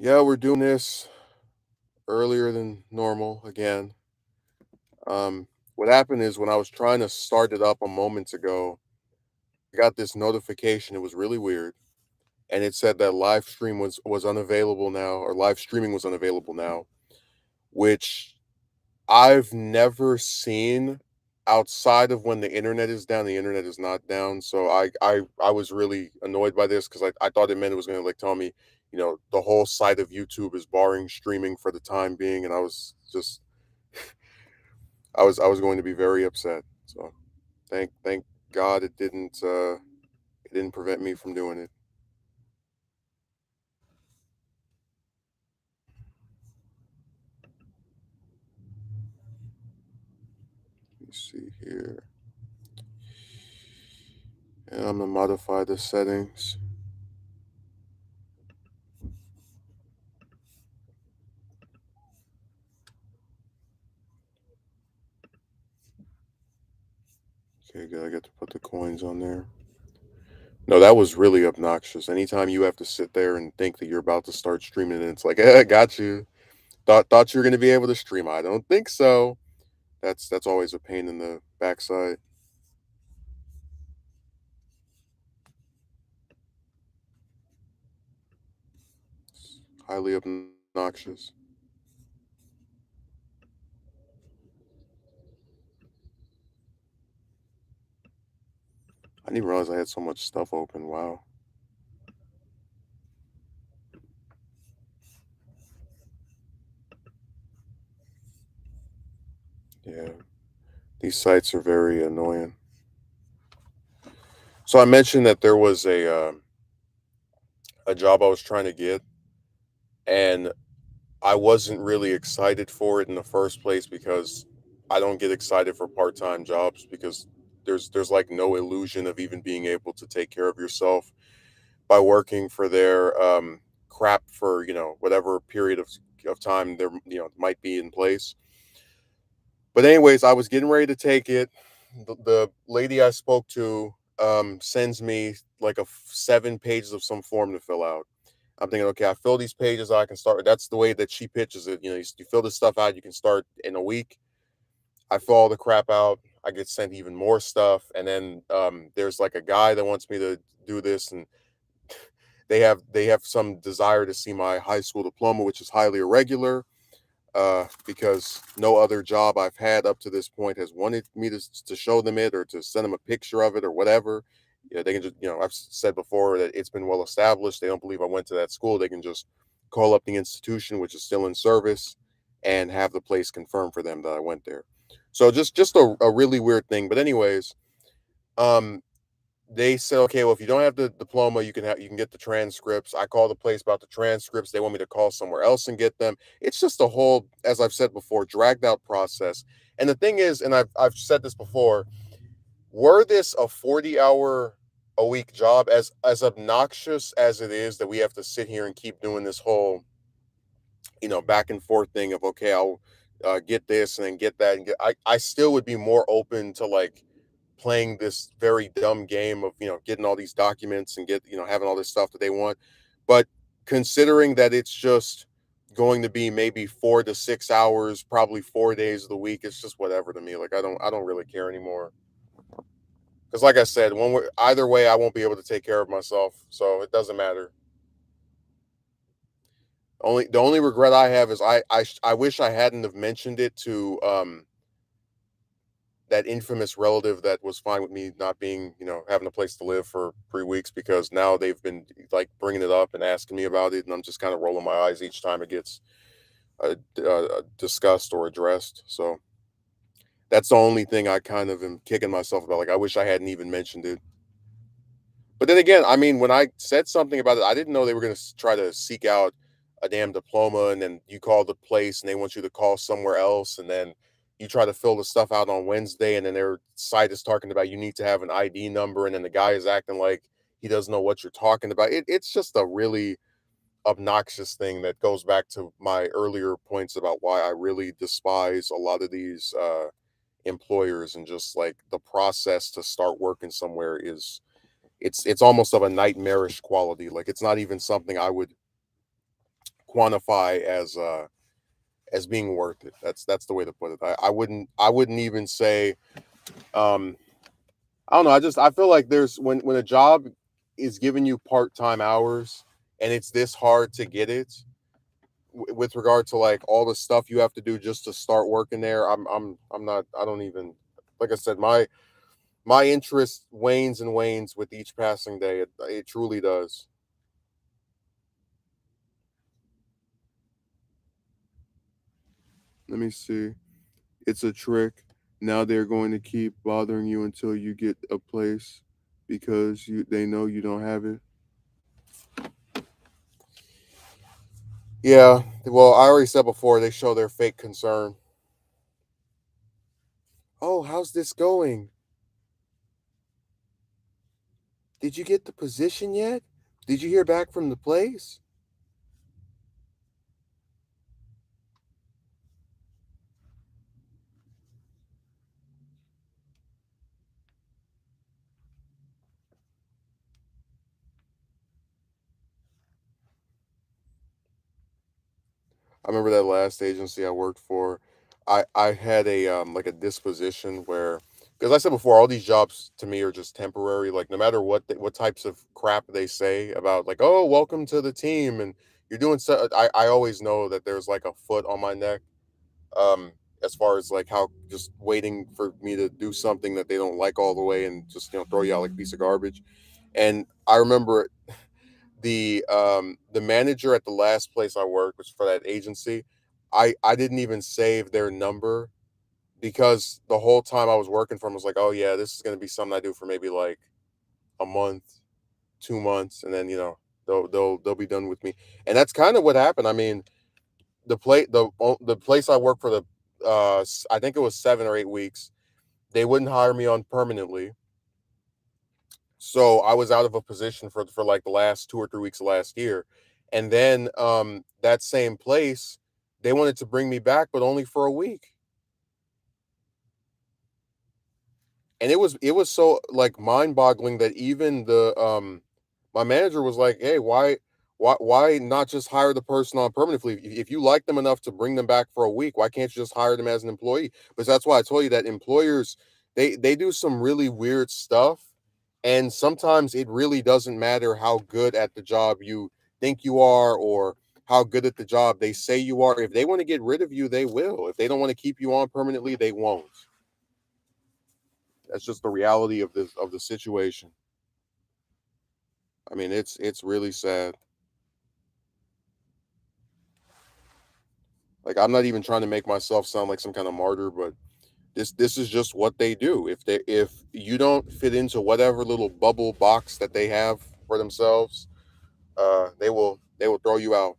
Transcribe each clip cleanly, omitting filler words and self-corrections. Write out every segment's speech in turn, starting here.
Yeah, we're doing this earlier than normal again. Um, what happened is when I was trying to start it up a moment ago, I got this notification. It was really weird, and it said that live stream was unavailable now, or live streaming was unavailable now, which I've never seen outside of when the internet is down. The internet is not down, so I was really annoyed by this because I thought it meant it was going to like tell me, the whole site of YouTube is barring streaming for the time being, and I was just I was going to be very upset. So thank God it didn't prevent me from doing it. Let me see here. And I'm gonna modify the settings. Okay, good. I get to put the coins on there. No, that was really obnoxious. Anytime you have to sit there and think that you're about to start streaming, and it's like, got you. Thought you were gonna be able to stream. I don't think so. That's always a pain in the backside. Highly obnoxious. I didn't even realize I had so much stuff open. Wow. Yeah, these sites are very annoying. So I mentioned that there was a job I was trying to get, and I wasn't really excited for it in the first place because I don't get excited for part-time jobs because there's like no illusion of even being able to take care of yourself by working for their crap for whatever period of time there might be in place. But anyways, I was getting ready to take it. The lady I spoke to sends me like 7 pages of some form to fill out. I'm thinking, okay, I fill these pages, I can start. That's the way that she pitches it. You fill this stuff out, you can start in a week. I fill all the crap out. I get sent even more stuff, and then there's like a guy that wants me to do this, and they have some desire to see my high school diploma, which is highly irregular because no other job I've had up to this point has wanted me to show them it or to send them a picture of it or whatever. Yeah, they can just, I've said before that it's been well established. They don't believe I went to that school. They can just call up the institution, which is still in service, and have the place confirm for them that I went there. So just a really weird thing. But anyways, um, they said, okay, well, if you don't have the diploma, you can get the transcripts. I called the place about the transcripts. They want me to call somewhere else and get them. It's just a whole, as I've said before, dragged out process. And the thing is, and I've said this before, were this a 40-hour a week job, as obnoxious as it is that we have to sit here and keep doing this whole, back and forth thing of okay, I'll get this and then get that and I still would be more open to like playing this very dumb game of getting all these documents and having all this stuff that they want. But considering that it's just going to be maybe 4 to 6 hours, probably 4 days of the week, it's just whatever to me. Like I don't really care anymore. Because like I said, either way, I won't be able to take care of myself, so it doesn't matter. The only regret I have is I wish I hadn't have mentioned it to that infamous relative that was fine with me not being, having a place to live for 3 weeks because now they've been like bringing it up and asking me about it, and I'm just kind of rolling my eyes each time it gets discussed or addressed. So that's the only thing I kind of am kicking myself about. Like I wish I hadn't even mentioned it. But then again, I mean, when I said something about it, I didn't know they were going to try to seek out a damn diploma, and then you call the place and they want you to call somewhere else, and then you try to fill the stuff out on Wednesday, and then their site is talking about you need to have an ID number, and then the guy is acting like he doesn't know what you're talking about. It's just a really obnoxious thing that goes back to my earlier points about why I really despise a lot of these employers, and just like the process to start working somewhere is it's almost of a nightmarish quality. Like it's not even something I would quantify as being worth it. That's the way to put it. I wouldn't even say um I don't know. I feel like there's when a job is giving you part-time hours and it's this hard to get it with regard to like all the stuff you have to do just to start working there. I'm not I don't even like I said my interest wanes and wanes with each passing day. It truly does. Let me see. It's a trick. Now they're going to keep bothering you until you get a place because they know you don't have it. Yeah, well, I already said before they show their fake concern. Oh, how's this going? Did you get the position yet? Did you hear back from the place? I remember that last agency I worked for. I had a like a disposition where because I said before all these jobs to me are just temporary. Like no matter what types of crap they say about like oh welcome to the team and you're doing so I always know that there's like a foot on my neck as far as like how just waiting for me to do something that they don't like all the way and just throw you out like a piece of garbage. And I remember the manager at the last place I worked, which for that agency, I didn't even save their number because the whole time I was working for them was like, oh yeah, this is gonna be something I do for maybe like a month, 2 months, and then they'll be done with me. And that's kind of what happened. I mean, the place I worked for I think it was 7 or 8 weeks. They wouldn't hire me on permanently. So I was out of a position for like the last 2 or 3 weeks of last year. And then that same place, they wanted to bring me back, but only for a week. And it was so like mind-boggling that even the my manager was like, "Hey, why not just hire the person on permanently? If you like them enough to bring them back for a week, why can't you just hire them as an employee?" Because that's why I told you that employers they do some really weird stuff, and sometimes it really doesn't matter how good at the job you think you are or how good at the job they say you are. If they want to get rid of you, they will. If they don't want to keep you on permanently, they won't. That's just the reality of the situation. I mean, it's really sad. Like I'm not even trying to make myself sound like some kind of martyr, but this is just what they do. If you don't fit into whatever little bubble box that they have for themselves, they will throw you out,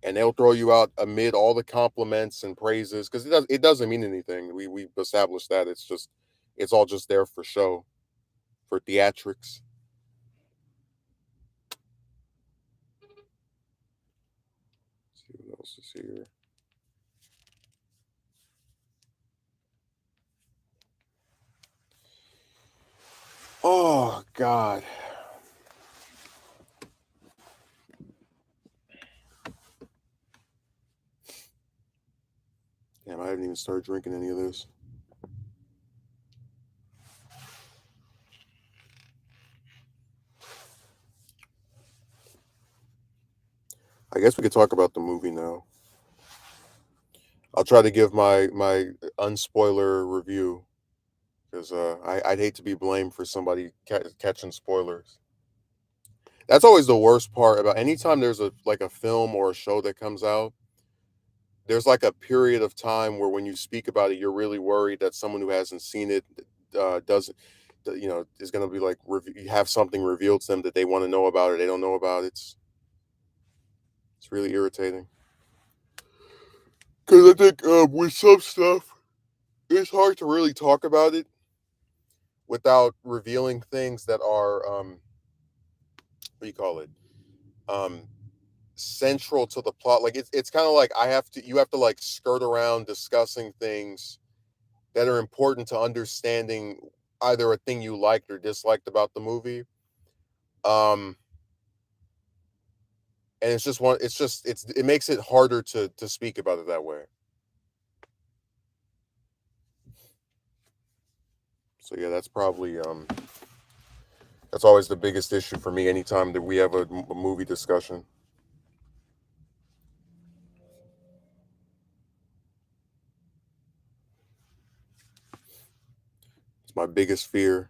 and they'll throw you out amid all the compliments and praises because it doesn't mean anything. We established that it's all just there for show, for theatrics. Let's see what else is here. Oh God. Damn, I haven't even started drinking any of this. I guess we could talk about the movie now. I'll try to give my unspoiler review because I'd hate to be blamed for somebody catching spoilers. That's always the worst part about anytime there's a like a film or a show that comes out. There's like a period of time where when you speak about it, you're really worried that someone who hasn't seen it doesn't, is going to be like have something revealed to them that they want to know about or they don't know about. It's really irritating because I think with some stuff it's hard to really talk about it without revealing things that are what do you call it um central to the plot. Like it's kind of like you have to like skirt around discussing things that are important to understanding either a thing you liked or disliked about the movie. um and it's just one. It's just it makes it harder to speak about it that way. So yeah, that's always the biggest issue for me anytime that we have a movie discussion. It's my biggest fear.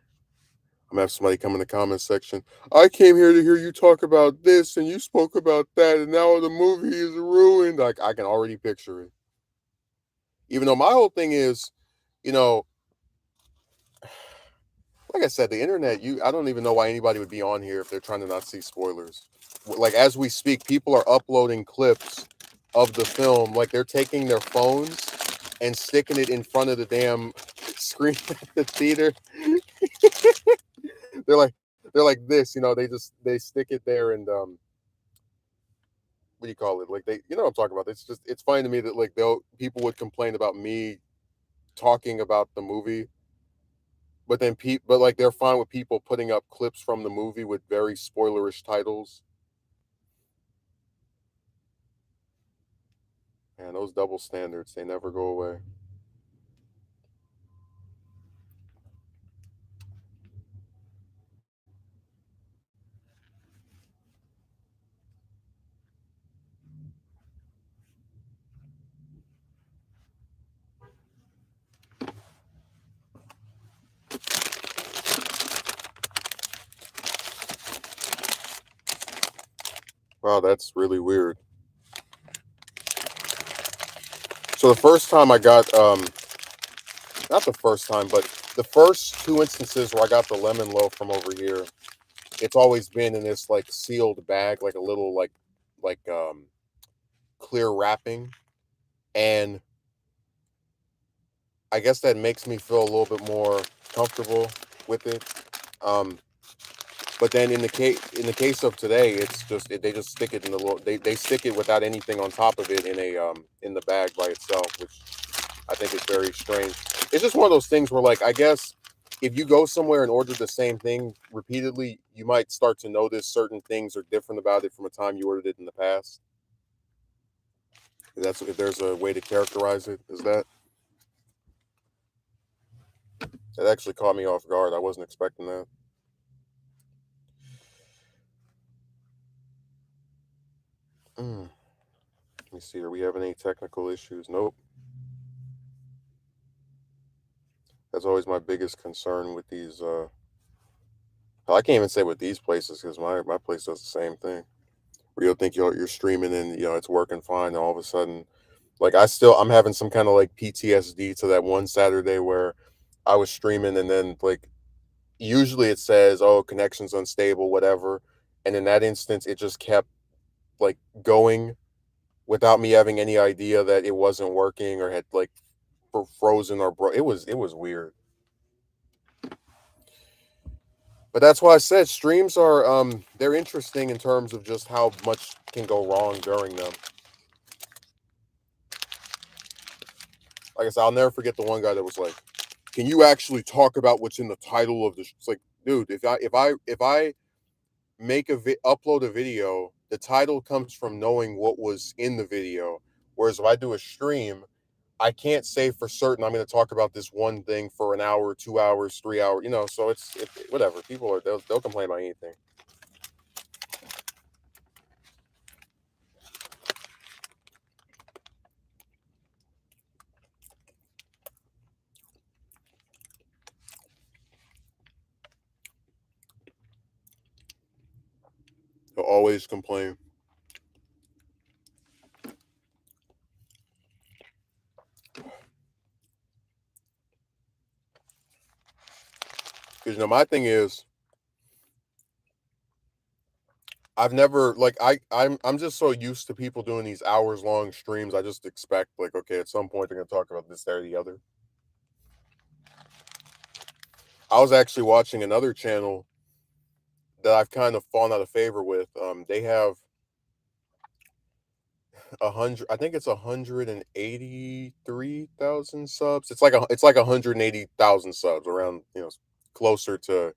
I'm gonna have somebody come in the comment section. I came here to hear you talk about this, and you spoke about that, and now the movie is ruined. Like I can already picture it. Even though my whole thing is, you know, like I said, the internet. I don't even know why anybody would be on here if they're trying to not see spoilers. Like as we speak, people are uploading clips of the film. Like they're taking their phones and sticking it in front of the damn screen at the theater. they're like they're like this, they stick it there and what do you call it? Like what I'm talking about. It's funny to me that like they'll people would complain about me talking about the movie, but like they're fine with people putting up clips from the movie with very spoilerish titles. Man, those double standards, they never go away. Wow, that's really weird. So the first time I got not the first time, but the first two instances where I got the lemon loaf from over here, it's always been in this like sealed bag, like a little like clear wrapping. And I guess that makes me feel a little bit more comfortable with it. Um, but then in the case of today, they just stick it in the little they stick it without anything on top of it in the bag by itself, which I think is very strange. It's just one of those things where like I guess if you go somewhere and order the same thing repeatedly, you might start to notice certain things are different about it from a time you ordered it in the past. If there's a way to characterize it, is that actually caught me off guard. I wasn't expecting that. Mm. Let me see. Are we having any technical issues? Nope. That's always my biggest concern with these. I can't even say with these places because my place does the same thing. Where you'll think you're streaming and it's working fine, and all of a sudden, like I'm having some kind of like PTSD to that one Saturday where I was streaming and then like usually it says, oh, connection's unstable, whatever, and in that instance it just kept like going without me having any idea that it wasn't working or had like frozen or broke. It was weird. But that's why I said streams are they're interesting in terms of just how much can go wrong during them. Like I said, I'll never forget the one guy that was like, "Can you actually talk about what's in the title of this?" It's like, dude, if I upload a video, the title comes from knowing what was in the video. Whereas if I do a stream, I can't say for certain I'm going to talk about this one thing for an hour, 2 hours, 3 hours. So whatever. People they'll complain about anything. They'll always complain. Because my thing is, I've never like I'm just so used to people doing these hours long streams. I just expect like, okay, at some point they're gonna talk about this, that, or the other. I was actually watching another channel that I've kind of fallen out of favor with. They have 100. I think it's 183,000 subs. It's like 180,000 subs around. Closer to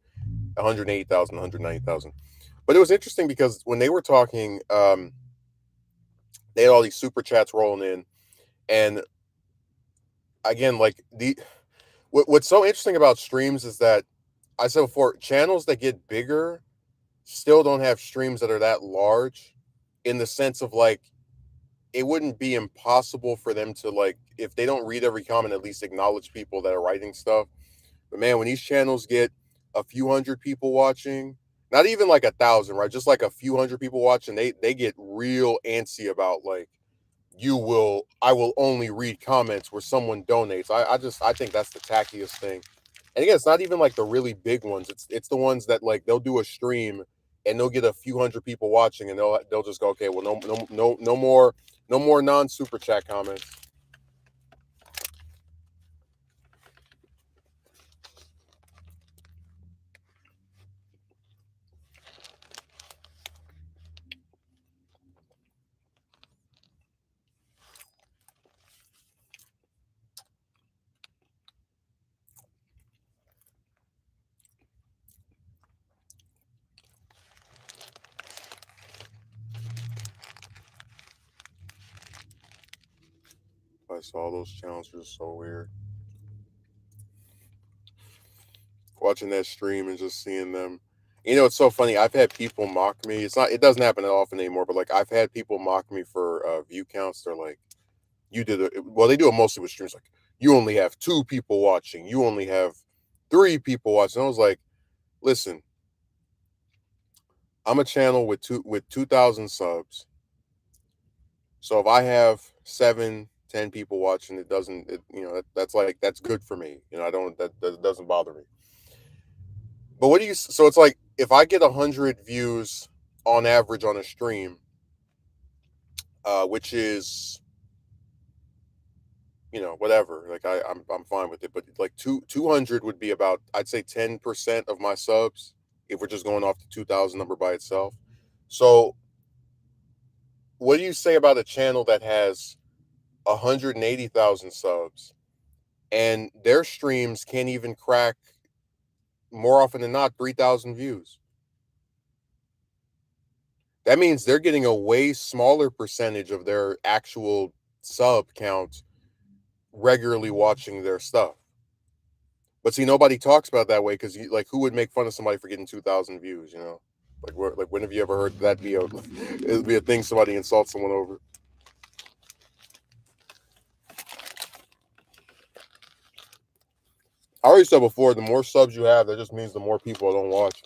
180,000, 190,000. But it was interesting because when they were talking, They had all these super chats rolling in, and again, like what's so interesting about streams is that I said before, channels that get bigger still don't have streams that are that large, in the sense of like it wouldn't be impossible for them to, like, if they don't read every comment, at least acknowledge people that are writing stuff. But man, when these channels get a few hundred people watching, not even like 1,000, right? Just like a few hundred people watching, they get real antsy about like, I will only read comments where someone donates. I think that's the tackiest thing. And again, it's not even like the really big ones. It's the ones that like they'll do a stream and they'll get a few hundred people watching and they'll just go, okay, well, no more non super chat comments. I saw those channels are just so weird. Watching that stream and just seeing them. You know, it's so funny. I've had people mock me. It doesn't happen that often anymore, but like I've had people mock me for view counts. They're like, well, they do it mostly with streams. Like, you only have 2 people watching. You only have 3 people watching. I was like, listen, I'm a channel with 2,000 subs. So if I have 7, 10 people watching, it doesn't, that's good for me. You know, I don't, that doesn't bother me. But so it's like, if I get 100 views on average on a stream, which is, whatever, like I'm fine with it. But like 200 would be about, I'd say 10% of my subs, if we're just going off the 2,000 number by itself. So what do you say about a channel that has 180,000 subs and their streams can't even crack, more often than not, 3,000 views? That means they're getting a way smaller percentage of their actual sub count regularly watching their stuff. But see, nobody talks about it that way, because like, who would make fun of somebody for getting 2,000 views? You know, like when have you ever heard that be it'd be a thing somebody insults someone over? I already said before, the more subs you have, that just means the more people don't watch.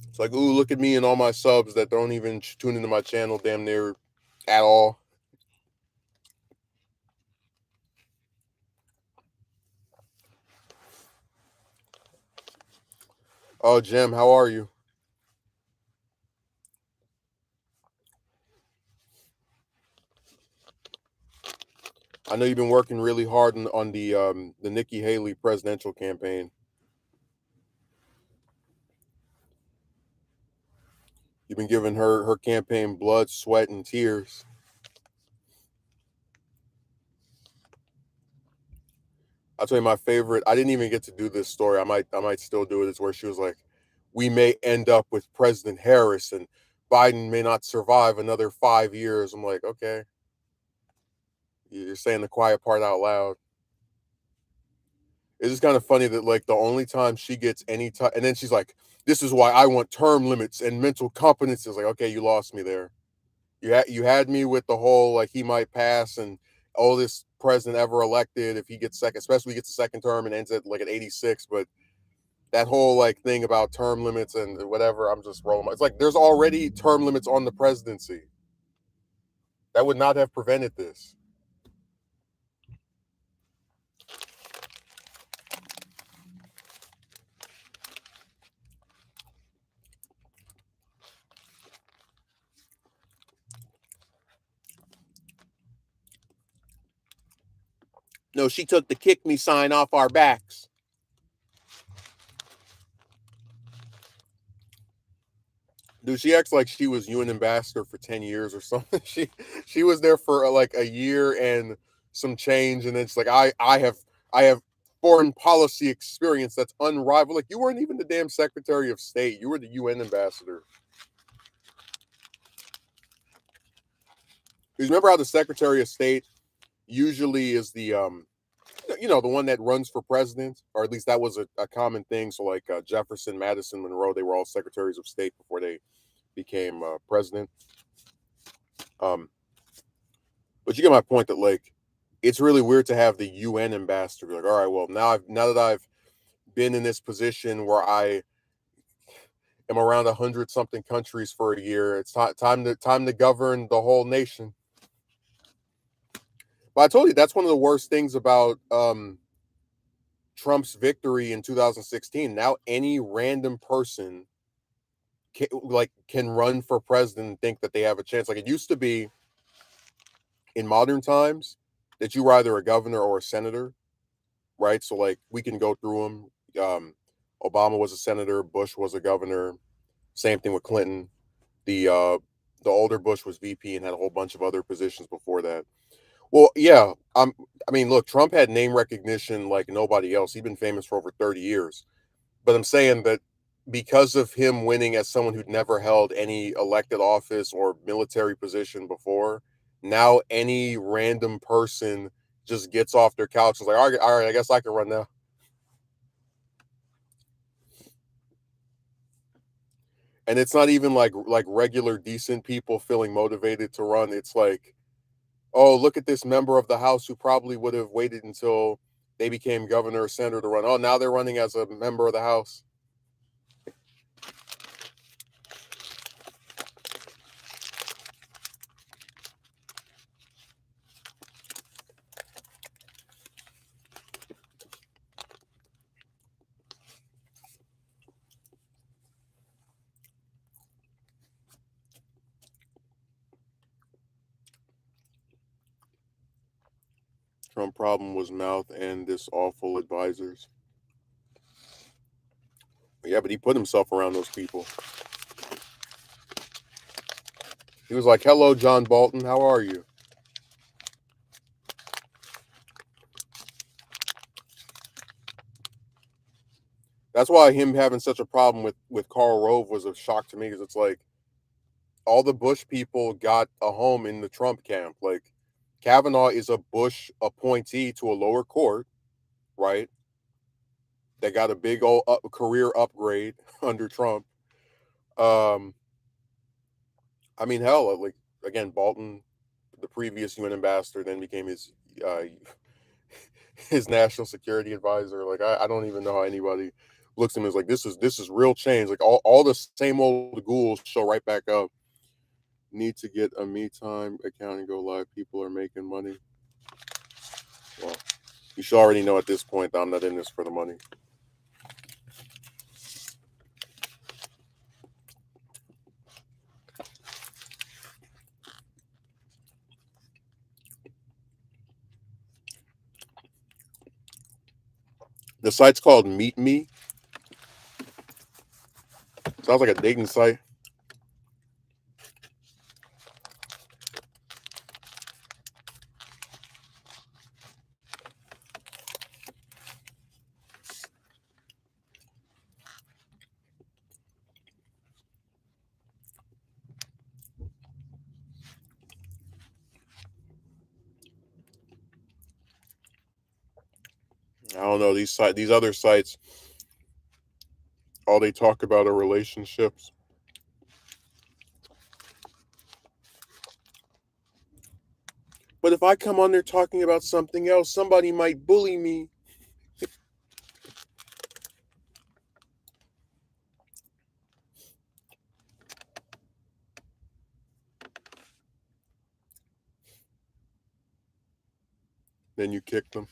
It's like, ooh, look at me and all my subs that don't even tune into my channel damn near at all. Oh, Jim, how are you? I know you've been working really hard on the Nikki Haley presidential campaign. You've been giving her campaign blood, sweat, and tears. I'll tell you my favorite. I didn't even get to do this story. I might still do it. It's where she was like, "We may end up with President Harris, and Biden may not survive another 5 years." I'm like, okay, you're saying the quiet part out loud. It's just kind of funny that like the only time she gets any time, and then she's like, "This is why I want term limits and mental competence." Is like, okay, you lost me there. You had me with the whole like he might pass and oldest president ever elected if he gets second, especially gets a second term and ends at like at 86. But that whole like thing about term limits and whatever, I'm just rolling. It's like there's already term limits on the presidency. That would not have prevented this. No, she took the kick me sign off our backs. Dude, she acts like she was UN ambassador for 10 years or something. She was there for like a year and some change, and then it's like I have I have foreign policy experience that's unrivaled. Like, you weren't even the damn Secretary of State. You were the UN ambassador. Because remember how the Secretary of State usually is the the one that runs for president, or at least that was a common thing. So like Jefferson, Madison, Monroe, they were all secretaries of state before they became president. Um, but you get my point that like it's really weird to have the UN ambassador be like, all right, well now that I've been in this position where I am around 100 something countries for a year, it's time to govern the whole nation. But I told you that's one of the worst things about Trump's victory in 2016. Now any random person can run for president and think that they have a chance. Like it used to be in modern times that you were either a governor or a senator, right? So like we can go through them. Obama was a senator, Bush was a governor. Same thing with Clinton. The older Bush was VP and had a whole bunch of other positions before that. Well, yeah, I mean, look, Trump had name recognition like nobody else. He'd been famous for over 30 years. But I'm saying that because of him winning as someone who'd never held any elected office or military position before, now any random person just gets off their couch and is like, all right, I guess I can run now. And it's not even like regular decent people feeling motivated to run. It's like, oh, look at this member of the House who probably would have waited until they became governor or senator to run. Oh, now they're running as a member of the House. Trump problem was mouth and this awful advisors. Yeah, but he put himself around those people. He was like, "Hello, John Bolton. How are you?" That's why him having such a problem with Karl Rove was a shock to me because it's like all the Bush people got a home in the Trump camp. Like Kavanaugh is a Bush appointee to a lower court, right? They got a big old career upgrade under Trump. Um, I mean, hell, like again, Bolton, the previous UN ambassador, then became uh, his national security advisor. Like I don't even know how anybody looks at him as like this is real change. Like all the same old ghouls show right back up. Need to get a me time account and go live. People are making money. Well, you should already know at this point that I'm not in this for the money. The site's called Meet Me. Sounds like a dating site. I don't know these other sites. All they talk about are relationships. But if I come on there talking about something else, somebody might bully me. Then you kick them.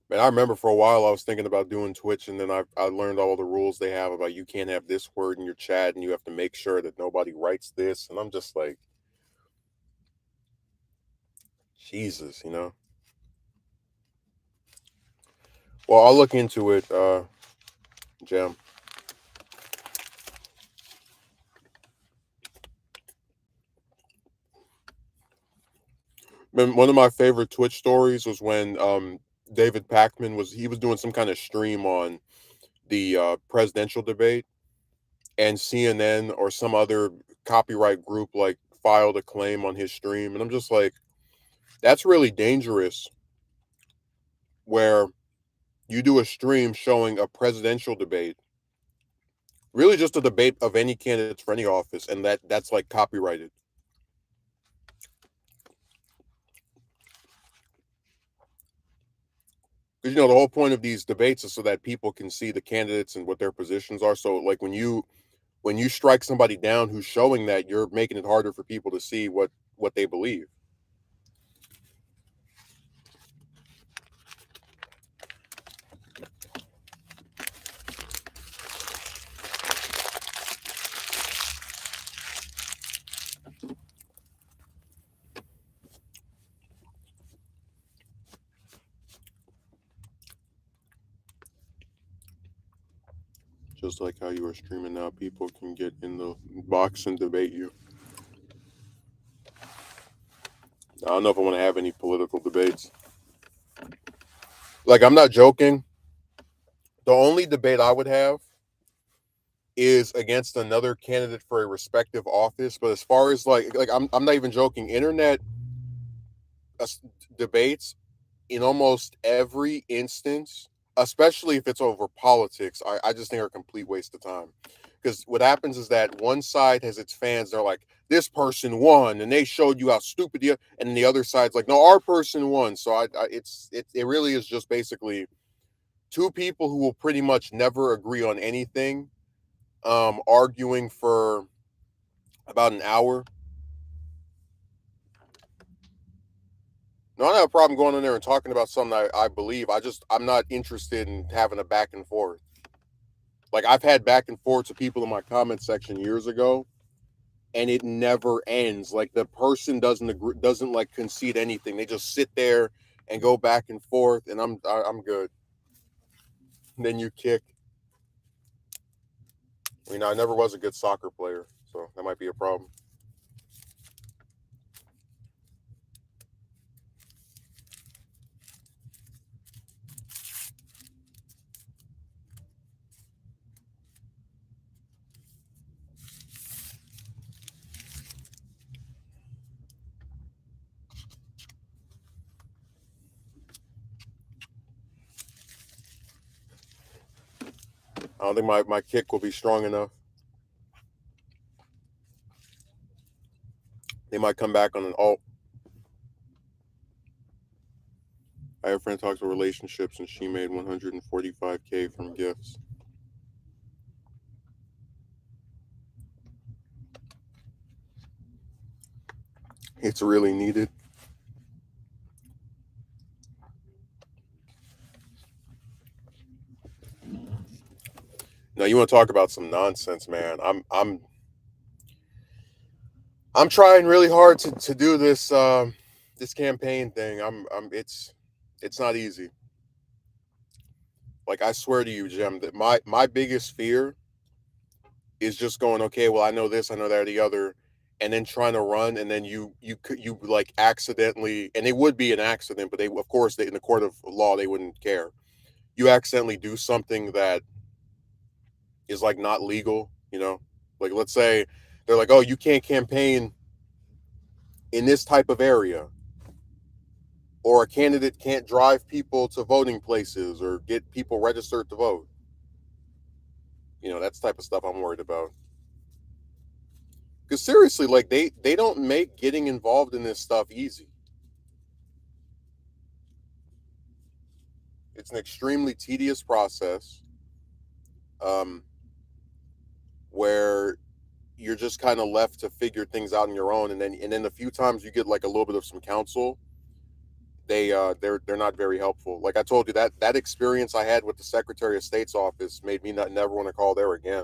Man, I remember for a while I was thinking about doing Twitch, and then I learned all the rules they have about you can't have this word in your chat, and you have to make sure that nobody writes this. And I'm just like, Jesus, you know. Well, I'll look into it, Jam. One of my favorite Twitch stories was when David Packman was doing some kind of stream on the presidential debate, and CNN or some other copyright group like filed a claim on his stream, and I'm just like, that's really dangerous. Where you do a stream showing a presidential debate, really just a debate of any candidates for any office, and that's like copyrighted. Because the whole point of these debates is so that people can see the candidates and what their positions are. So like when you strike somebody down who's showing that, you're making it harder for people to see what they believe. Just like how you are streaming now, people can get in the box and debate you. I don't know if I want to have any political debates. Like, I'm not joking. The only debate I would have is against another candidate for a respective office. But as far as like I'm not even joking. Internet uh, debates in almost every instance, especially if it's over politics, I just think are a complete waste of time. Because what happens is that one side has its fans. They're like, this person won, and they showed you how stupid you. And then the other side's like, no, our person won. So it really is just basically two people who will pretty much never agree on anything, arguing for about an hour. No, I don't have a problem going in there and talking about something I believe. I'm not interested in having a back and forth. Like I've had back and forths with people in my comment section years ago, and it never ends. Like the person doesn't agree, doesn't like concede anything. They just sit there and go back and forth, and I'm good. And then you kick. I never was a good soccer player, so that might be a problem. I don't think my kick will be strong enough. They might come back on an alt. I have a friend talks about relationships, and she made 145K from gifts. It's really needed. Now you want to talk about some nonsense, man? I'm trying really hard to do this this campaign thing. It's not easy. Like I swear to you, Jim, that my biggest fear is just going, okay, well I know this, I know that, or the other, and then trying to run, and then you like accidentally, and it would be an accident, but they of course they in the court of law they wouldn't care. You accidentally do something that is like not legal, like let's say they're like, oh, you can't campaign in this type of area, or a candidate can't drive people to voting places or get people registered to vote. That's the type of stuff I'm worried about. Because seriously, like they don't make getting involved in this stuff easy. It's an extremely tedious process, um, where you're just kind of left to figure things out on your own, and then the few times you get like a little bit of some counsel, they're not very helpful. Like I told you, that experience I had with the Secretary of State's office made me not never want to call there again.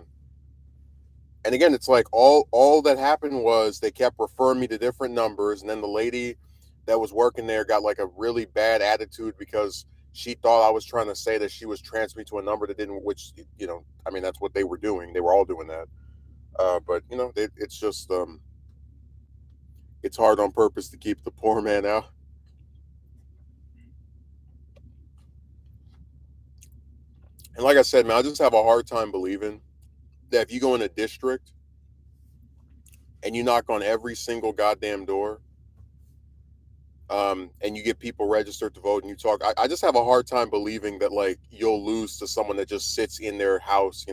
And again, it's like all that happened was they kept referring me to different numbers, and then the lady that was working there got like a really bad attitude because she thought I was trying to say that she was transferring me to a number that didn't, which I mean that's what they were doing. They were all doing that. But it's just it's hard on purpose to keep the poor man out. And like I said, man, I just have a hard time believing that if you go in a district and you knock on every single goddamn door, and you get people registered to vote and you talk, I just have a hard time believing that like you'll lose to someone that just sits in their house.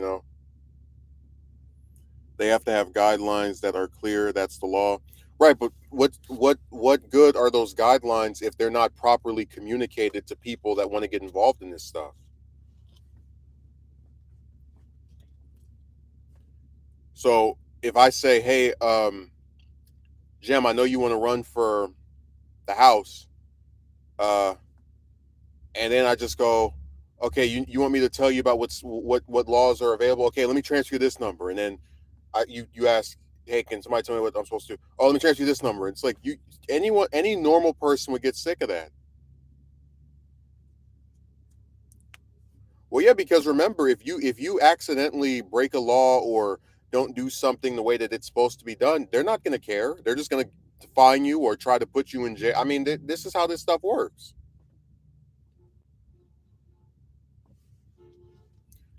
They have to have guidelines that are clear. That's the law, right? But what good are those guidelines if they're not properly communicated to people that want to get involved in this stuff? So if I say, hey, Jim, I know you want to run for the house, uh, and then I just go, okay, you want me to tell you about what laws are available? Okay, let me transfer you this number, and then you ask, hey, can somebody tell me what I'm supposed to do? Oh, let me transfer you this number. It's like any normal person would get sick of that. Well, yeah, because remember, if you accidentally break a law or don't do something the way that it's supposed to be done, they're not going to care. They're just going to fine you or try to put you in jail. I mean, this is how this stuff works.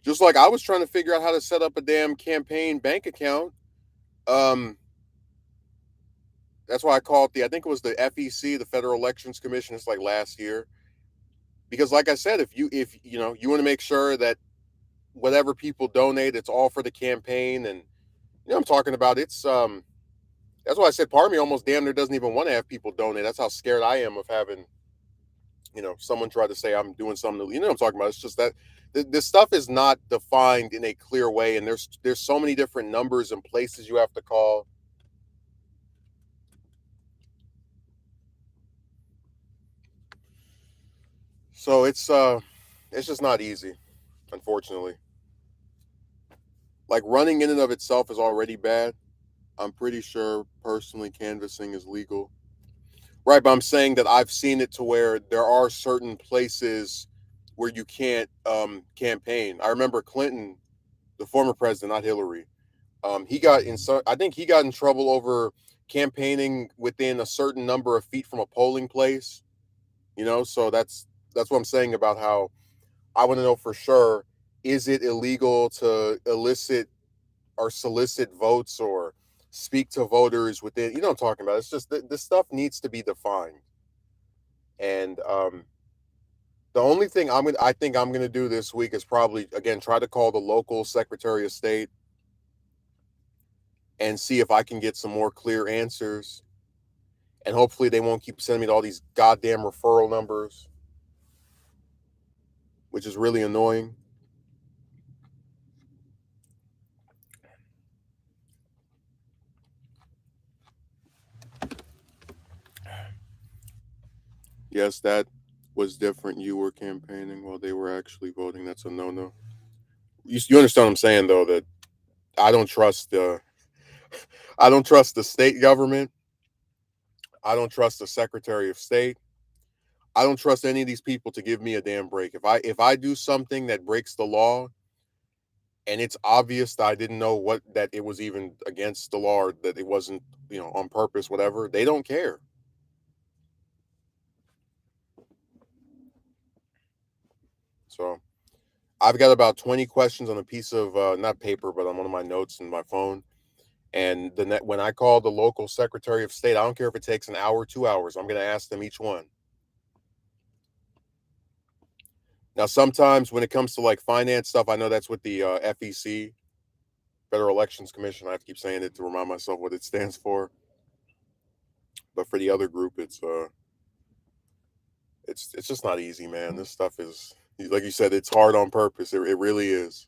Just like I was trying to figure out how to set up a damn campaign bank account. Um, that's why I called I think it was the FEC, the Federal Elections Commission. It's like last year. Because, like I said, if you want to make sure that whatever people donate, it's all for the campaign, and I'm talking about it's. That's why I said part of me almost damn near doesn't even want to have people donate. That's how scared I am of having someone try to say I'm doing something. What I'm talking about. It's just that this stuff is not defined in a clear way, and there's so many different numbers and places you have to call. So it's just not easy, unfortunately. Like running in and of itself is already bad. I'm pretty sure personally canvassing is legal. Right, but I'm saying that I've seen it to where there are certain places where you can't campaign. I remember Clinton, the former president, not Hillary. I think he got in trouble over campaigning within a certain number of feet from a polling place. So that's what I'm saying about how I want to know for sure, is it illegal to elicit or solicit votes or speak to voters within, what I'm talking about. It's just this stuff needs to be defined. And the only thing I think I'm gonna do this week is probably again try to call the local Secretary of State and see if I can get some more clear answers. And hopefully they won't keep sending me all these goddamn referral numbers, which is really annoying. Yes, that was different. You were campaigning while they were actually voting. That's a no-no. You understand what I'm saying though, that I don't trust the I don't trust the state government. I don't trust the Secretary of State. I don't trust any of these people to give me a damn break. If I do something that breaks the law and it's obvious that I didn't know that it was even against the law or that it wasn't, on purpose, whatever, they don't care. So I've got about 20 questions on a piece of not paper, but on one of my notes in my phone. And when I call the local Secretary of State, I don't care if it takes an hour, 2 hours, I'm going to ask them each one. Now, sometimes when it comes to like finance stuff, I know that's with the FEC, Federal Elections Commission. I have to keep saying it to remind myself what it stands for. But for the other group, it's just not easy, man. This stuff is, like you said, it's hard on purpose. It really is.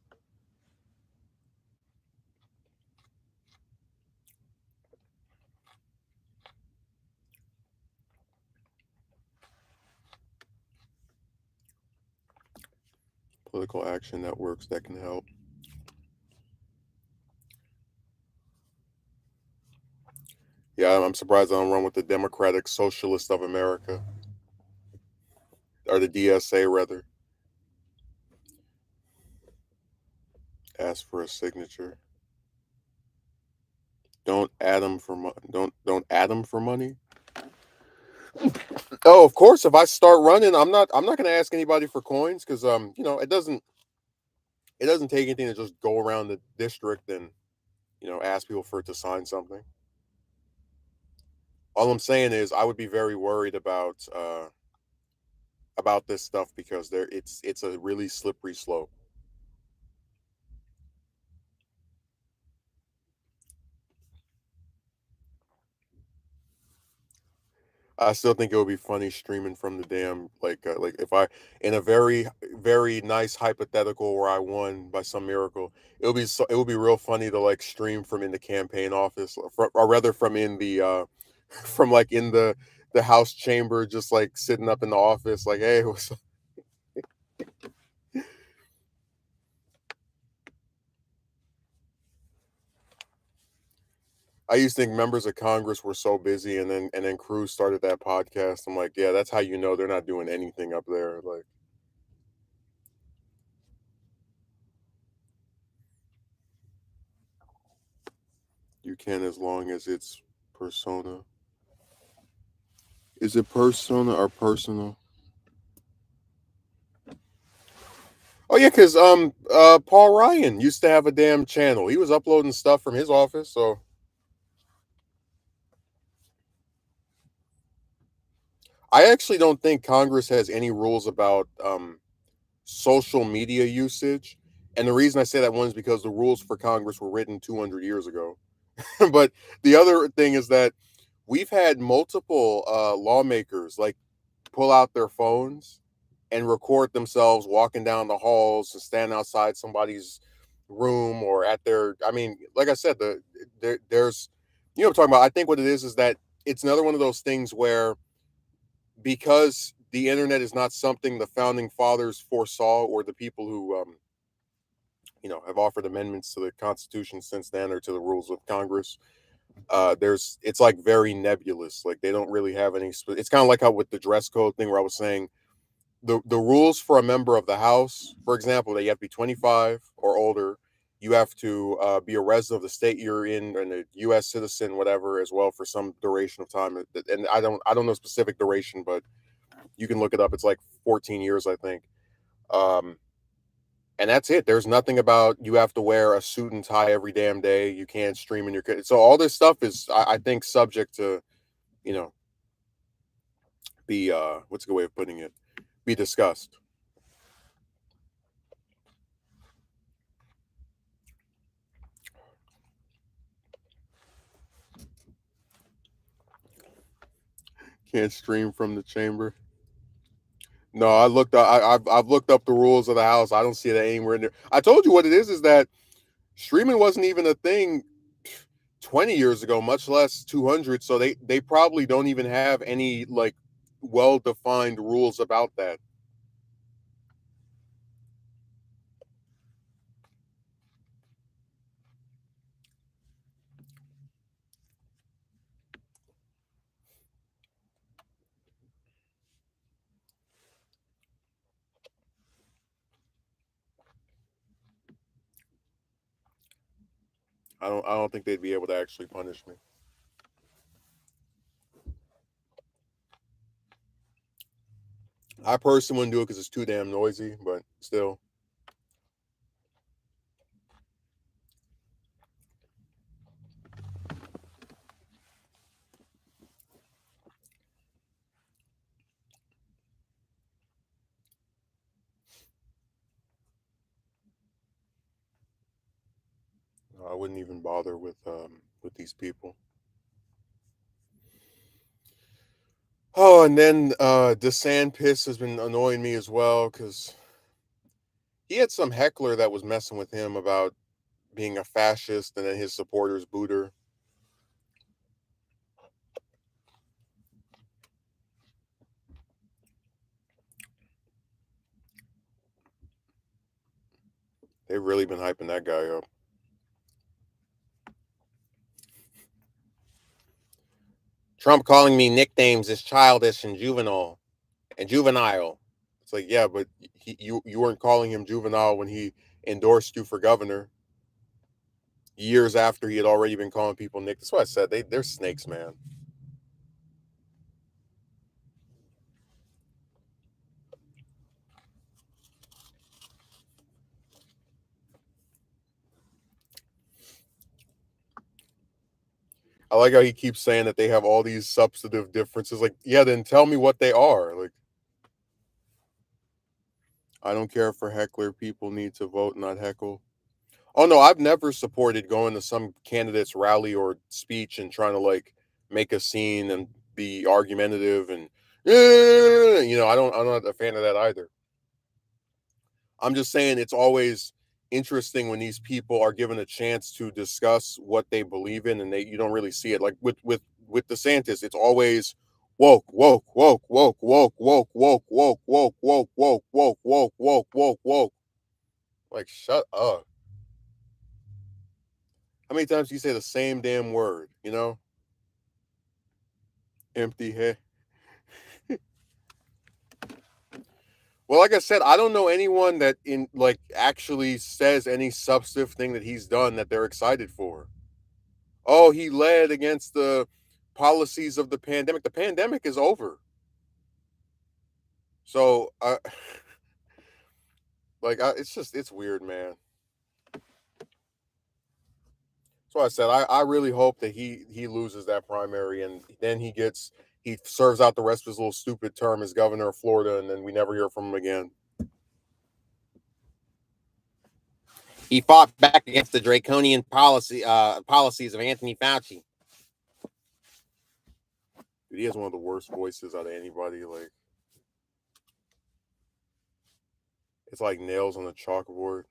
Political action networks that can help. Yeah, I'm surprised I don't run with the Democratic Socialist of America, or the DSA rather. Ask for a signature. Don't add them for money. Oh, of course. If I start running, I'm not going to ask anybody for coins because it doesn't. it doesn't take anything to just go around the district and ask people for it to sign something. All I'm saying is I would be very worried about this stuff because it's a really slippery slope. I still think it would be funny streaming from the damn like if I in a very nice hypothetical where I won by some miracle, it would be real funny to like stream from in the campaign office or rather from in the from like in the House chamber, just like sitting up in the office like, hey, what's up? I used to think members of Congress were so busy, and then Cruz started that podcast. I'm like, yeah, that's how you know they're not doing anything up there. Like, you can as long as it's persona. Is it persona or personal? Oh yeah, because Paul Ryan used to have a damn channel. He was uploading stuff from his office. So I actually don't think Congress has any rules about social media usage. And the reason I say that one is because the rules for Congress were written 200 years ago. But the other thing is that we've had multiple lawmakers like pull out their phones and record themselves walking down the halls and stand outside somebody's room or at their. I mean, like I said, there's what I'm talking about. I think what it is that it's another one of those things where because the internet is not something the founding fathers foresaw or the people who have offered amendments to the Constitution since then or to the rules of Congress. It's like very nebulous. Like they don't really have any. It's kind of like how with the dress code thing where I was saying the rules for a member of the House, for example, that you have to be 25 or older. You have to be a resident of the state you're in and a U.S. citizen, whatever, as well for some duration of time. And I don't know specific duration, but you can look it up. It's like 14 years, I think. Um, and that's it. There's nothing about you have to wear a suit and tie every damn day. You can't stream in your so all this stuff is I think subject to you know be what's a good way of putting it, be discussed. Can't stream from the chamber. No, I looked. I've looked up the rules of the house. I don't see that anywhere in there. I told you what it is that streaming wasn't even a thing 20 years ago, much less 200. So they probably don't even have any like well defined rules about that. I don't think they'd be able to actually punish me. I personally wouldn't do it because it's too damn noisy. But still, I wouldn't even bother with these people. Oh, and then DeSantis has been annoying me as well because he had some heckler that was messing with him about being a fascist, and then his supporters booed her. They've really been hyping that guy up. Trump calling me nicknames is childish and juvenile. It's like, yeah, but you weren't calling him juvenile when he endorsed you for governor years after he had already been calling people Nick. That's what I said. They're snakes, man. I like how he keeps saying that they have all these substantive differences. Like, yeah, then tell me what they are. Like, I don't care for heckler. People need to vote, not heckle. Oh no, I've never supported going to some candidate's rally or speech and trying to like make a scene and be argumentative and I'm not a fan of that either. I'm just saying it's always interesting when these people are given a chance to discuss what they believe in and they you don't really see it. Like with DeSantis, it's always woke, woke, woke, woke, woke, woke, woke, woke, woke, woke, woke, woke, woke, woke, woke, woke. Like, shut up. How many times do you say the same damn word, you know? Empty head. Well, like I said, I don't know anyone that in like actually says any substantive thing that he's done that they're excited for. Oh, he led against the policies of the pandemic. The pandemic is over. So, it's weird, man. So I said I really hope that he loses that primary and then he serves out the rest of his little stupid term as governor of Florida and then we never hear from him again. He fought back against the draconian policies of Anthony Fauci. Dude, he has one of the worst voices out of anybody. Like it's like nails on a chalkboard.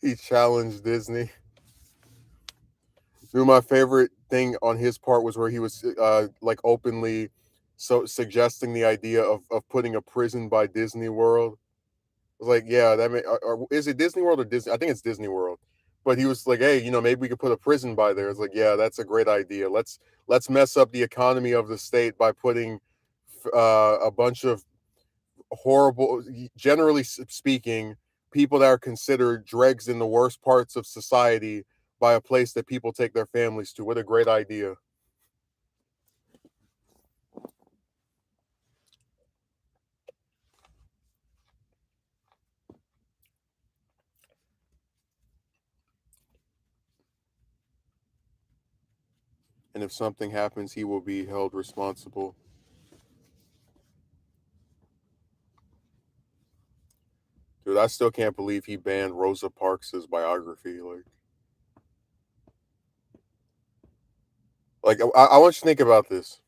He challenged Disney. Dude, my favorite thing on his part was where he was like openly so suggesting the idea of putting a prison by Disney World. I was like, yeah, is it Disney World or Disney? I think it's Disney World. But he was like, hey, maybe we could put a prison by there. It's like, yeah, that's a great idea. Let's mess up the economy of the state by putting a bunch of horrible, generally speaking, people that are considered dregs in the worst parts of society by a place that people take their families to. What a great idea. And if something happens, he will be held responsible. Dude, I still can't believe he banned Rosa Parks' biography. I want you to think about this.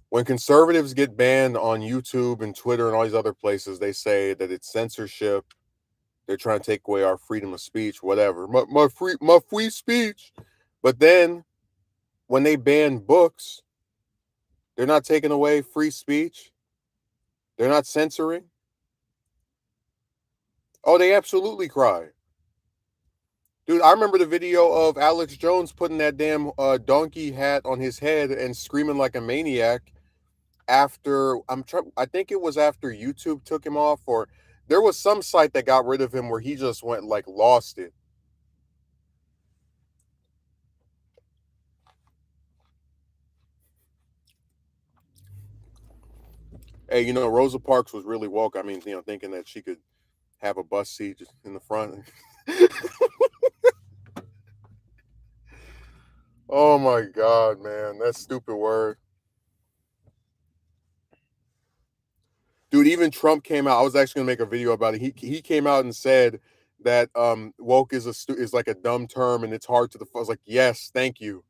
When conservatives get banned on YouTube and Twitter and all these other places, they say that it's censorship. They're trying to take away our freedom of speech, whatever. My free speech. But then when they ban books, they're not taking away free speech. They're not censoring. Oh, they absolutely cry. Dude, I remember the video of Alex Jones putting that damn donkey hat on his head and screaming like a maniac after I think it was after YouTube took him off or there was some site that got rid of him where he just went like lost it. Hey, Rosa Parks was really woke. I mean, thinking that she could have a bus seat just in the front. Oh my god, man, that stupid word. Dude, even Trump came out. I was actually gonna make a video about it. He came out and said that woke is like a dumb term and it's hard to I was like, yes, thank you.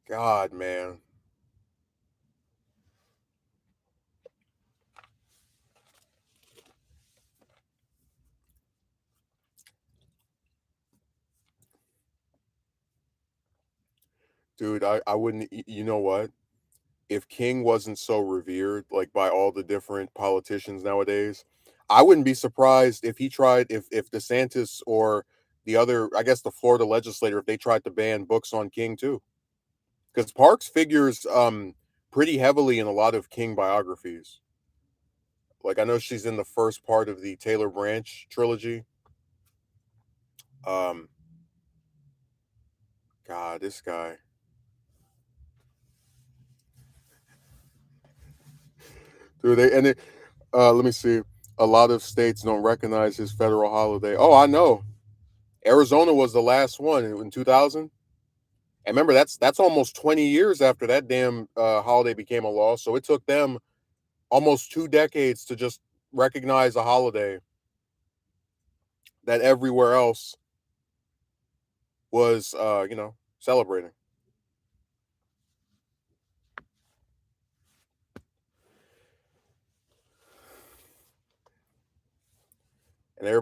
God, man. Dude, I wouldn't you know what? If King wasn't so revered like by all the different politicians nowadays, I wouldn't be surprised if he tried if DeSantis or the other, I guess the Florida legislator, if they tried to ban books on King too. Because Parks figures pretty heavily in a lot of King biographies. Like I know she's in the first part of the Taylor Branch trilogy. Um God, this guy. Dude, let me see. A lot of states don't recognize his federal holiday. Oh, I know. Arizona was the last one in 2000. And remember, that's almost 20 years after that damn holiday became a law. So it took them almost 2 decades to just recognize a holiday that everywhere else was, celebrating.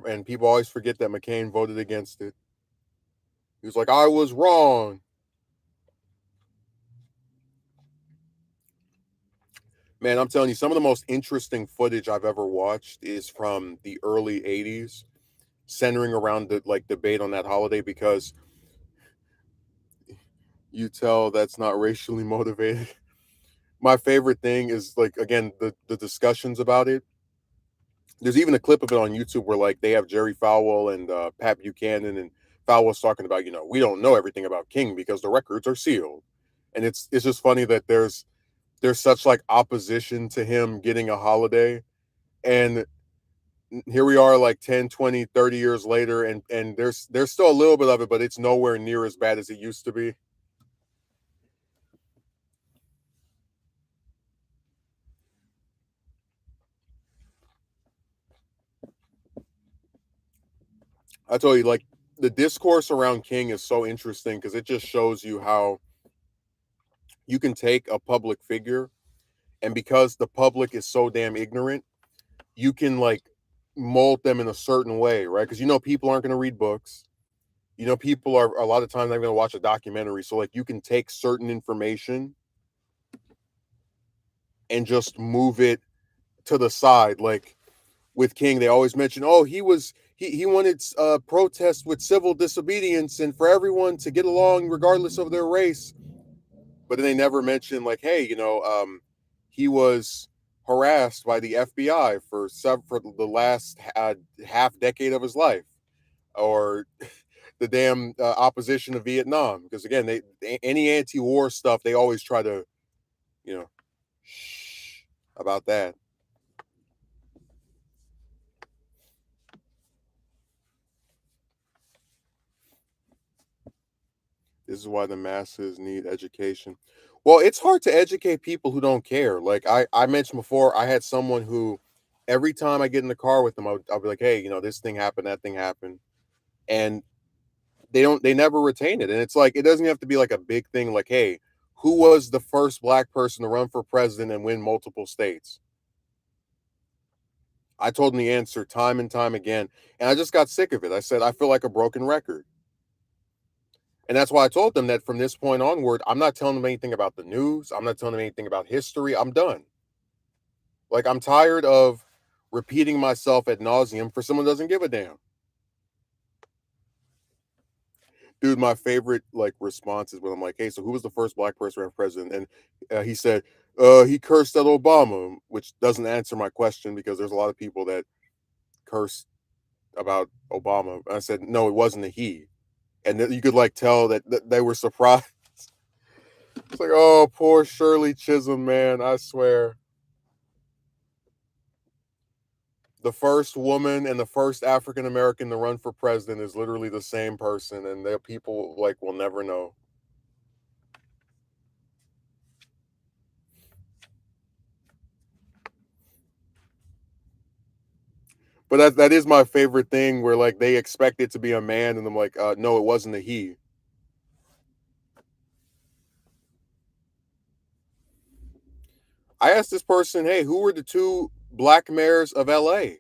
And people always forget that McCain voted against it. He was like, "I was wrong." Man, I'm telling you, some of the most interesting footage I've ever watched is from the early '80s, centering around the like debate on that holiday because you tell that's not racially motivated. My favorite thing is like again the discussions about it. There's even a clip of it on YouTube where like they have Jerry Falwell and Pat Buchanan, and Falwell's talking about we don't know everything about King because the records are sealed, and it's just funny that there's such like opposition to him getting a holiday, and here we are like 10, 20, 30 years later, and there's still a little bit of it, but it's nowhere near as bad as it used to be. I told you, like, the discourse around King is so interesting because it just shows you how you can take a public figure, and because the public is so damn ignorant, you can like mold them in a certain way, right? Because people aren't going to read books. People are a lot of times not going to watch a documentary. So like you can take certain information and just move it to the side. Like with King, they always mention, oh, he wanted protest with civil disobedience and for everyone to get along regardless of their race. But then they never mention like, hey, he was harassed by the FBI for the last half decade of his life, or the damn opposition to Vietnam. Because again, any anti-war stuff they always try to you know shh about that. This is why the masses need education. Well, it's hard to educate people who don't care. Like I mentioned before, I had someone who every time I get in the car with them, I'll be like, hey, this thing happened, that thing happened. And they never retain it. And it's like, it doesn't have to be like a big thing like, hey, who was the first black person to run for president and win multiple states? I told them the answer time and time again. And I just got sick of it. I said, I feel like a broken record. And that's why I told them that from this point onward, I'm not telling them anything about the news. I'm not telling them anything about history. I'm done. Like, I'm tired of repeating myself ad nauseum for someone who doesn't give a damn. Dude, my favorite like response is when I'm like, hey, so who was the first black person to run president? And he said, he cursed at Obama, which doesn't answer my question because there's a lot of people that curse about Obama. I said, no, it wasn't a he. And you could like tell that they were surprised. It's like, oh, poor Shirley Chisholm, man. I swear. The first woman and the first African American to run for president is literally the same person, and the people like will never know. But that is my favorite thing where like they expect it to be a man, and I'm like, no, it wasn't a he. I asked this person, hey, who were the two black mayors of LA?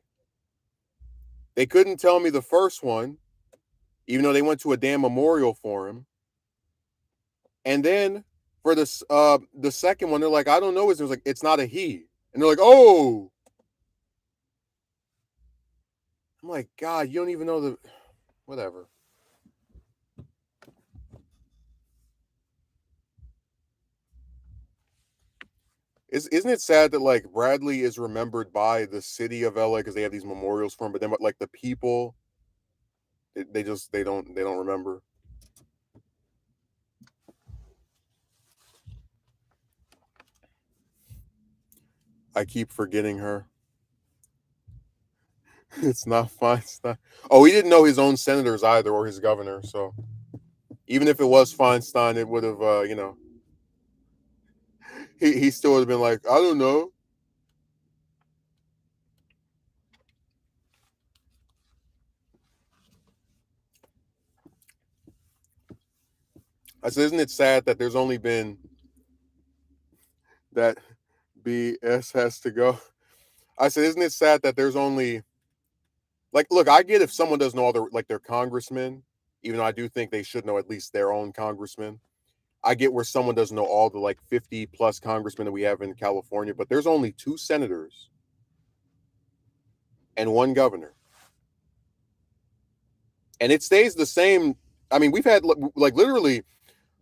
They couldn't tell me the first one, even though they went to a damn memorial for him. And then for the second one, they're like, I don't know. It was like, it's not a he. And they're like, oh, I'm like, God, you don't even know the whatever. Isn't it sad that like Bradley is remembered by the city of LA because they have these memorials for him, but then like the people, they just they don't remember. I keep forgetting her. It's not Feinstein. Oh, he didn't know his own senators either or his governor. So even if it was Feinstein, it would have, he still would have been like, I don't know. I said, isn't it sad that there's only been that BS has to go? I said, isn't it sad that there's only like, look, I get if someone doesn't know all their like their congressmen, even though I do think they should know at least their own congressmen. I get where someone doesn't know all the like 50 plus congressmen that we have in California, but there's only 2 senators and 1 governor. And it stays the same. I mean, we've had like literally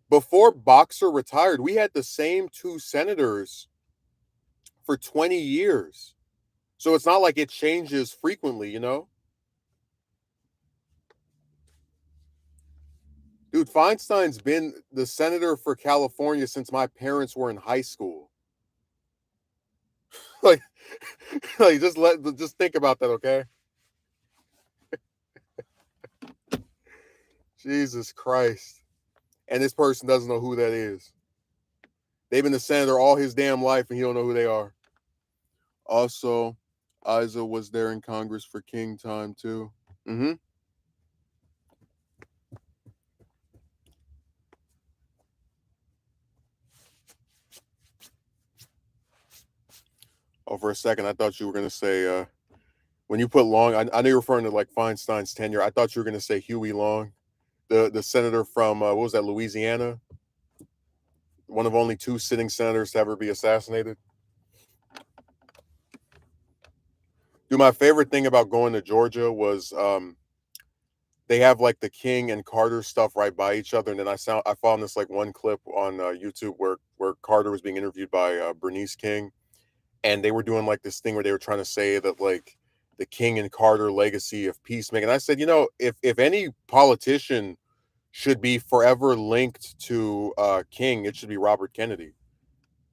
before Boxer retired, we had the same 2 senators for 20 years. So it's not like it changes frequently, you know? Dude, Feinstein's been the senator for California since my parents were in high school. Like, like just think about that, okay? Jesus Christ. And this person doesn't know who that is. They've been the senator all his damn life and he don't know who they are. Also, Isa was there in Congress for King time too. Mm-hmm. Oh, for a second, I thought you were gonna say when you put Long. I know you're referring to like Feinstein's tenure. I thought you were gonna say Huey Long, the senator from what was that, Louisiana? One of only 2 sitting senators to ever be assassinated. Dude, my favorite thing about going to Georgia was they have like the King and Carter stuff right by each other, and then I found this like one clip on YouTube where Carter was being interviewed by Bernice King, and they were doing like this thing where they were trying to say that like the King and Carter legacy of peacemaking. And I said, if any politician should be forever linked to King, it should be Robert Kennedy.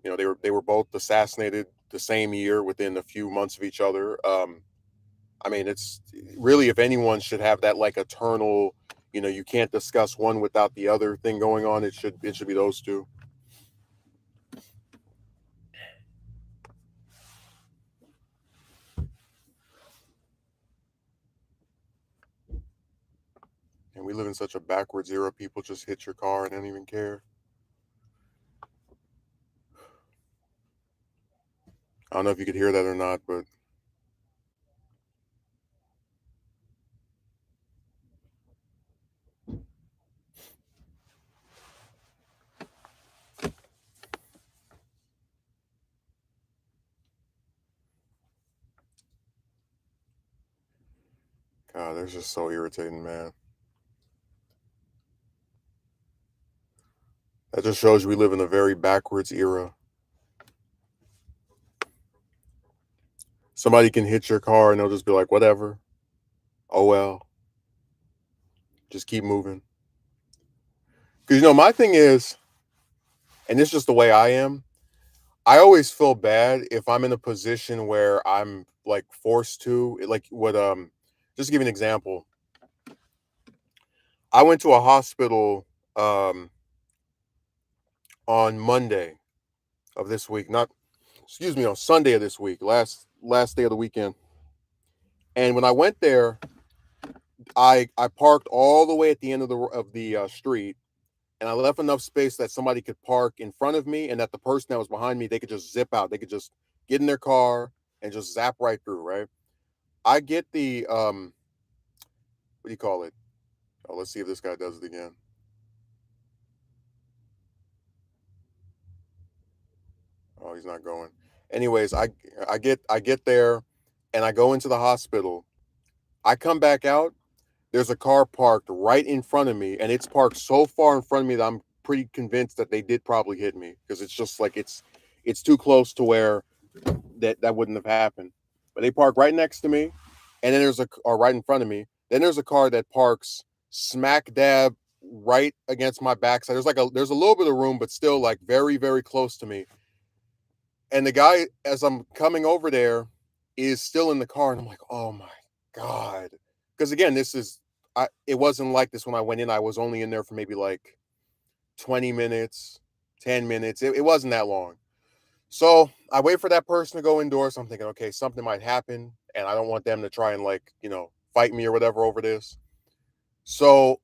They were both assassinated the same year within a few months of each other. I mean, it's really, if anyone should have that like eternal, you can't discuss one without the other thing going on. It should be those two. And we live in such a backwards era. People just hit your car and don't even care. I don't know if you could hear that or not, but God, that's just so irritating, man. That just shows you we live in a very backwards era. Somebody can hit your car and they'll just be like, whatever. Oh well. Just keep moving. Because my thing is, and it's just the way I am, I always feel bad if I'm in a position where I'm like forced to, like what just to give you an example. I went to a hospital um on Monday of this week, not excuse me, on Sunday of this week, last day of the weekend. And when I went there, I parked all the way at the end of the street, and I left enough space that somebody could park in front of me, and that the person that was behind me, they could just zip out. They could just get in their car and just zap right through. Right. I get the what do you call it? Oh, let's see if this guy does it again. Oh, he's not going. Anyways, I get there, and I go into the hospital. I come back out. There's a car parked right in front of me, and it's parked so far in front of me that I'm pretty convinced that they did probably hit me, because it's just like it's too close to where that wouldn't have happened. But they park right next to me, and then or right in front of me. Then there's a car that parks smack dab right against my backside. There's a little bit of room, but still like very very close to me. And the guy, as I'm coming over there, is still in the car, and I'm like, "Oh my god!" Because again, this is it wasn't like this when I went in. I was only in there for maybe like 20 minutes, 10 minutes. It wasn't that long. So I wait for that person to go indoors. I'm thinking, okay, something might happen, and I don't want them to try and like fight me or whatever over this. So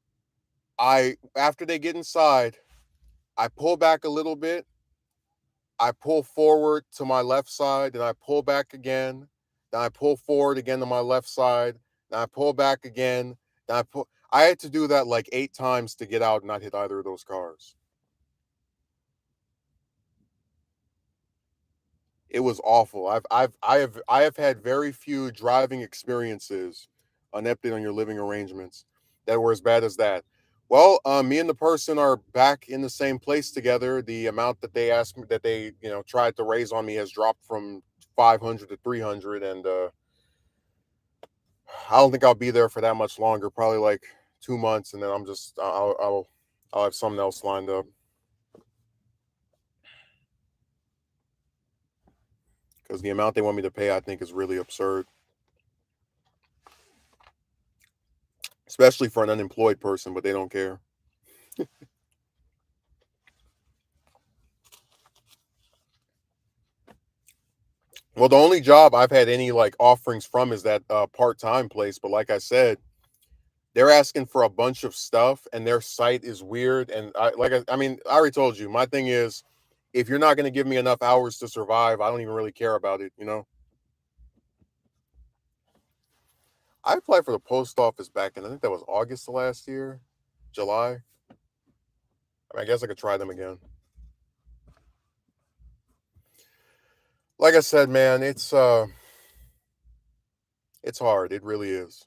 after they get inside, I pull back a little bit. I pull forward to my left side, then I pull back again. Then I pull forward again to my left side. Then I pull back again. Then I pull. I had to do that like 8 times to get out and not hit either of those cars. It was awful. I have had very few driving experiences on update on your living arrangements that were as bad as that. Well, me and the person are back in the same place together. The amount that they asked me that they tried to raise on me has dropped from 500 to 300, and I don't think I'll be there for that much longer. Probably like 2 months, and then I'll have something else lined up because the amount they want me to pay, I think, is really absurd, especially for an unemployed person. But they don't care. Well, the only job I've had any like offerings from is that part-time place, but like I said, they're asking for a bunch of stuff and their site is weird and I mean, I already told you, my thing is if you're not going to give me enough hours to survive, I don't even really care about it. I applied for the post office back in I think that was August of last year, July. I mean, I guess I could try them again. Like I said, man, it's hard. It really is.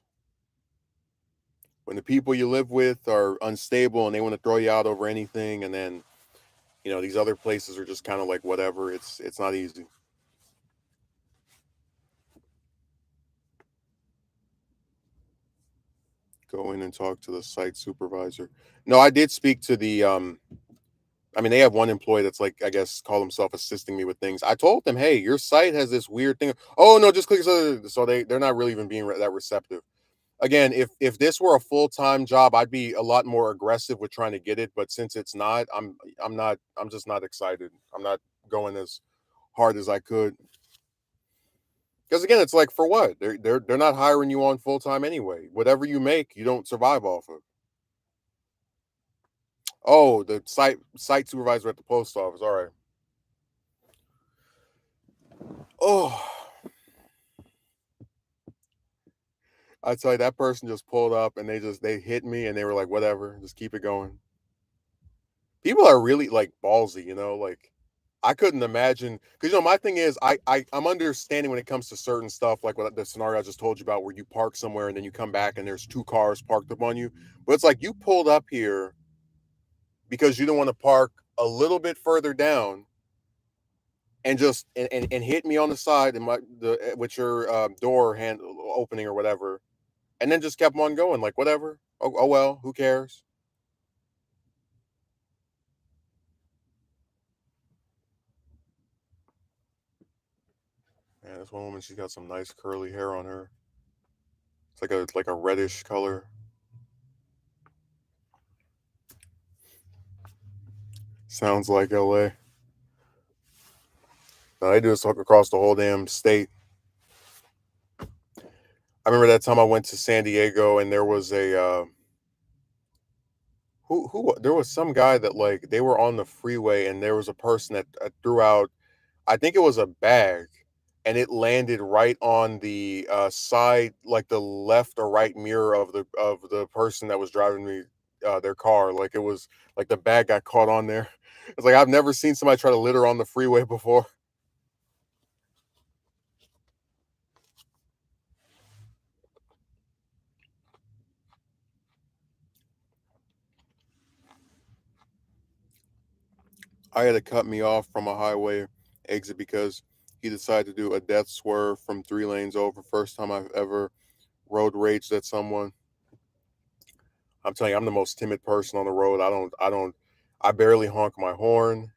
When the people you live with are unstable and they want to throw you out over anything, and then these other places are just kind of like whatever. It's not easy. Go in and talk to the site supervisor. No, I did speak to the I mean, they have one employee that's like, I guess, call himself assisting me with things. I told them, hey, your site has this weird thing. Oh no, just click. So they're not really even being that receptive. Again, if this were a full-time job, I'd be a lot more aggressive with trying to get it. But since it's not, I'm not. I'm just not excited. I'm not going as hard as I could. Because again, it's like for what? They're not hiring you on full-time anyway. Whatever you make, you don't survive off of. Oh, the site supervisor at the post office. All right. Oh, I tell you, that person just pulled up and they hit me and they were like, whatever, just keep it going. People are really like ballsy. Like I couldn't imagine because my thing is I'm understanding when it comes to certain stuff, like what the scenario I just told you about where you park somewhere and then you come back and there's two cars parked up on you. But it's like you pulled up here because you don't want to park a little bit further down and just and hit me on the side and with your door hand opening or whatever, and then just kept on going like whatever. Oh well, who cares? Man, this one woman, she's got some nice curly hair on her. It's like a reddish color. Sounds like LA. No, they do this across the whole damn state. I remember that time I went to San Diego and there was a who there was some guy that like they were on the freeway and there was a person that threw out, I think it was a bag, and it landed right on the side, like the left or right mirror of the person that was driving me their car. Like it was like the bag got caught on there. It's like I've never seen somebody try to litter on the freeway before. I had to cut me off from a highway exit because he decided to do a death swerve from 3 lanes over. First time I've ever road raged at someone. I'm telling you, I'm the most timid person on the road. I barely honk my horn.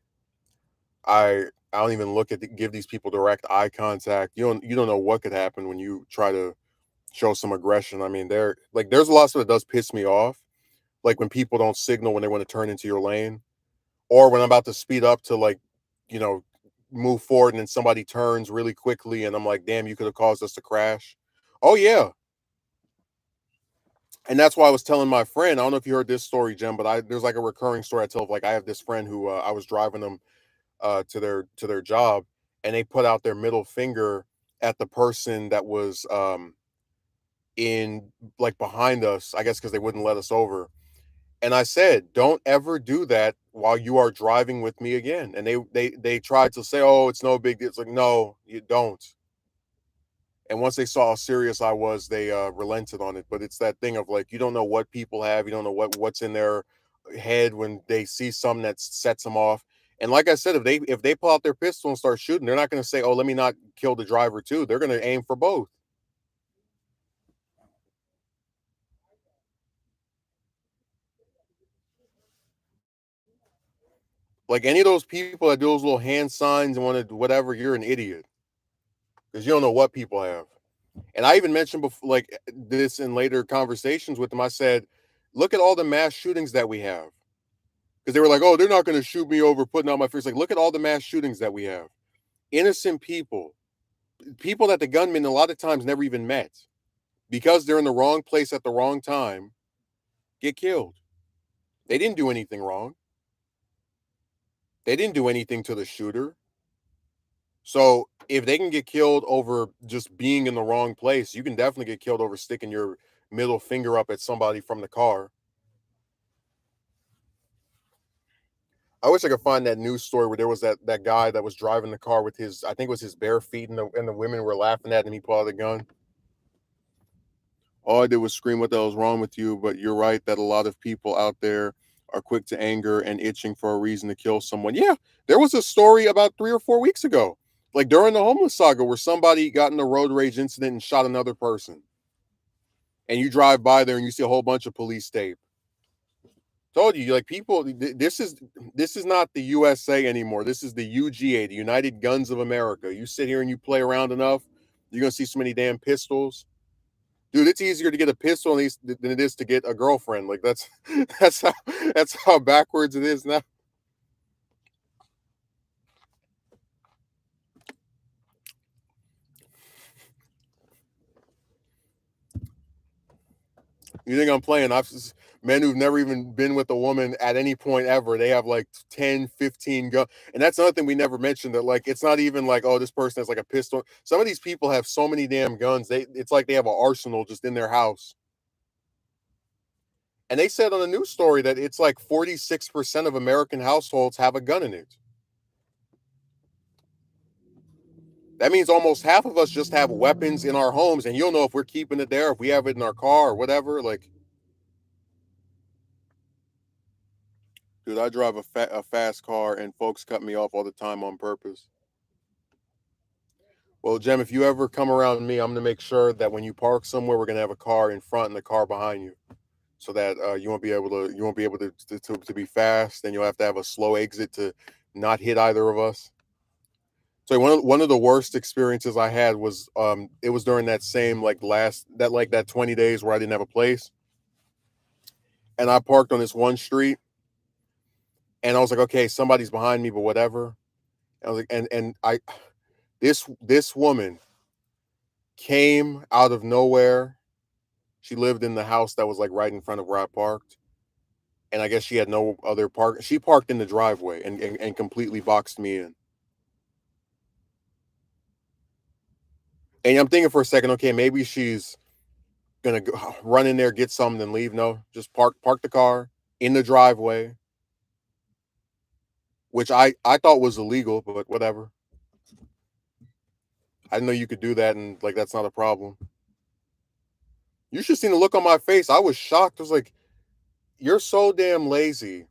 I I don't even give these people direct eye contact. You don't know what could happen when you try to show some aggression. I mean, there's a lot of stuff that does piss me off, like when people don't signal when they want to turn into your lane, or when I'm about to speed up to you know, move forward and then somebody turns really quickly and I'm like, damn, you could have caused us to crash. Oh yeah. And that's why I was telling my friend, I don't know if you heard this story, Jim, but I there's like a recurring story I tell of, like, I have this friend who I was driving them to their job, and they put out their middle finger at the person that was in like behind us, I guess because they wouldn't let us over. And I said, "Don't ever do that while you are driving with me again." And they tried to say, "Oh, it's no big deal." It's like, no, you don't. And once they saw how serious I was, they relented on it. But it's that thing of like, you don't know what people have, you don't know what's in their head when they see something that sets them off. And like I said, if they pull out their pistol and start shooting, they're not going to say, "Oh, let me not kill the driver too." They're going to aim for both. Like any of those people that do those little hand signs and want to whatever, you're an idiot because you don't know what people have. And I even mentioned before, like this in later conversations with them. I said, "Look at all the mass shootings that we have." Because they were like, "Oh, they're not going to shoot me over putting out my face." Like, look at all the mass shootings that we have. Innocent people, people that the gunmen a lot of times never even met, because they're in the wrong place at the wrong time, get killed. They didn't do anything wrong. They didn't do anything to the shooter. So if they can get killed over just being in the wrong place, you can definitely get killed over sticking your middle finger up at somebody from the car. I wish I could find that news story where there was that guy that was driving the car with his, I think it was his bare feet, and the women were laughing at him. He pulled out a gun. All I did was scream, "What the hell's wrong with you?" But you're right that a lot of people out there are quick to anger and itching for a reason to kill someone. Yeah, there was a story about 3 or 4 weeks ago, like during the homeless saga, where somebody got in a road rage incident and shot another person. And you drive by there and you see a whole bunch of police tape. Told you, like, people. This is not the USA anymore. This is the UGA, the United Guns of America. You sit here and you play around enough, you're gonna see so many damn pistols. Dude, it's easier to get a pistol than it is to get a girlfriend. Like that's how that's how backwards it is now. You think I'm playing? Men who've never even been with a woman at any point ever. They have like 10, 15 guns. And that's another thing we never mentioned, that like it's not even like, oh, this person has like a pistol. Some of these people have so many damn guns. It's like they have an arsenal just in their house. And they said on the news story that it's like 46% of American households have a gun in it. That means almost half of us just have weapons in our homes, and you'll know if we're keeping it there, if we have it in our car or whatever. Like, dude, I drive a fast car, and folks cut me off all the time on purpose. Well, Jem, if you ever come around me, I'm gonna make sure that when you park somewhere, we're gonna have a car in front and a car behind you, so that you won't be able to be fast, and you'll have to have a slow exit to not hit either of us. So one of the worst experiences I had was it was during that same that 20 days where I didn't have a place, and I parked on this one street, and I was like, okay, somebody's behind me, but whatever. I was like, and I this woman came out of nowhere. She lived in the house that was like right in front of where I parked, and I guess she had no other park. She parked in the driveway and completely boxed me in. And I'm thinking for a second, okay, maybe she's gonna run in there, get something, and leave. No, just park the car in the driveway, which I thought was illegal, but whatever. I didn't know you could do that, and like that's not a problem. You should have seen the look on my face. I was shocked. I was like, "You're so damn lazy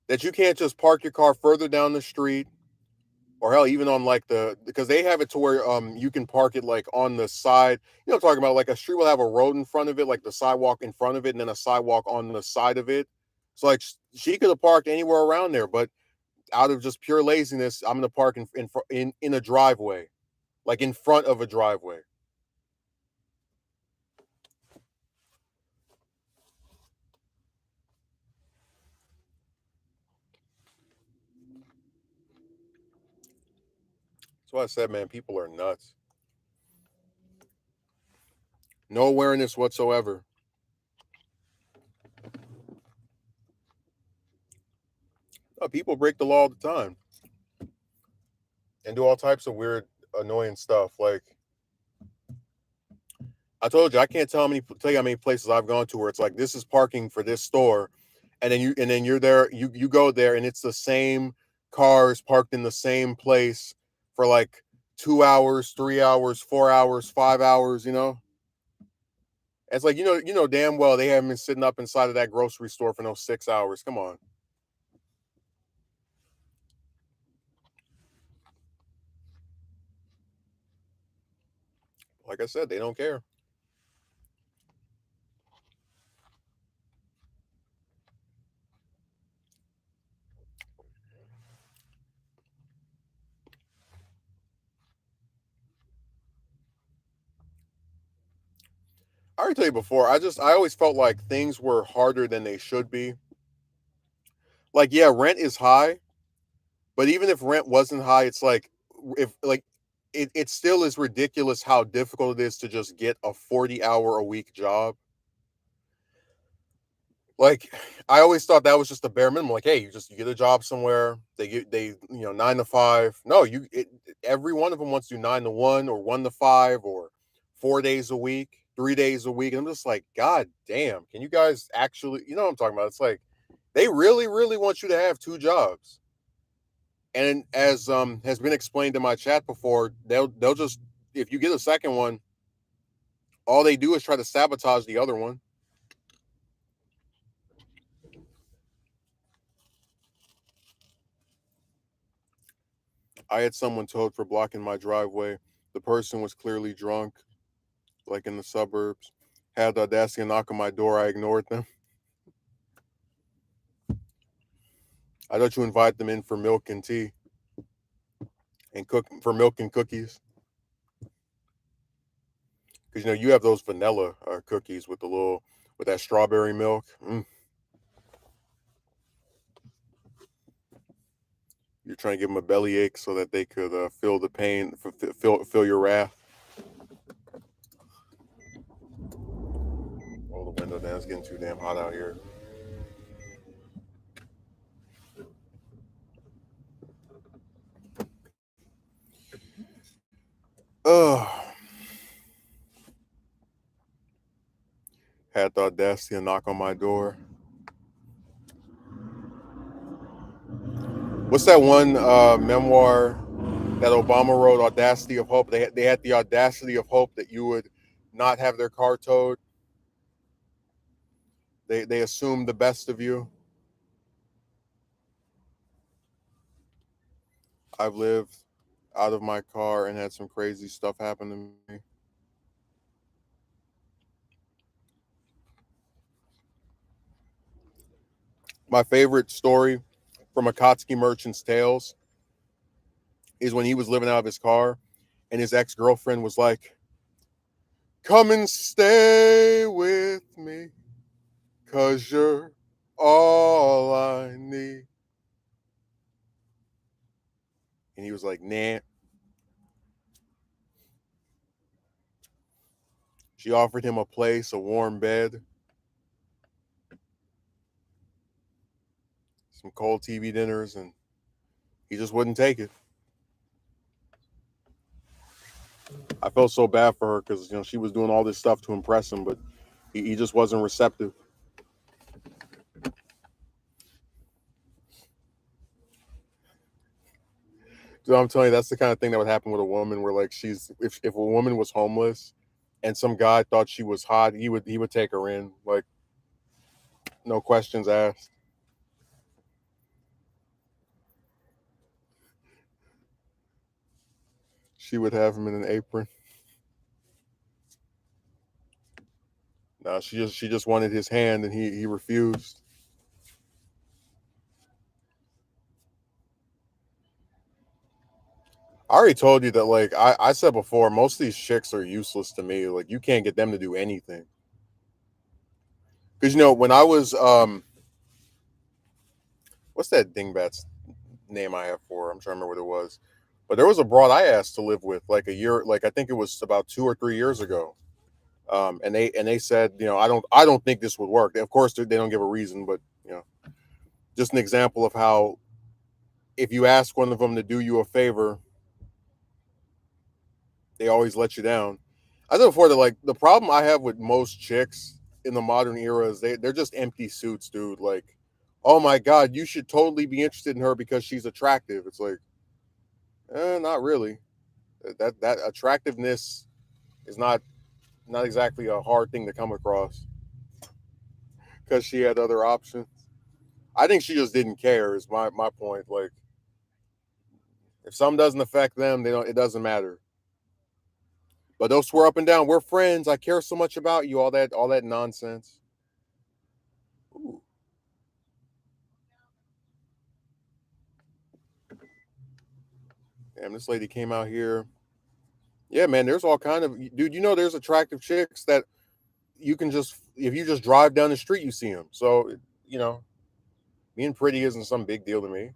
that you can't just park your car further down the street, or hell, even on like because they have it to where you can park it like on the side. You know, what I'm talking about, like a street will have a road in front of it, like the sidewalk in front of it, and then a sidewalk on the side of it. So like she could have parked anywhere around there, but out of just pure laziness, I'm gonna park in a driveway, like in front of a driveway. That's why I said, man, people are nuts. No awareness whatsoever. People break the law all the time and do all types of weird, annoying stuff. Like I told you, I can't tell you how many places I've gone to where it's like this is parking for this store, and then you're there, you go there, and it's the same cars parked in the same place for like 2 hours, 3 hours, 4 hours, 5 hours. It's like damn well they haven't been sitting up inside of that grocery store for no 6 hours. Come on. Like I said, they don't care. I already tell you before. I always felt like things were harder than they should be. Like, yeah, rent is high, but even if rent wasn't high, it's like if like it still is ridiculous how difficult it is to just get a 40-hour a week job. Like, I always thought that was just the bare minimum. Like, hey, you get a job somewhere. They 9 to 5. No, every one of them wants to do 9 to 1 or 1 to 5 or 4 days a week, 3 days a week. And I'm just like, God damn, can you guys actually, you know what I'm talking about? It's like they really, really want you to have two jobs. And as has been explained in my chat before, they'll just, if you get a second one, all they do is try to sabotage the other one. I had someone towed for blocking my driveway. The person was clearly drunk, like in the suburbs. Had the audacity to knock on my door. I ignored them. I thought you invite them in for milk and tea and cook for milk and cookies. Because you have those vanilla cookies with with that strawberry milk. You're trying to give them a bellyache so that they could feel the pain, feel your wrath. Roll the window down. It's getting too damn hot out here. Ugh. Had the audacity to knock on my door. What's that one memoir that Obama wrote, Audacity of Hope? They had the audacity of hope that you would not have their car towed. They assumed the best of you. I've lived out of my car and had some crazy stuff happen to me. My favorite story from Akatsuki Merchant's Tales is when he was living out of his car and his ex-girlfriend was like, "Come and stay with me, 'cause you're all I need." And he was like, "Nah." She offered him a place, a warm bed, some cold TV dinners, and he just wouldn't take it. I felt so bad for her because she was doing all this stuff to impress him, but he just wasn't receptive. So I'm telling you, that's the kind of thing that would happen with a woman, where like if a woman was homeless and some guy thought she was hot, he would take her in, like no questions asked. She would have him in an apron. No, she just wanted his hand, and he refused. I already told you that, like, I said before, most of these chicks are useless to me. Like, you can't get them to do anything. Because when I was what's that dingbat's name I have for her? I'm trying to remember what it was. But there was a broad I asked to live with like a year, like I think it was about 2 or 3 years ago. And they said, I don't think this would work. Of course, they don't give a reason, but just an example of how if you ask one of them to do you a favor, they always let you down. I said before that, like, the problem I have with most chicks in the modern era is they're just empty suits, dude. Like, oh my god, you should totally be interested in her because she's attractive. It's like, not really. That attractiveness is not exactly a hard thing to come across because she had other options. I think she just didn't care. Is my point. Like, if something doesn't affect them, they don't. It doesn't matter. But they'll swear up and down, "We're friends. I care so much about you." All that nonsense. Ooh, damn, this lady came out here. Yeah, man. There's all kind of dude. There's attractive chicks that you can just if you just drive down the street, you see them. So you know, being pretty isn't some big deal to me.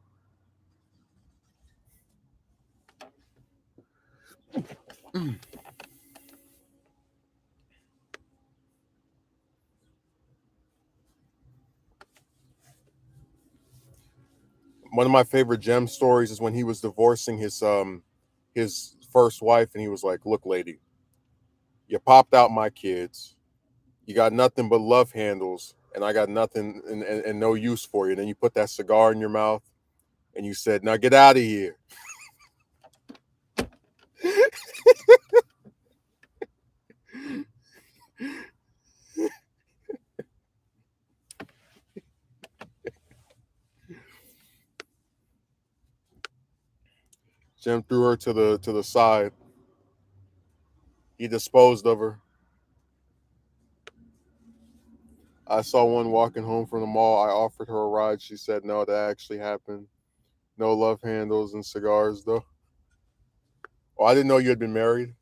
One of my favorite gem stories is when he was divorcing his first wife, and he was like, "Look, lady, you popped out my kids. You got nothing but love handles, and I got nothing and no use for you." And then you put that cigar in your mouth, and you said, "Now get out of here." Jim threw her to the side. He disposed of her. I saw one walking home from the mall. I offered her a ride. She said no. That actually happened. No love handles and cigars, though. Oh, I didn't know you had been married.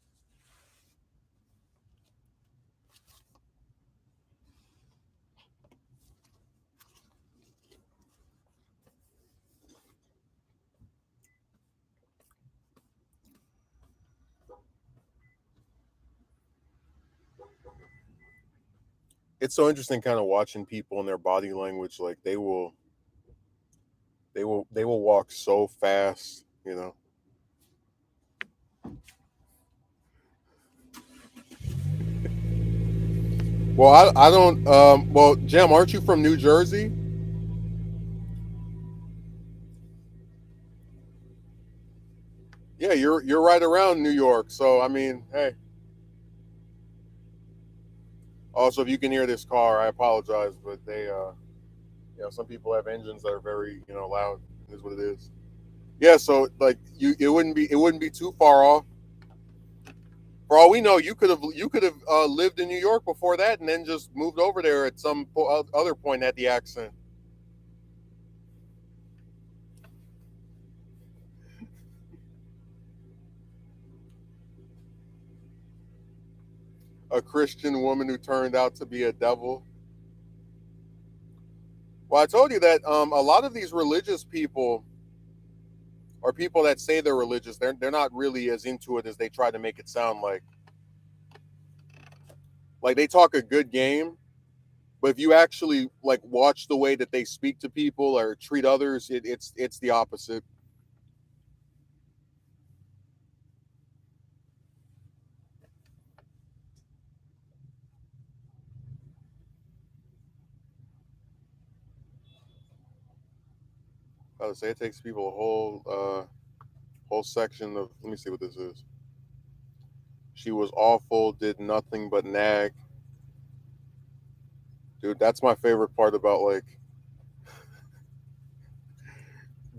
It's so interesting, kind of watching people and their body language. Like they will walk so fast. Well, I don't. Well, Jim, aren't you from New Jersey? Yeah, you're right around New York. So I mean, hey. Also, if you can hear this car, I apologize, but some people have engines that are very, loud. Is what it is. Yeah, so like it wouldn't be too far off. For all we know, you could have lived in New York before that, and then just moved over there at some other point at the accent. A Christian woman who turned out to be a devil. Well, I told you that a lot of these religious people or people that say they're religious, they're not really as into it as they try to make it sound like. Like, they talk a good game, but if you actually like watch the way that they speak to people or treat others, it's the opposite. I would say it takes people a whole section of. Let me see what this is. She was awful, did nothing but nag. Dude, that's my favorite part about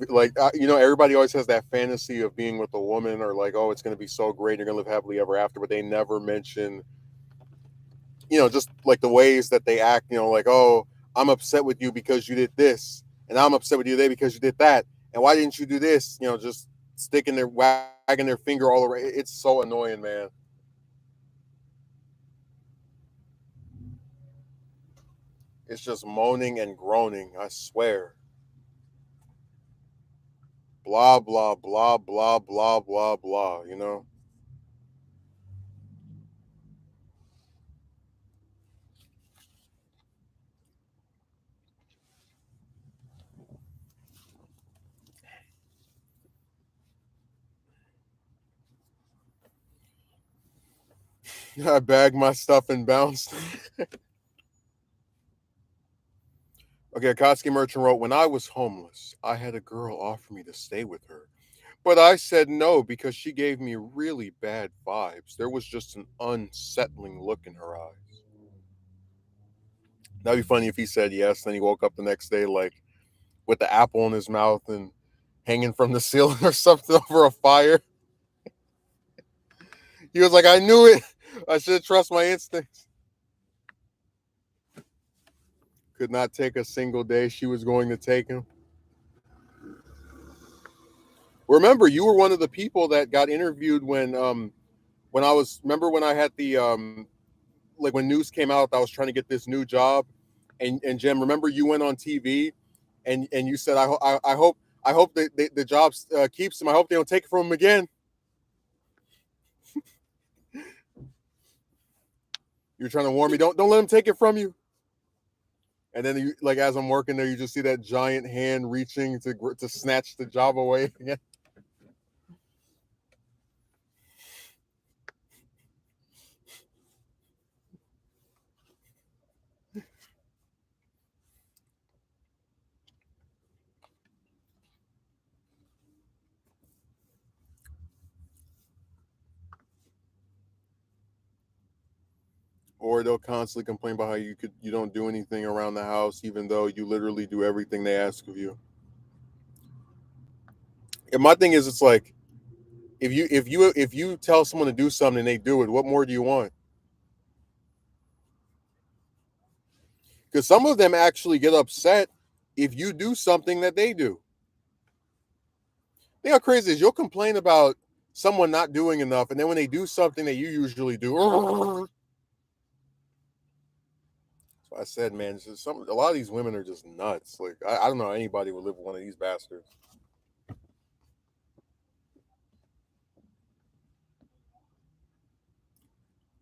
everybody always has that fantasy of being with a woman, or like, oh, it's going to be so great, you're going to live happily ever after, but they never mention, just like the ways that they act, like, oh, I'm upset with you because you did this, and I'm upset with you today because you did that, and why didn't you do this? Just sticking their wagging dragging their finger all around. It's so annoying, man. It's just moaning and groaning. I swear. Blah blah blah blah blah blah blah. You know. I bagged my stuff and bounced. Okay, Akatsuki Merchant wrote, when I was homeless, I had a girl offer me to stay with her. But I said no because she gave me really bad vibes. There was just an unsettling look in her eyes. That'd be funny if he said yes, then he woke up the next day like with the apple in his mouth and hanging from the ceiling or something over a fire. He was like, I knew it. I should trust my instincts. Could not take a single day she was going to take him. Remember, you were one of the people that got interviewed when I was, remember when I had the like when news came out that I was trying to get this new job, and Jim, remember you went on TV and you said I hope that the job keeps him. I hope they don't take it from him again. You're trying to warn me. Don't let him take it from you. And then you, like as I'm working there, you just see that giant hand reaching to snatch the job away again. Or they'll constantly complain about how you don't do anything around the house, even though you literally do everything they ask of you. And my thing is, it's like if you tell someone to do something and they do it, what more do you want? Because some of them actually get upset if you do something that they do. You know how crazy is you'll complain about someone not doing enough, and then when they do something that you usually do, so I said, man, it's just a lot of these women are just nuts. Like I don't know how anybody would live with one of these bastards.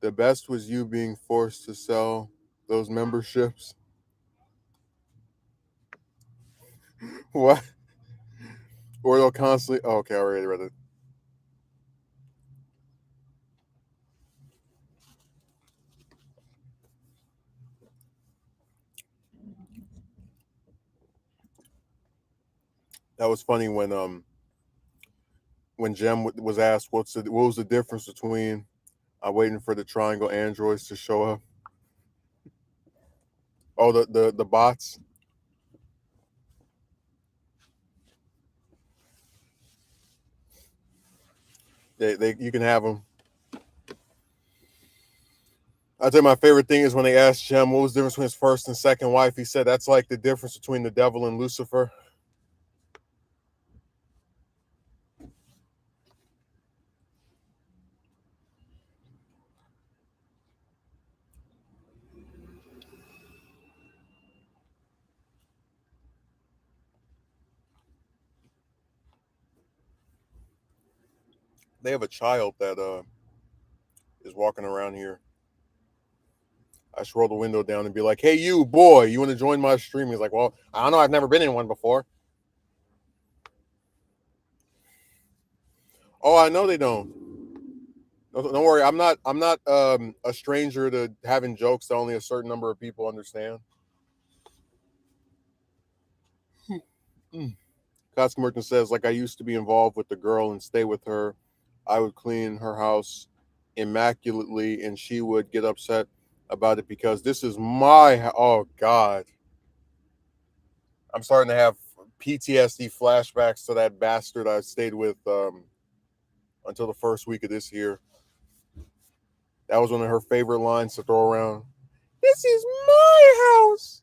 The best was you being forced to sell those memberships. What? Or they'll constantly. Oh, okay, I already read it. That was funny when Jem was asked what was the difference between waiting for the triangle androids to show up. Oh, the bots. They you can have them. I tell you, my favorite thing is when they asked Jem what was the difference between his first and second wife. He said that's like the difference between the devil and Lucifer. They have a child that is walking around here. I should roll the window down and be like, "Hey, you boy, you want to join my stream?" He's like, "Well, I don't know. I've never been in one before." Oh, I know they don't. Don't worry. I'm not a stranger to having jokes that only a certain number of people understand. Mm. Kotsky Merchant says, like I used to be involved with the girl and stay with her. I would clean her house immaculately, and she would get upset about it because this is my. Oh God, I'm starting to have PTSD flashbacks to that bastard I stayed with until the first week of this year. That was one of her favorite lines to throw around. This is my house.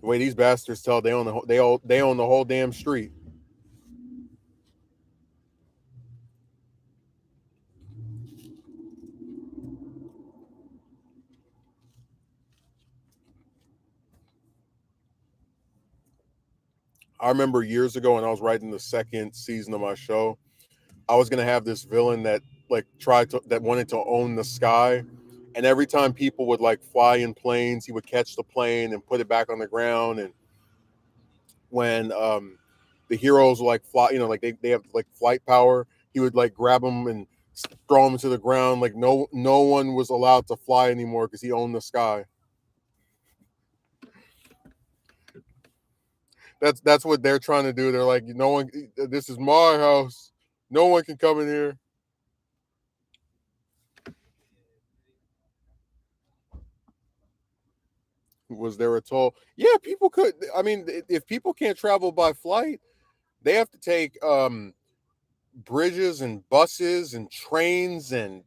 The way these bastards tell they own the whole damn street. I remember years ago when I was writing the second season of my show, I was gonna have this villain that that wanted to own the sky, and every time people would like fly in planes, he would catch the plane and put it back on the ground. And when the heroes like fly, like they have like flight power, he would like grab them and throw them to the ground. Like no one was allowed to fly anymore because he owned the sky. That's what they're trying to do. They're like, no one, this is my house. No one can come in here. Was there a toll? Yeah, people could. I mean, if people can't travel by flight, they have to take bridges and buses and trains and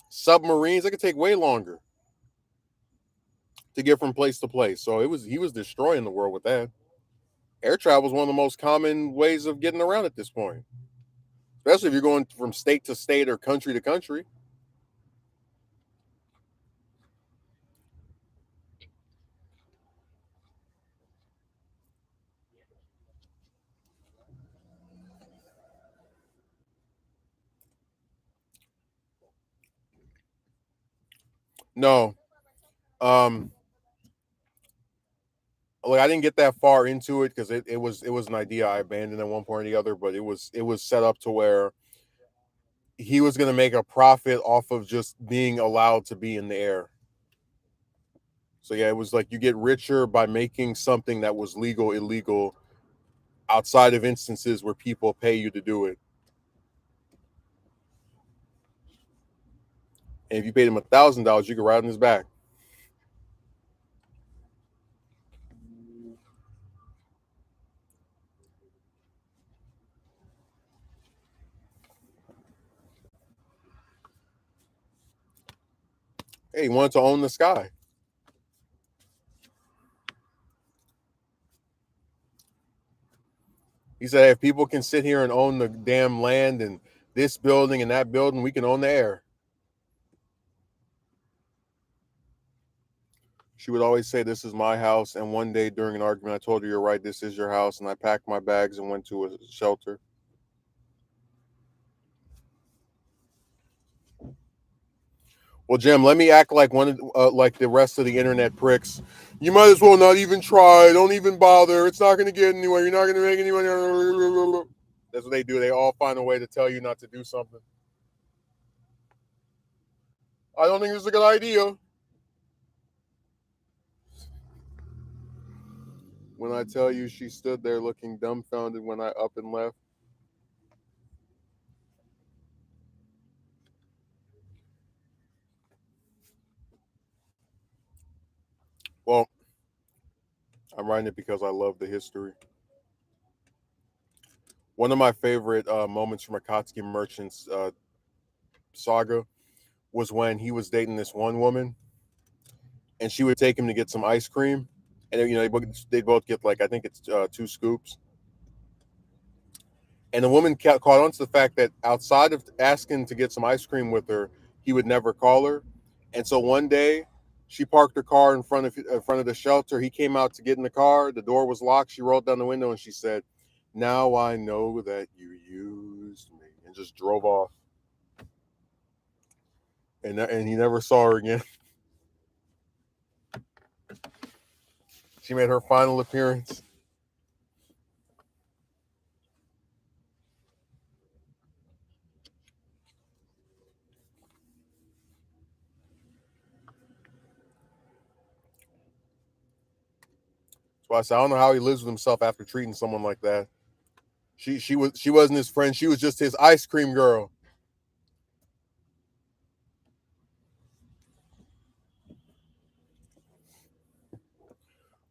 submarines. It could take way longer to get from place to place. So he was destroying the world with that. Air travel is one of the most common ways of getting around at this point, especially if you're going from state to state or country to country. No, um, like I didn't get that far into it because it was an idea I abandoned at one point or the other. But it was set up to where he was going to make a profit off of just being allowed to be in the air. So yeah, it was like you get richer by making something that was legal illegal outside of instances where people pay you to do it. And if you paid him $1,000, you could ride on his back. Hey, he wanted to own the sky. He said, hey, if people can sit here and own the damn land and this building and that building, we can own the air. She would always say, this is my house. And one day during an argument, I told her, you're right, this is your house. And I packed my bags and went to a shelter. Well, Jim, let me act like like the rest of the internet pricks. You might as well not even try. Don't even bother. It's not going to get anywhere. You're not going to make any money. That's what they do. They all find a way to tell you not to do something. I don't think this is a good idea. When I tell you she stood there looking dumbfounded when I up and left. Well, I'm writing it because I love the history. One of my favorite moments from Akatsuki Merchant's saga was when he was dating this one woman, and she would take him to get some ice cream, and they both get like I think it's 2 scoops, and the woman caught on to the fact that outside of asking to get some ice cream with her, he would never call her, and so one day she parked her car in front of the shelter. He came out to get in the car. The door was locked. She rolled down the window and she said, "Now I know that you used me," and just drove off. And he never saw her again. She made her final appearance. So I said, I don't know how he lives with himself after treating someone like that. She wasn't his friend. She was just his ice cream girl.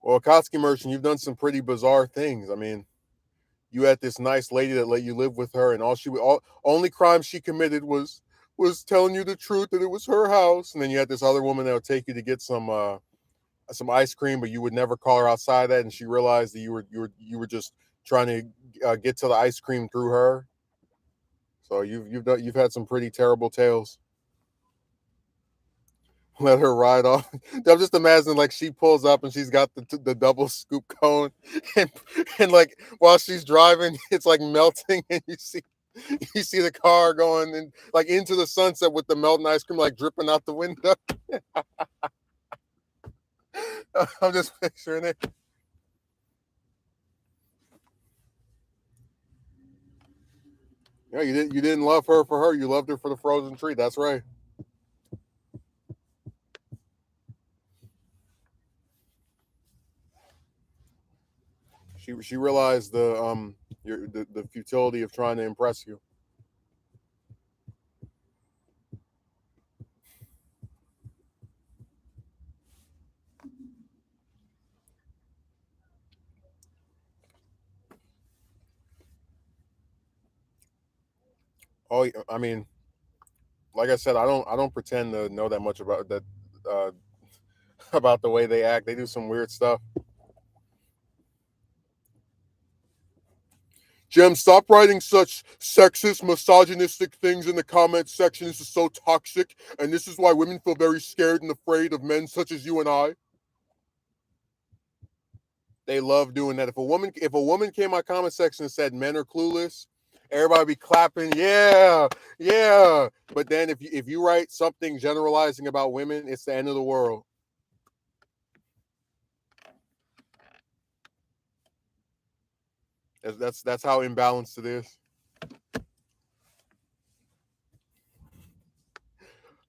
Well, Akatsuki Merchant, you've done some pretty bizarre things. I mean, you had this nice lady that let you live with her, and all only crime she committed was telling you the truth that it was her house. And then you had this other woman that would take you to get some some ice cream, but you would never call her outside that, and she realized that you were just trying to get to the ice cream through her. So you've had some pretty terrible tales. Let her ride off. I'm just imagining like she pulls up and she's got the double scoop cone, and like while she's driving, it's like melting, and you see the car going and like into the sunset with the melting ice cream like dripping out the window. I'm just picturing it. Yeah, you didn't love her for her. You loved her for the frozen treat. That's right. She realized the futility of trying to impress you. Oh, I mean, like I said, I don't pretend to know that much about that uh, about the way they act. They do some weird stuff. Jem, stop writing such sexist, misogynistic things in the comments section. This is so toxic, and this is why women feel very scared and afraid of men such as you and I. They love doing that. If a woman came in my comment section and said men are clueless, everybody be clapping, yeah, yeah. But then if you write something generalizing about women, it's the end of the world. That's how imbalanced it is.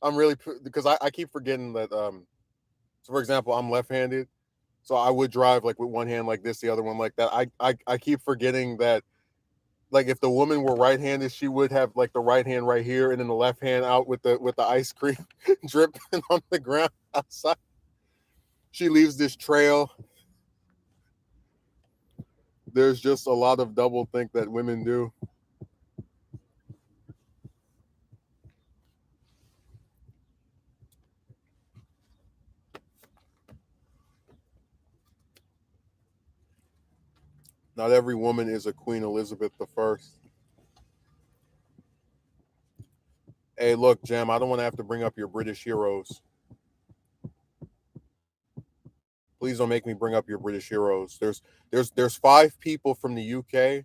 I'm really because I keep forgetting that. So for example, I'm left-handed, so I would drive like with one hand like this, the other one like that. I keep forgetting that like if the woman were right-handed, she would have like the right hand right here, and then the left hand out with the ice cream dripping on the ground outside. She leaves this trail. There's just a lot of double think that women do. Not every woman is a Queen Elizabeth the First. Hey, look, Jam, I don't want to have to bring up your British heroes. Please don't make me bring up your British heroes. There's five people from the UK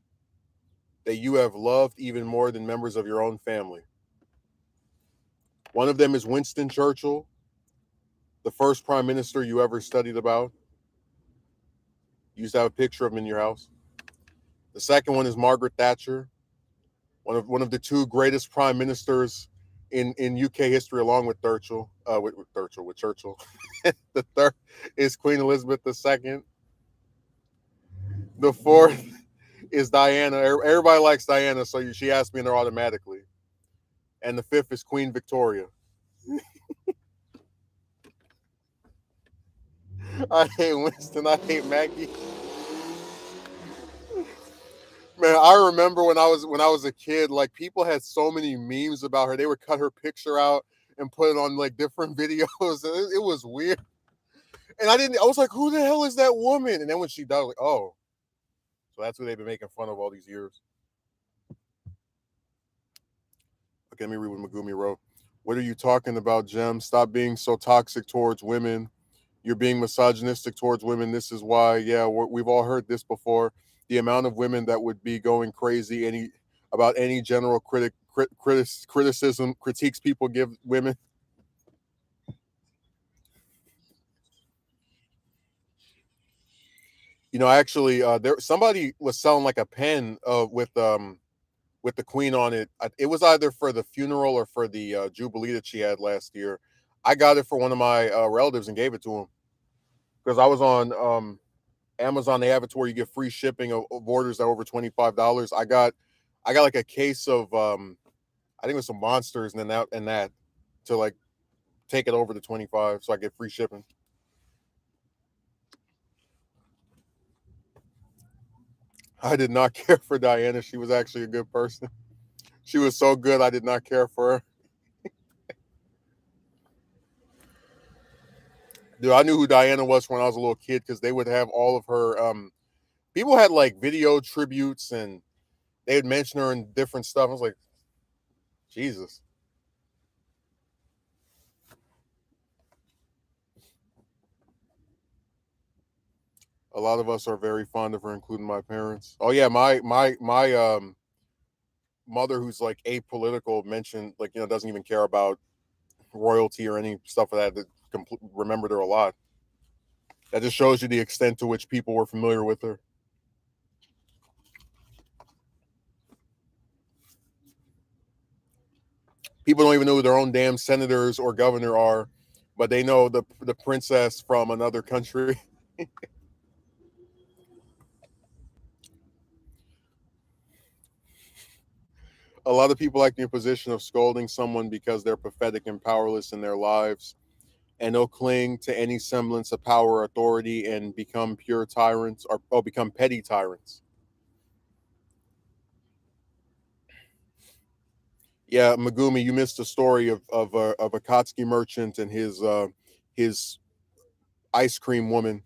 that you have loved even more than members of your own family. One of them is Winston Churchill, the first prime minister you ever studied about. You used to have a picture of him in your house. The second one is Margaret Thatcher, one of the two greatest prime ministers in UK history, along with Churchill. With Churchill. The third is Queen Elizabeth II. The fourth is Diana. Everybody likes Diana, so she asked me in there automatically. And the fifth is Queen Victoria. I hate Winston. I hate Maggie. Man, I remember when I was a kid, like people had so many memes about her. They would cut her picture out and put it on like different videos. It was weird. And I was like, who the hell is that woman? And then when she died, I was like, oh, so that's who they've been making fun of all these years. Okay, let me read what Megumi wrote. What are you talking about, Jem? Stop being so toxic towards women. You're being misogynistic towards women. This is why, yeah, we've all heard this before. The amount of women that would be going crazy about any general critiques people give women. Actually, there somebody was selling like a pen with the queen on it. It was either for the funeral or for the jubilee that she had last year. I got it for one of my relatives and gave it to him because I was on Amazon. They have it to where you get free shipping of orders that are over $25. I got like a case of I think it was some monsters and then that to like take it over to 25 so I get free shipping. I did not care for Diana. She was actually a good person. She was so good. I did not care for her. Dude, I knew who Diana was when I was a little kid because they would have all of her. People had like video tributes and they would mention her in different stuff. I was like, Jesus. A lot of us are very fond of her, including my parents. Oh yeah, my mother, who's like apolitical, mentioned like doesn't even care about royalty or any stuff like that. That remembered her a lot. That just shows you the extent to which people were familiar with her. People don't even know who their own damn senators or governor are, but they know the princess from another country. A lot of people like the position of scolding someone because they're pathetic and powerless in their lives, and they'll cling to any semblance of power or authority and become pure tyrants or become petty tyrants. Yeah, Megumi, you missed the story of a Kotsky merchant and his ice cream woman.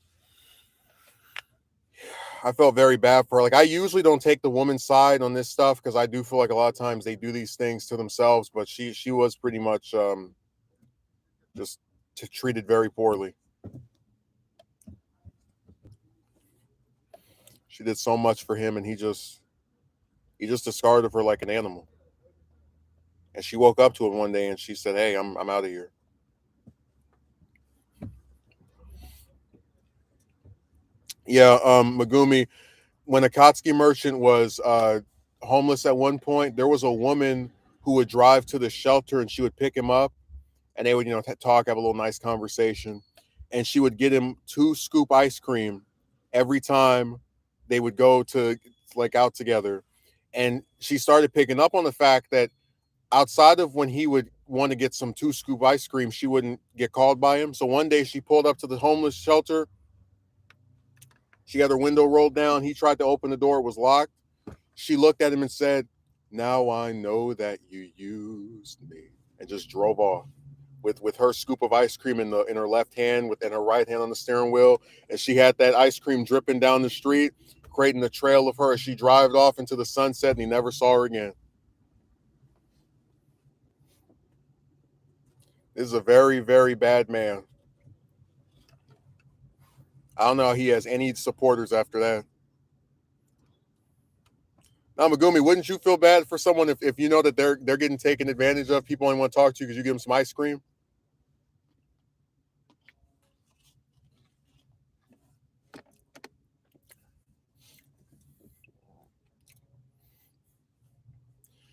I felt very bad for her. Like I usually don't take the woman's side on this stuff because I do feel like a lot of times they do these things to themselves, but she was pretty much just treated very poorly. She did so much for him, and he just discarded her like an animal. And she woke up to it one day and she said, "Hey, I'm out of here." Yeah, Megumi, when Akatsuki merchant was homeless at one point, there was a woman who would drive to the shelter and she would pick him up and they would talk, have a little nice conversation, and she would get him 2 scoop ice cream every time they would go to like out together. And she started picking up on the fact that outside of when he would want to get some 2 scoop ice cream, she wouldn't get called by him. So one day she pulled up to the homeless shelter. She had her window rolled down. He tried to open the door, it was locked. She looked at him and said, "Now I know that you used me," and just drove off with her scoop of ice cream in her left hand with and her right hand on the steering wheel. And she had that ice cream dripping down the street, creating a trail of her as she drove off into the sunset, and he never saw her again. This is a very, very bad man. I don't know how he has any supporters after that. Now, Megumi, wouldn't you feel bad for someone if you know that they're getting taken advantage of? People only want to talk to you because you give them some ice cream.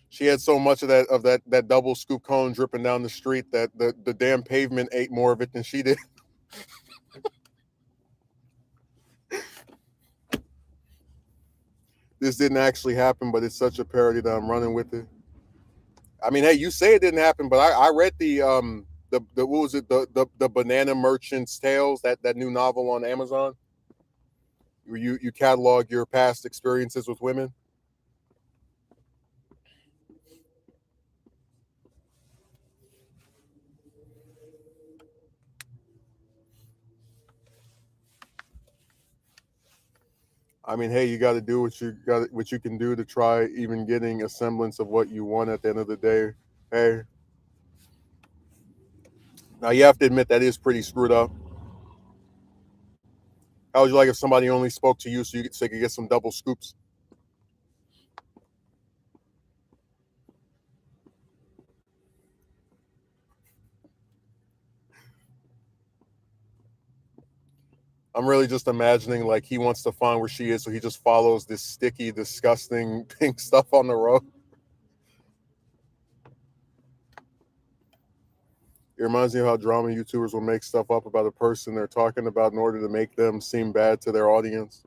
She had so much of that double scoop cone dripping down the street that the damn pavement ate more of it than she did. This didn't actually happen, but it's such a parody that I'm running with it. I mean, hey, you say it didn't happen, but I read the what was it the Banana Merchant's Tales, that new novel on Amazon where you catalog your past experiences with women. I mean, hey, you got to do what you can do to try even getting a semblance of what you want at the end of the day. Hey, now you have to admit that is pretty screwed up. How would you like if somebody only spoke to you so you could get some double scoops? I'm really just imagining like he wants to find where she is, so he just follows this sticky, disgusting pink stuff on the road. It reminds me of how drama YouTubers will make stuff up about a person they're talking about in order to make them seem bad to their audience.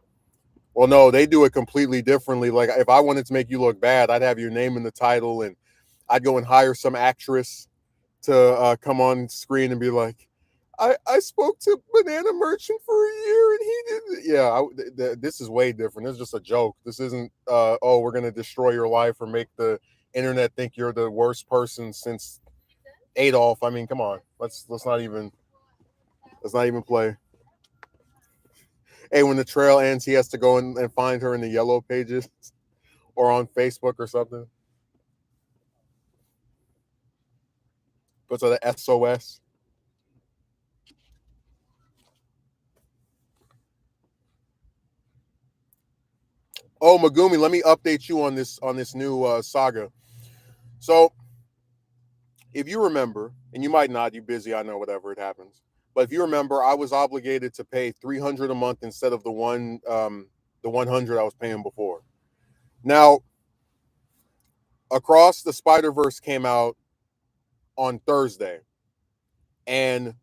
Well, no, they do it completely differently. Like if I wanted to make you look bad, I'd have your name in the title and I'd go and hire some actress to come on screen and be like, I spoke to Banana Merchant for a year and he did. Yeah, this is way different. This is just a joke. This isn't, oh, we're going to destroy your life or make the internet think you're the worst person since Adolf. I mean, come on. Let's not even. Let's not even play. Hey, when the trail ends, he has to go and find her in the yellow pages or on Facebook or something. Go to the SOS. Oh, Megumi, let me update you on this new saga. So, if you remember, and you might not, you busy, I know, whatever it happens. But if you remember, I was obligated to pay 300 a month instead of the 100 I was paying before. Now, Across the Spider Verse came out on Thursday, and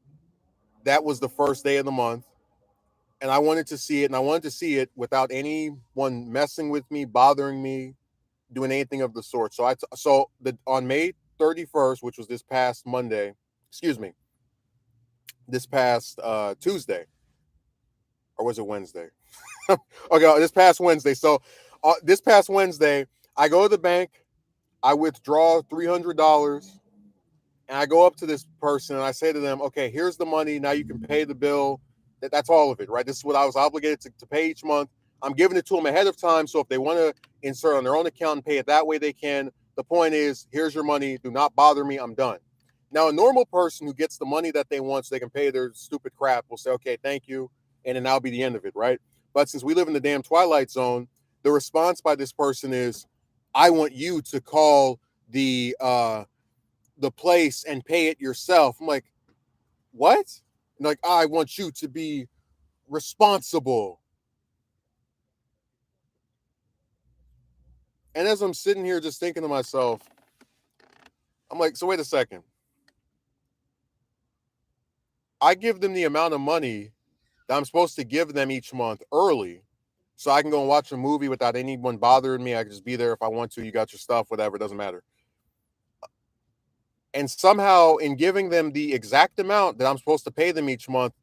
that was the first day of the month. And I wanted to see it, and I wanted to see it without anyone messing with me, bothering me, doing anything of the sort. On May 31st, which was this past Monday, excuse me, this past Tuesday, or was it Wednesday? Okay, this past Wednesday. This past Wednesday, I go to the bank, I withdraw $300, and I go up to this person and I say to them, okay, here's the money. Now you can pay the bill. That's all of it, right? This is what I was obligated to pay each month. I'm giving it to them ahead of time. So if they want to insert on their own account and pay it that way, they can. The point is, here's your money. Do not bother me. I'm done. Now, a normal person who gets the money that they want so they can pay their stupid crap will say, okay, thank you. And then that'll be the end of it, right? But since we live in the damn Twilight Zone, the response by this person is, I want you to call the place and pay it yourself. I'm like, what? And like, I want you to be responsible. And as I'm sitting here just thinking to myself, I'm like, so wait a second. I give them the amount of money that I'm supposed to give them each month early so I can go and watch a movie without anyone bothering me. I can just be there if I want to. You got your stuff, whatever, it doesn't matter. And somehow, in giving them the exact amount that I'm supposed to pay them each month,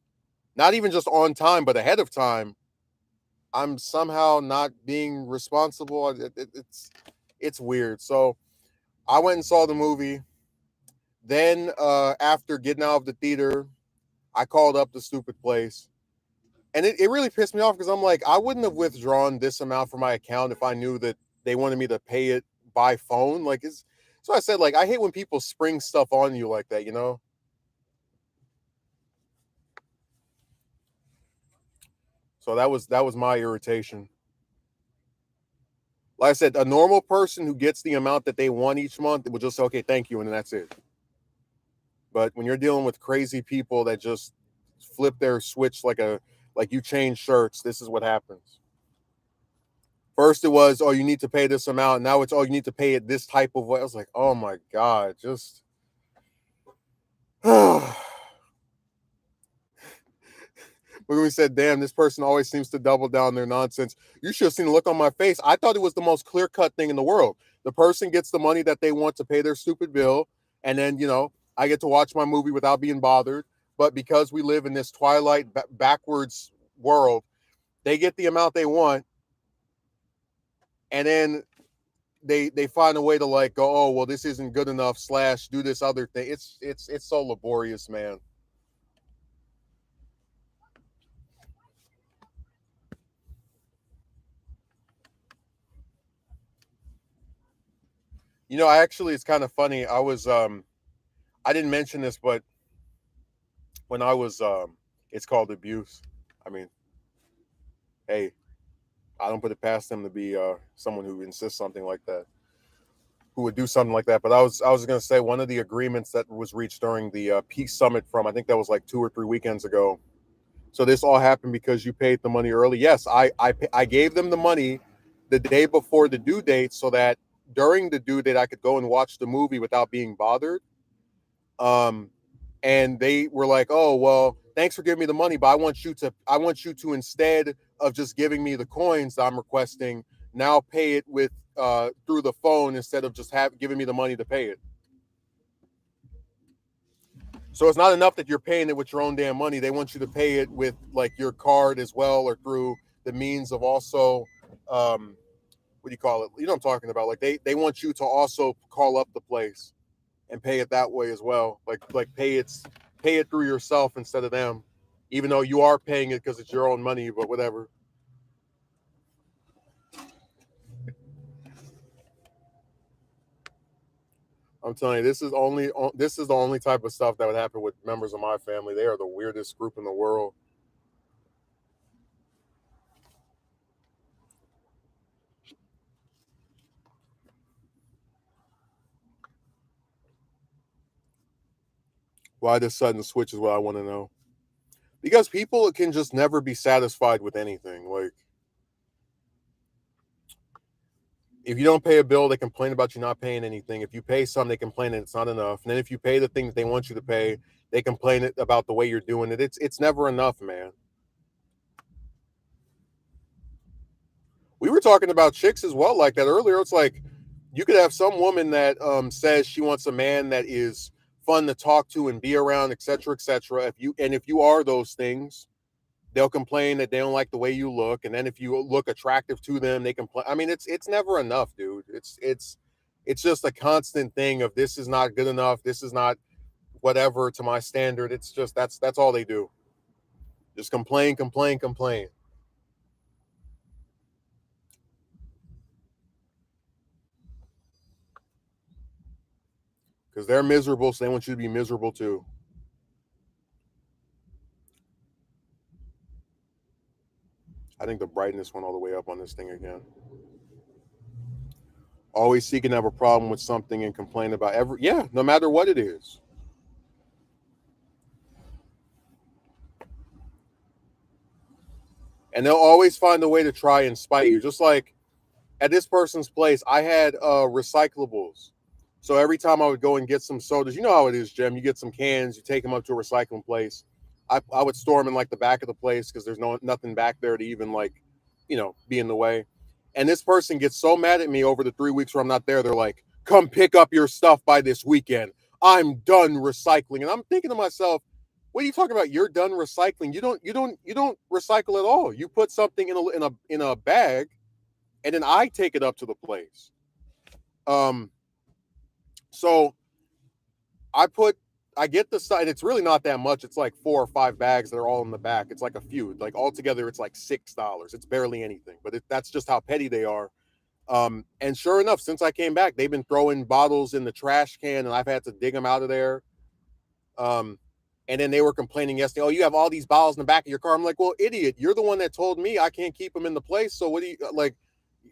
not even just on time, but ahead of time, I'm somehow not being responsible. It's weird. So I went and saw the movie. Then after getting out of the theater, I called up the stupid place. And it really pissed me off because I'm like, I wouldn't have withdrawn this amount from my account if I knew that they wanted me to pay it by phone. So I said, like, I hate when people spring stuff on you like that, you know? So that was my irritation. Like I said, a normal person who gets the amount that they want each month will just say, okay, thank you, and then that's it. But when you're dealing with crazy people that just flip their switch like you change shirts, this is what happens. First it was, oh, you need to pay this amount. Now it's, oh, you need to pay it this type of way. I was like, oh my God, just when we said, damn, this person always seems to double down their nonsense. You should have seen the look on my face. I thought it was the most clear-cut thing in the world. The person gets the money that they want to pay their stupid bill, and then, I get to watch my movie without being bothered. But because we live in this Twilight backwards world, they get the amount they want, and then they find a way to like go, oh, well, this isn't good enough, / do this other thing. It's so laborious, man. Actually, it's kind of funny. I didn't mention this, but when I was it's called abuse. I mean, hey, I don't put it past them to be someone who insists something like that, who would do something like that. But I was going to say, one of the agreements that was reached during the peace summit from, I think that was like 2 or 3 weekends ago. So this all happened because you paid the money early. Yes, I gave them the money the day before the due date so that during the due date I could go and watch the movie without being bothered. Um, and they were like, "Oh, well, thanks for giving me the money, but I want you to instead of just giving me the coins that I'm requesting, now pay it with through the phone instead of just giving me the money to pay it." So it's not enough that you're paying it with your own damn money. They want you to pay it with like your card as well, or through the means of also what do you call it? You know what I'm talking about? Like they want you to also call up the place and pay it that way as well. Like pay it through yourself instead of them. even though you are paying it because it's your own money, but whatever. I'm telling you, this is the only type of stuff that would happen with members of my family. They are the weirdest group in the world. Why this sudden switch is what I want to know. Because people can just never be satisfied with anything. Like, if you don't pay a bill, they complain about you not paying anything. If you pay some, they complain that it's not enough. And then if you pay the thing that they want you to pay, they complain about the way you're doing it. It's never enough, man. We were talking about chicks as well, like that earlier. It's like you could have some woman that says she wants a man that is fun to talk to and be around, etc., etc. If you are those things, they'll complain that they don't like the way you look, and then if you look attractive to them, they complain. I mean, it's never enough, dude. It's just a constant thing of this is not good enough. This is not whatever to my standard. It's just that's all they do. Just complain, complain, complain. Because they're miserable, so they want you to be miserable too. I think the brightness went all the way up on this thing again. Always seeking to have a problem with something and complain about yeah, no matter what it is. And they'll always find a way to try and spite you. Just like at this person's place, I had recyclables. So every time I would go and get some sodas, you know how it is, Jim. You get some cans, you take them up to a recycling place. I would store them in like the back of the place because there's nothing back there to even like, be in the way. And this person gets so mad at me over the 3 weeks where I'm not there. They're like, "Come pick up your stuff by this weekend. I'm done recycling." And I'm thinking to myself, "What are you talking about? You're done recycling. You don't recycle at all. You put something in a bag, and then I take it up to the place." Um, so I put I get the side. It's really not that much. It's like 4 or 5 bags that are all in the back. It's like a few. Like altogether, it's like $6. It's barely anything. But that's just how petty they are. And sure enough, since I came back, they've been throwing bottles in the trash can, and I've had to dig them out of there. Um, and then they were complaining yesterday, "Oh, you have all these bottles in the back of your car." I'm like, "Well, idiot, you're the one that told me I can't keep them in the place. So what do you like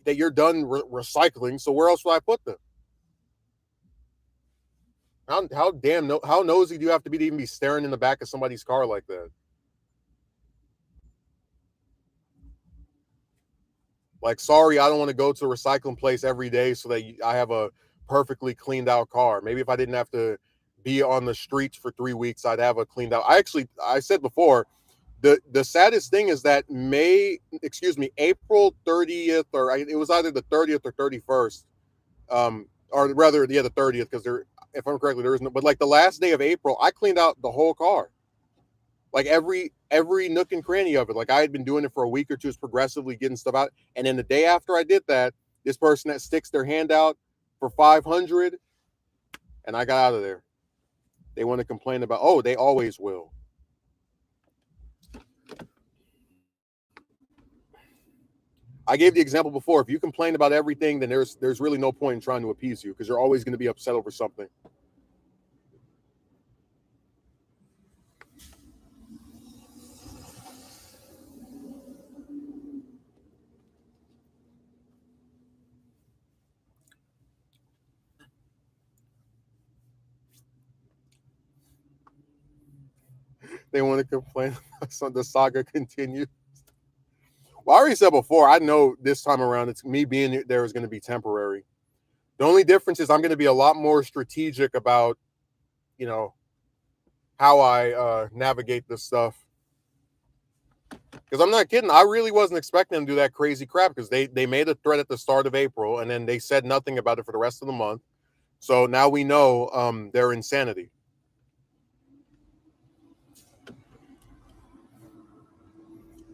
that you're done recycling? So where else will I put them?" How nosy do you have to be to even be staring in the back of somebody's car like that? Like, sorry, I don't want to go to a recycling place every day so that I have a perfectly cleaned out car. Maybe if I didn't have to be on the streets for 3 weeks, I'd have a cleaned out. I said before, the saddest thing is that April 30th, it was either the 30th or 31st, or rather, yeah, the 30th, because if I'm correctly, there isn't, but like the last day of April, I cleaned out the whole car, like every nook and cranny of it. Like I had been doing it for a week or two, just progressively getting stuff out. And then the day after I did that, this person that sticks their hand out for 500, and I got out of there. They want to complain about, oh, they always will. I gave the example before. If you complain about everything, then there's really no point in trying to appease you because you're always going to be upset over something. They want to complain. So the saga continues. Well, I already said before, I know this time around, it's me being there is going to be temporary. The only difference is I'm going to be a lot more strategic about, you know, how I navigate this stuff. Because I'm not kidding. I really wasn't expecting them to do that crazy crap because they made a threat at the start of April and then they said nothing about it for the rest of the month. So now we know their insanity.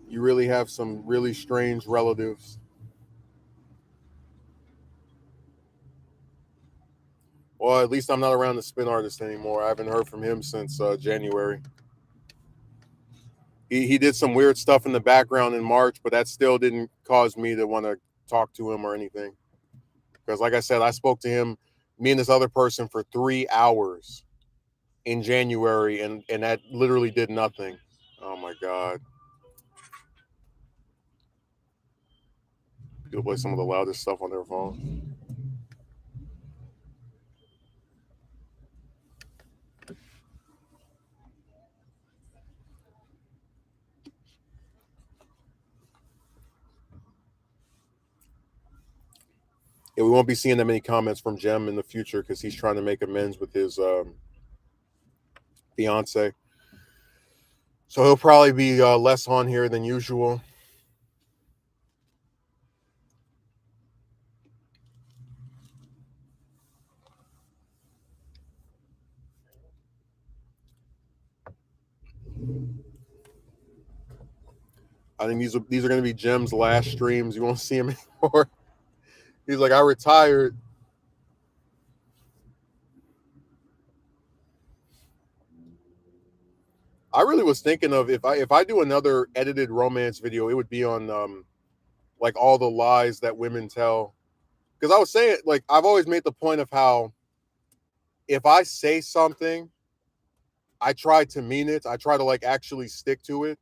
You really have some really strange relatives. Well, at least I'm not around the spin artist anymore. I haven't heard from him since January. He did some weird stuff in the background in March, but that still didn't cause me to want to talk to him or anything. Because, like I said, I spoke to him, me and this other person, for 3 hours in January, and that literally did nothing. Oh my god! People play some of the loudest stuff on their phone. Yeah, we won't be seeing that many comments from Jem in the future because he's trying to make amends with his fiance. So he'll probably be less on here than usual. I think these are going to be Jem's last streams. You won't see him anymore. He's like, I retired. I really was thinking of if I do another edited romance video, it would be on like all the lies that women tell. Because I was saying, like, I've always made the point of how if I say something, I try to mean it. I try to like actually stick to it.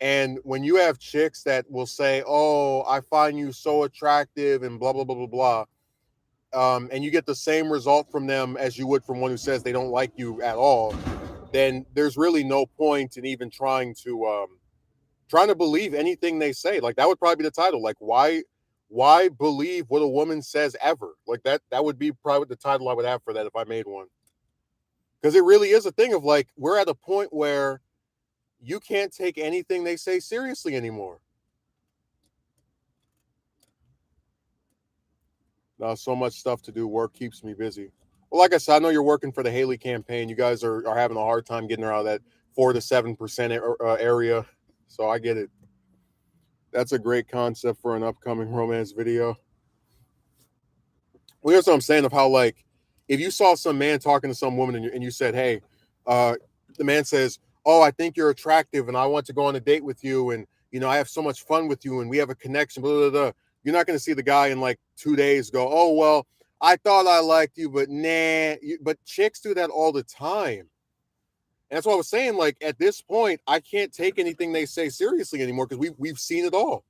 And when you have chicks that will say, "Oh, I find you so attractive," and blah blah blah blah blah, and you get the same result from them as you would from one who says they don't like you at all, then there's really no point in even trying to believe anything they say. Like that would probably be the title. Like why believe what a woman says ever? Like that would be probably the title I would have for that if I made one. Because it really is a thing of like we're at a point where you can't take anything they say seriously anymore. So much stuff to do. Work keeps me busy. Well, like I said, I know you're working for the Haley campaign. You guys are having a hard time getting her out of that 4 to 7% area. So I get it. That's a great concept for an upcoming romance video. Well, here's what I'm saying of how, like, if you saw some man talking to some woman and you said, hey, the man says, oh, I think you're attractive and I want to go on a date with you. And, I have so much fun with you and we have a connection, blah, blah, blah. You're not going to see the guy in like 2 days go, oh, well, I thought I liked you, but nah. But chicks do that all the time. And that's what I was saying. Like, at this point, I can't take anything they say seriously anymore because we've seen it all.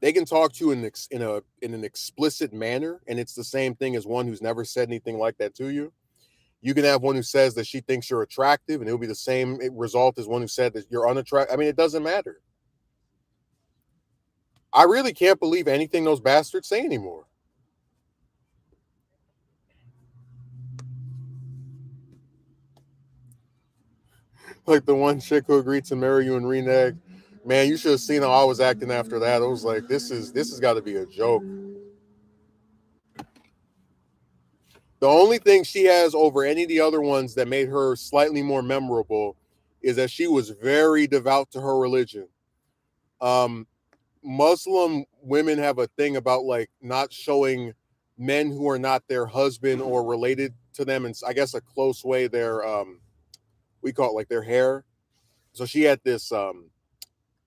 They can talk to you in an explicit manner, and it's the same thing as one who's never said anything like that to you. You can have one who says that she thinks you're attractive, and it'll be the same result as one who said that you're unattractive. I mean, it doesn't matter. I really can't believe anything those bastards say anymore. Like the one chick who agreed to marry you and renege. Man, you should have seen how I was acting after that. I was like, this has got to be a joke. The only thing she has over any of the other ones that made her slightly more memorable is that she was very devout to her religion. Um, Muslim women have a thing about like not showing men who are not their husband or related to them, and I guess a close way their we call it like their hair. So she had this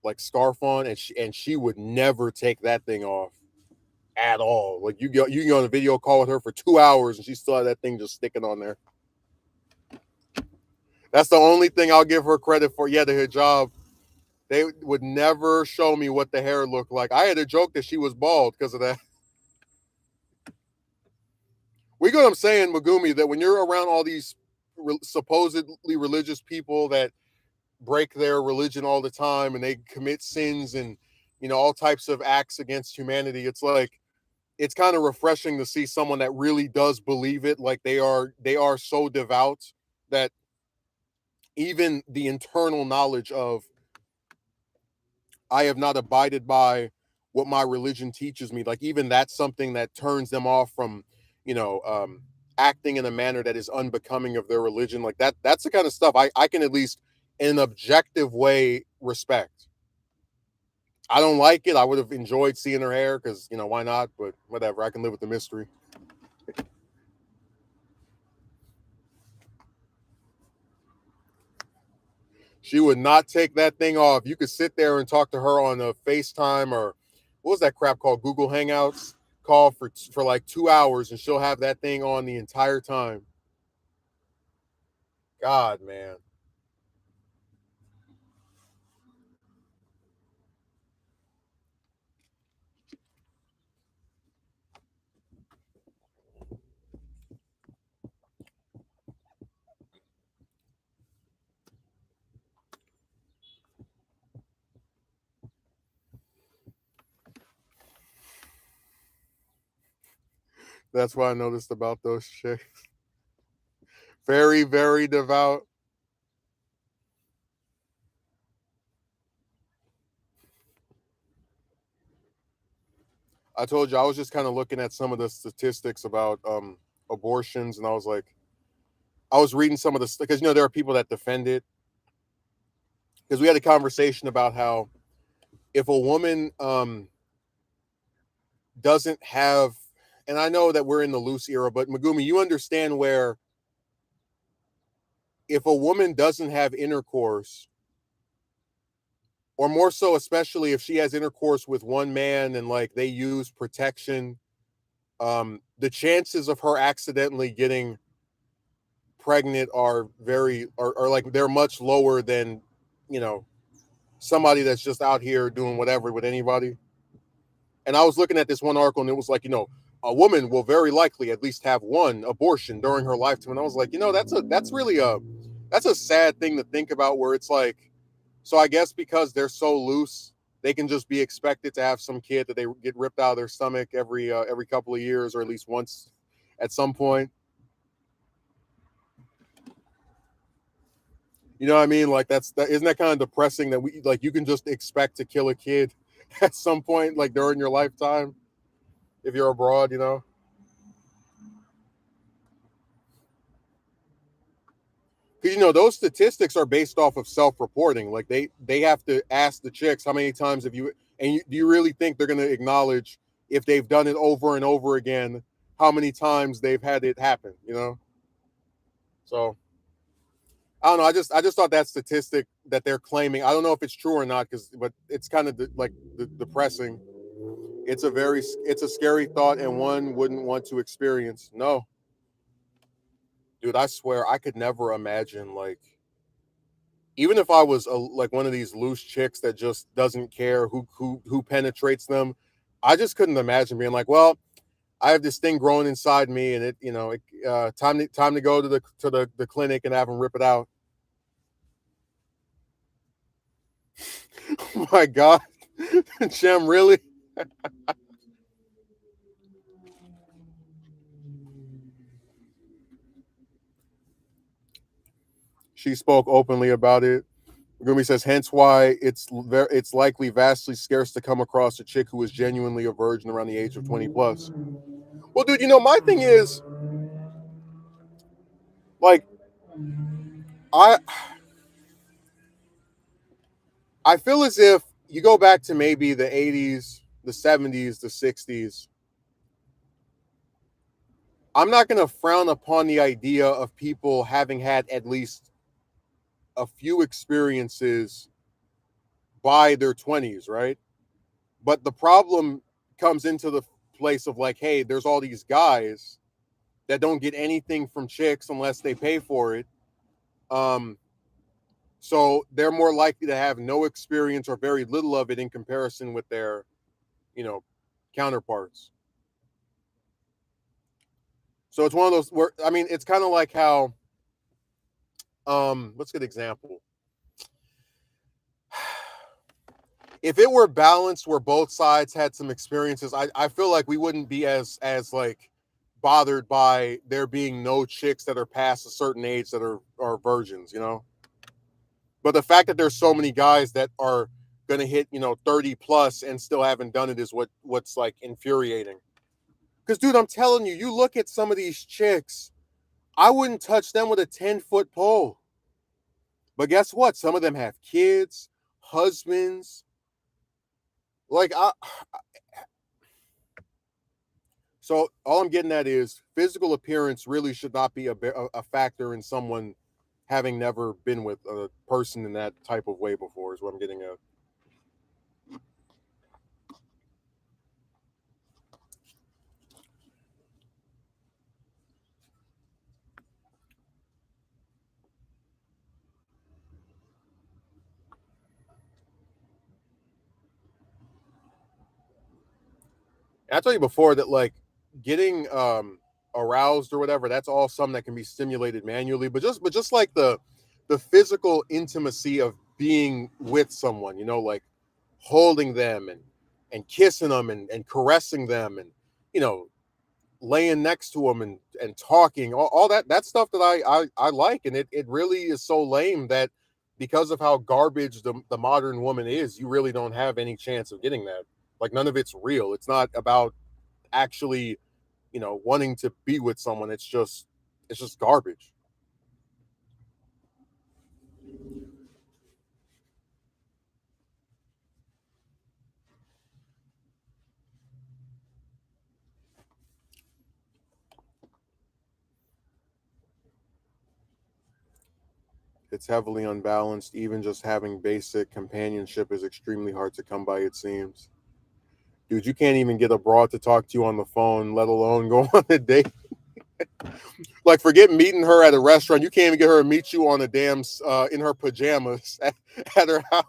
like scarf on, and she would never take that thing off at all. Like you can go on a video call with her for 2 hours, and she still had that thing just sticking on there. That's the only thing I'll give her credit for. Yeah, the hijab. They would never show me what the hair looked like. I had a joke that she was bald because of that. We get what I'm saying, Megumi, that when you're around all these supposedly religious people that break their religion all the time and they commit sins and all types of acts against humanity, it's like it's kind of refreshing to see someone that really does believe it. Like they are so devout that even the internal knowledge of I have not abided by what my religion teaches me. Like even that's something that turns them off from, you know, acting in a manner that is unbecoming of their religion. Like that's the kind of stuff I can at least in an objective way respect. I don't like it. I would have enjoyed seeing her hair because why not? But whatever. I can live with the mystery. She would not take that thing off. You could sit there and talk to her on a FaceTime or what was that crap called? Google Hangouts call for like 2 hours, and she'll have that thing on the entire time. God, man. That's what I noticed about those chicks. Very, very devout. I told you I was just kind of looking at some of the statistics about abortions, and I was like, I was reading some of the because there are people that defend it because we had a conversation about how if a woman doesn't have, and I know that we're in the loose era, but Megumi, you understand where if a woman doesn't have intercourse, or more so, especially if she has intercourse with one man and like they use protection, the chances of her accidentally getting pregnant are are like they're much lower than you know somebody that's just out here doing whatever with anybody. And I was looking at this one article and it was like, a woman will very likely at least have one abortion during her lifetime. And I was like, that's really that's a sad thing to think about where it's like, so I guess because they're so loose, they can just be expected to have some kid that they get ripped out of their stomach every couple of years or at least once at some point. You know what I mean? Like that isn't that kind of depressing that we like you can just expect to kill a kid at some point like during your lifetime if you're abroad. Because those statistics are based off of self-reporting. Like they have to ask the chicks how many times have you and do you really think they're going to acknowledge if they've done it over and over again how many times they've had it happen. So I don't know. I just thought that statistic that they're claiming. I don't know if it's true or not, but it's kind of depressing. It's a scary thought, and one wouldn't want to experience. No, dude, I swear I could never imagine like even if I was like one of these loose chicks that just doesn't care who penetrates them. I just couldn't imagine being like, well, I have this thing growing inside me, and time to go to the clinic and have them rip it out. Oh my God, Shem, really? She spoke openly about it. Gumi says, hence why it's likely vastly scarce to come across a chick who is genuinely a virgin around the age of 20 plus. Well, dude, my thing is like I I feel as if you go back to maybe the 80s, the 70s, the 60s. I'm not going to frown upon the idea of people having had at least a few experiences by their 20s, right? But the problem comes into the place of like, hey, there's all these guys that don't get anything from chicks unless they pay for it. Um, so they're more likely to have no experience or very little of it in comparison with their, you know, counterparts. So it's one of those where I mean, it's kind of like how, let's get an example. If it were balanced where both sides had some experiences, I feel like we wouldn't be as like bothered by there being no chicks that are past a certain age that are virgins. But the fact that there's so many guys that are gonna hit 30 plus and still haven't done it is what's like infuriating. Because dude, I'm telling you, you look at some of these chicks, I wouldn't touch them with a 10-foot pole. But guess what? Some of them have kids, husbands. Like so all I'm getting at is physical appearance really should not be a factor in someone having never been with a person in that type of way before is what I'm getting at. And I told you before that like getting aroused or whatever, that's all something that can be stimulated manually, but just like the physical intimacy of being with someone, like holding them and kissing them and caressing them and you know laying next to them and talking all that stuff that I like, and it really is so lame that because of how garbage the modern woman is, you really don't have any chance of getting that. Like none of it's real. It's not about actually wanting to be with someone. It's just garbage. It's heavily unbalanced. Even just having basic companionship is extremely hard to come by, it seems. Dude, you can't even get a broad to talk to you on the phone, let alone go on a date. Like, forget meeting her at a restaurant. You can't even get her to meet you on a damn in her pajamas at her house.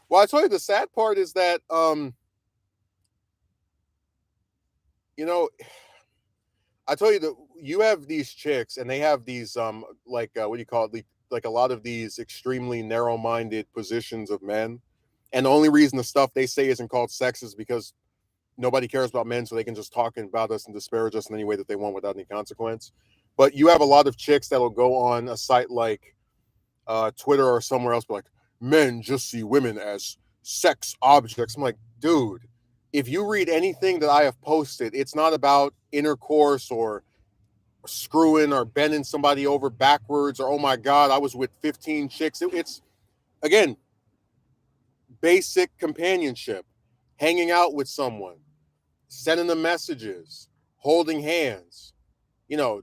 Well, I tell you, the sad part is that you know, I tell you that you have these chicks and they have these like what do you call it? Like a lot of these extremely narrow-minded positions of men. And the only reason the stuff they say isn't called sex is because nobody cares about men, so they can just talk about us and disparage us in any way that they want without any consequence. But you have a lot of chicks that'll go on a site like Twitter or somewhere else, be like, men just see women as sex objects. I'm like, dude, if you read anything that I have posted, it's not about intercourse or screwing or bending somebody over backwards or oh my god, I was with 15 chicks. It's again basic companionship, hanging out with someone, sending them messages, holding hands.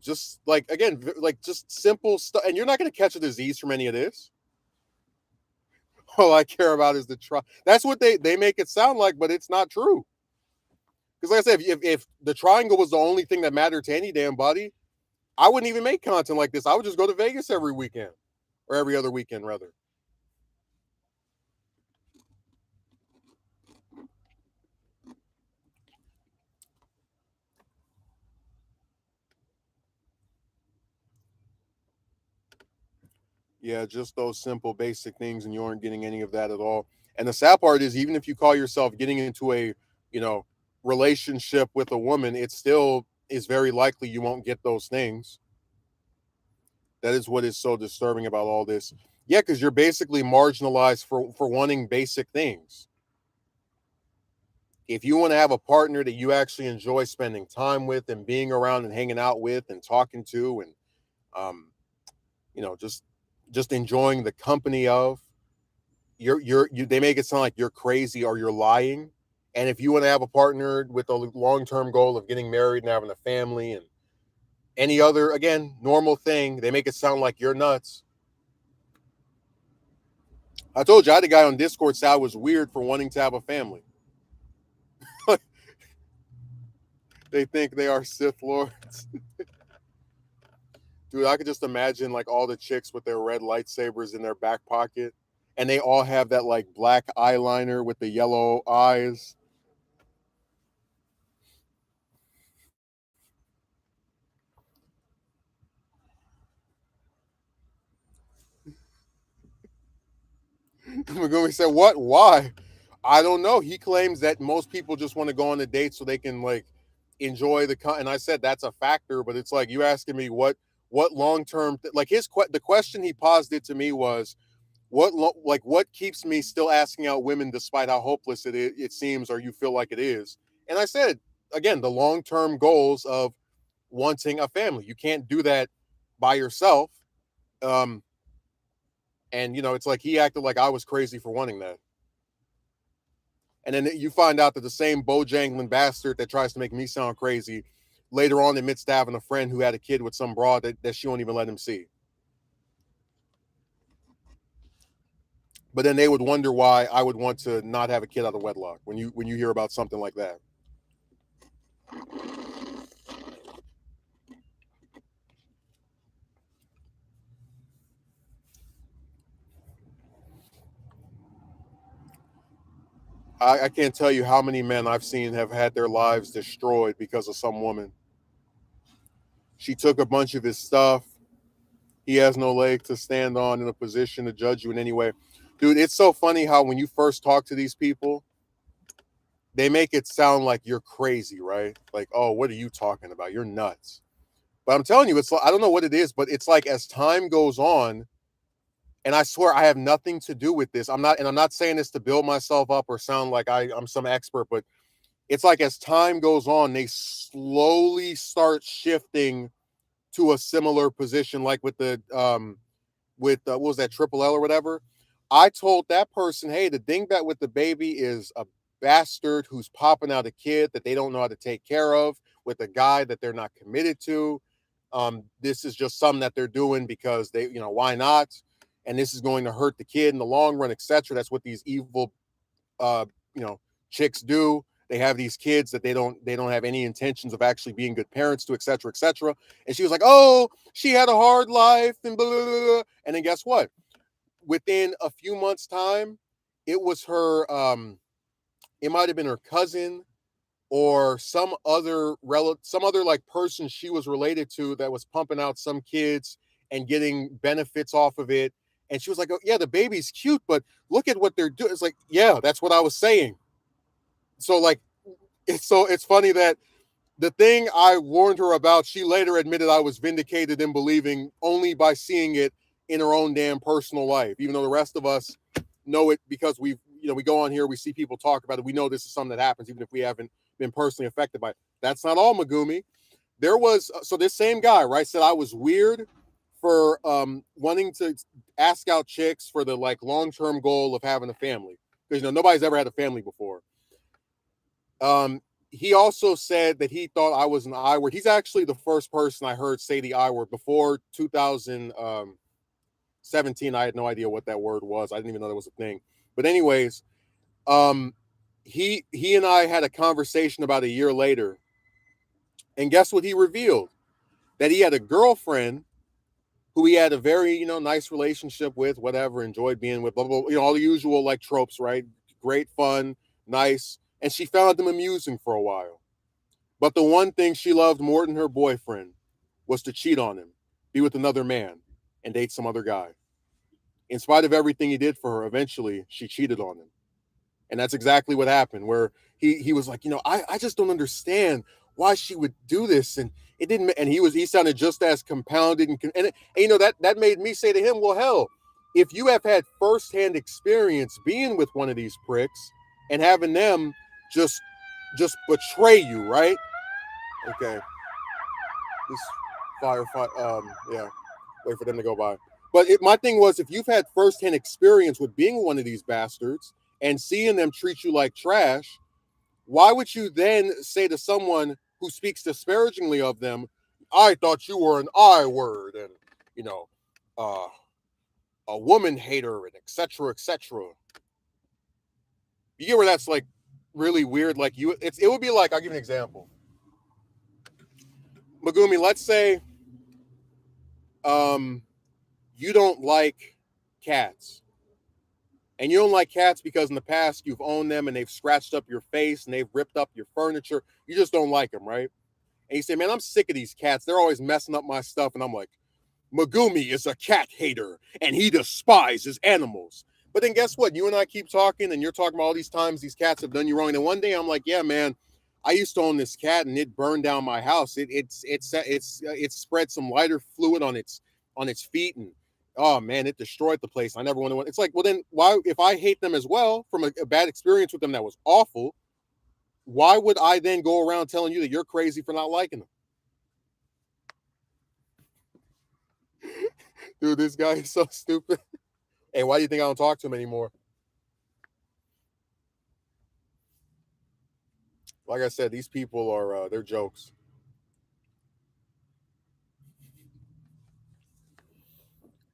Just like again, like just simple stuff. And you're not going to catch a disease from any of this. All I care about is the try. That's what they make it sound like, but it's not true. Because like I said, if the triangle was the only thing that mattered to any damn body, I wouldn't even make content like this. I would just go to Vegas every weekend or every other weekend, rather. Yeah, just those simple, basic things, and you aren't getting any of that at all. And the sad part is, even if you call yourself getting into a, you know, relationship with a woman, it still is very likely you won't get those things. That is what is so disturbing about all this. Yeah, because you're basically marginalized for wanting basic things. If you want to have a partner that you actually enjoy spending time with and being around and hanging out with and talking to and um, just enjoying the company of, you they make it sound like you're crazy or you're lying. And if you want to have a partner with a long-term goal of getting married and having a family and any other again normal thing, they make it sound like you're nuts. I told you I had a guy on Discord say I was weird for wanting to have a family. They think they are Sith Lords. Dude, I could just imagine like all the chicks with their red lightsabers in their back pocket, and they all have that like black eyeliner with the yellow eyes. Magumi said, "What? Why? I don't know." He claims that most people just want to go on a date so they can like enjoy and I said that's a factor, but it's like you asking me what long term like the question he posited to me was like what keeps me still asking out women despite how hopeless it seems or you feel like it is. And I said again the long term goals of wanting a family. You can't do that by yourself. Um, and it's like he acted like I was crazy for wanting that. And then you find out that the same bojangling bastard that tries to make me sound crazy later on admits to having a friend who had a kid with some broad that she won't even let him see. But then they would wonder why I would want to not have a kid out of wedlock when you hear about something like that. I can't tell you how many men I've seen have had their lives destroyed because of some woman. She took a bunch of his stuff. He has no leg to stand on in a position to judge you in any way. Dude, it's so funny how when you first talk to these people, they make it sound like you're crazy, right? Like, oh, what are you talking about? You're nuts. But I'm telling you, it's like, I don't know what it is, but it's like as time goes on, and I swear I have nothing to do with this. I'm not saying this to build myself up or sound like I'm some expert, but it's like as time goes on, they slowly start shifting to a similar position, like with what was that, Triple L or whatever. I told that person, hey, the dingbat with the baby is a bastard who's popping out a kid that they don't know how to take care of with a guy that they're not committed to. This is just something that they're doing because they, why not? And this is going to hurt the kid in the long run, etc. That's what these evil, uh, you know, chicks do. They have these kids that they don't have any intentions of actually being good parents to, etc., etc. And she was like, "Oh, she had a hard life," and blah, blah, blah. And then guess what? Within a few months' time, it was her. It might have been her cousin or some other like person she was related to that was pumping out some kids and getting benefits off of it. And she was like, "Oh yeah, the baby's cute, but look at what they're doing." It's like, yeah, that's what I was saying. So like, it's funny that the thing I warned her about, she later admitted I was vindicated in believing only by seeing it in her own damn personal life. Even though the rest of us know it because we go on here, we see people talk about it. We know this is something that happens, even if we haven't been personally affected by it. That's not all, Megumi. There was so this same guy, right, said I was weird for wanting to ask out chicks for the like long-term goal of having a family. Because nobody's ever had a family before. He also said that he thought I was an I word. He's actually the first person I heard say the I word. Before 2017. I had no idea what that word was. I didn't even know that was a thing. But anyways, um, he and I had a conversation about a year later, and guess what he revealed? That he had a girlfriend who he had a very nice relationship with, whatever, enjoyed being with, blah blah, blah, all the usual like tropes, right? Great fun, nice, and she found him amusing for a while. But the one thing she loved more than her boyfriend was to cheat on him, be with another man, and date some other guy. In spite of everything he did for her, eventually she cheated on him. And that's exactly what happened, where he was like, I just don't understand why she would do this. And it didn't, and he sounded just as compounded and that made me say to him, well, hell, if you have had firsthand experience being with one of these pricks and having them just betray you, right? Okay, this firefight. Yeah, wait for them to go by. But my thing was, if you've had firsthand experience with being one of these bastards and seeing them treat you like trash, why would you then say to someone who speaks disparagingly of them, "I thought you were an I word," and you know, uh, a woman hater, and etc. etc. You get where that's like really weird. Like it would be like, I'll give you an example. Megumi, let's say um you don't like cats. And you don't like cats because in the past you've owned them and they've scratched up your face and they've ripped up your furniture. You just don't like them, right? And you say, man, I'm sick of these cats. They're always messing up my stuff. And I'm like, Megumi is a cat hater and he despises animals. But then guess what? You and I keep talking and you're talking about all these times these cats have done you wrong. And one day I'm like, yeah, man, I used to own this cat and it burned down my house. It spread some lighter fluid on its feet and oh man, it destroyed the place. I never want to. It's like, well, then why? If I hate them as well from a bad experience with them that was awful, why would I then go around telling you that you're crazy for not liking them? Dude, this guy is so stupid. Hey, why do you think I don't talk to him anymore? Like I said, these people are they're jokes.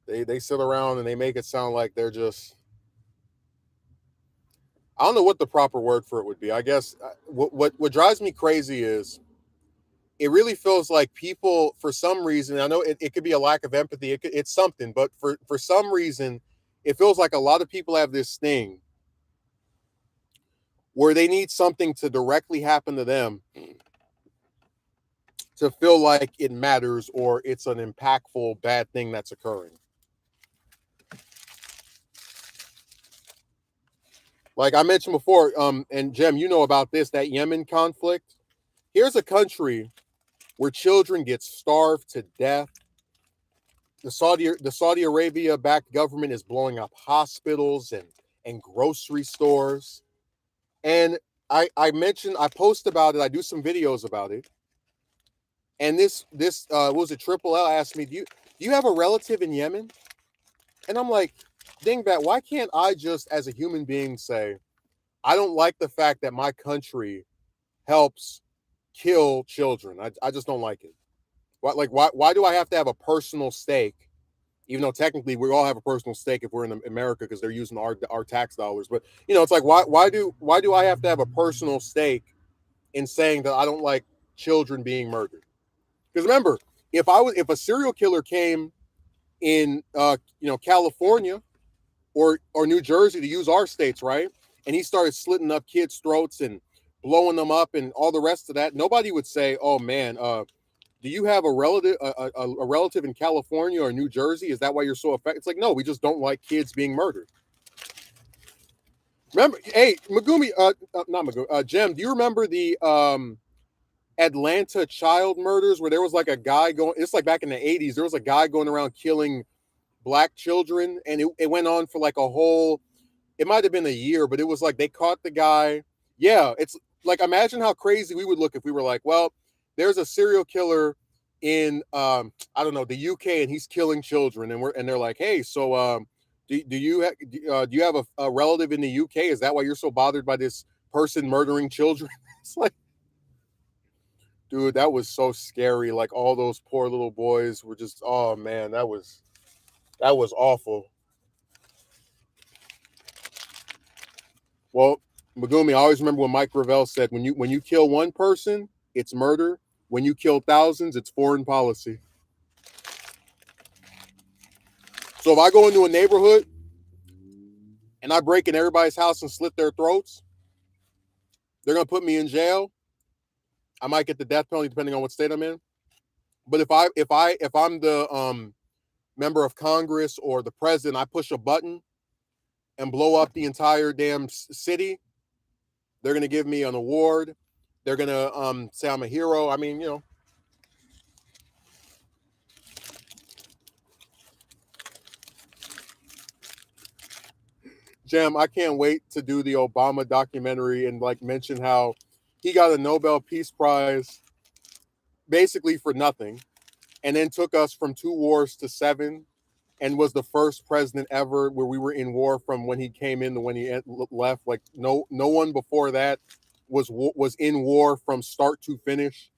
They sit around and they make it sound like they're just. I don't know what the proper word for it would be. I guess what drives me crazy is it really feels like people for some reason. I know it could be a lack of empathy. It's something, but for some reason, it feels like a lot of people have this thing where they need something to directly happen to them to feel like it matters or it's an impactful bad thing that's occurring. Like I mentioned before, and Jem, you know about this, that Yemen conflict. Here's a country where children get starved to death. The Saudi Arabia backed government is blowing up hospitals and grocery stores. And I mentioned I post about it, I do some videos about it. And this what was it, Triple L asked me, do you have a relative in Yemen? And I'm like, dingbat, why can't I just as a human being say, I don't like the fact that my country helps kill children. I just don't like it. Why do I have to have a personal stake? Even though technically we all have a personal stake if we're in America because they're using our tax dollars. But it's like why do I have to have a personal stake in saying that I don't like children being murdered? Because remember, if a serial killer came in California or New Jersey, to use our states, right? And he started slitting up kids' throats and blowing them up and all the rest of that, nobody would say, "Oh man, do you have a relative in California or New Jersey? Is that why you're so affected?" It's like, no, we just don't like kids being murdered. Remember, hey, Magumi, not Magumi, Jem, do you remember the Atlanta child murders where there was like a guy going? It's like back in the '80s. There was a guy going around killing black children, and it went on for like a whole. It might have been a year, but it was like they caught the guy. Yeah, it's like imagine how crazy we would look if we were like, well, there's a serial killer in I don't know, the UK, and he's killing children, and they're like, hey, so do you have a relative in the UK? Is that why you're so bothered by this person murdering children? It's like, dude, that was so scary. Like all those poor little boys were just, oh man, that was awful. Well, Magumi, I always remember when Mike Gravel said, when you kill one person, it's murder. When you kill thousands, it's foreign policy. So if I go into a neighborhood and I break in everybody's house and slit their throats, they're gonna put me in jail. I might get the death penalty depending on what state I'm in. But if I'm the member of Congress or the president, I push a button and blow up the entire damn city. They're gonna give me an award. They're gonna say I'm a hero. I mean, Jam, I can't wait to do the Obama documentary and like mention how he got a Nobel Peace Prize basically for nothing, and then took us from 2 wars to 7, and was the first president ever where we were in war from when he came in to when he left. Like no one before that was in war from start to finish.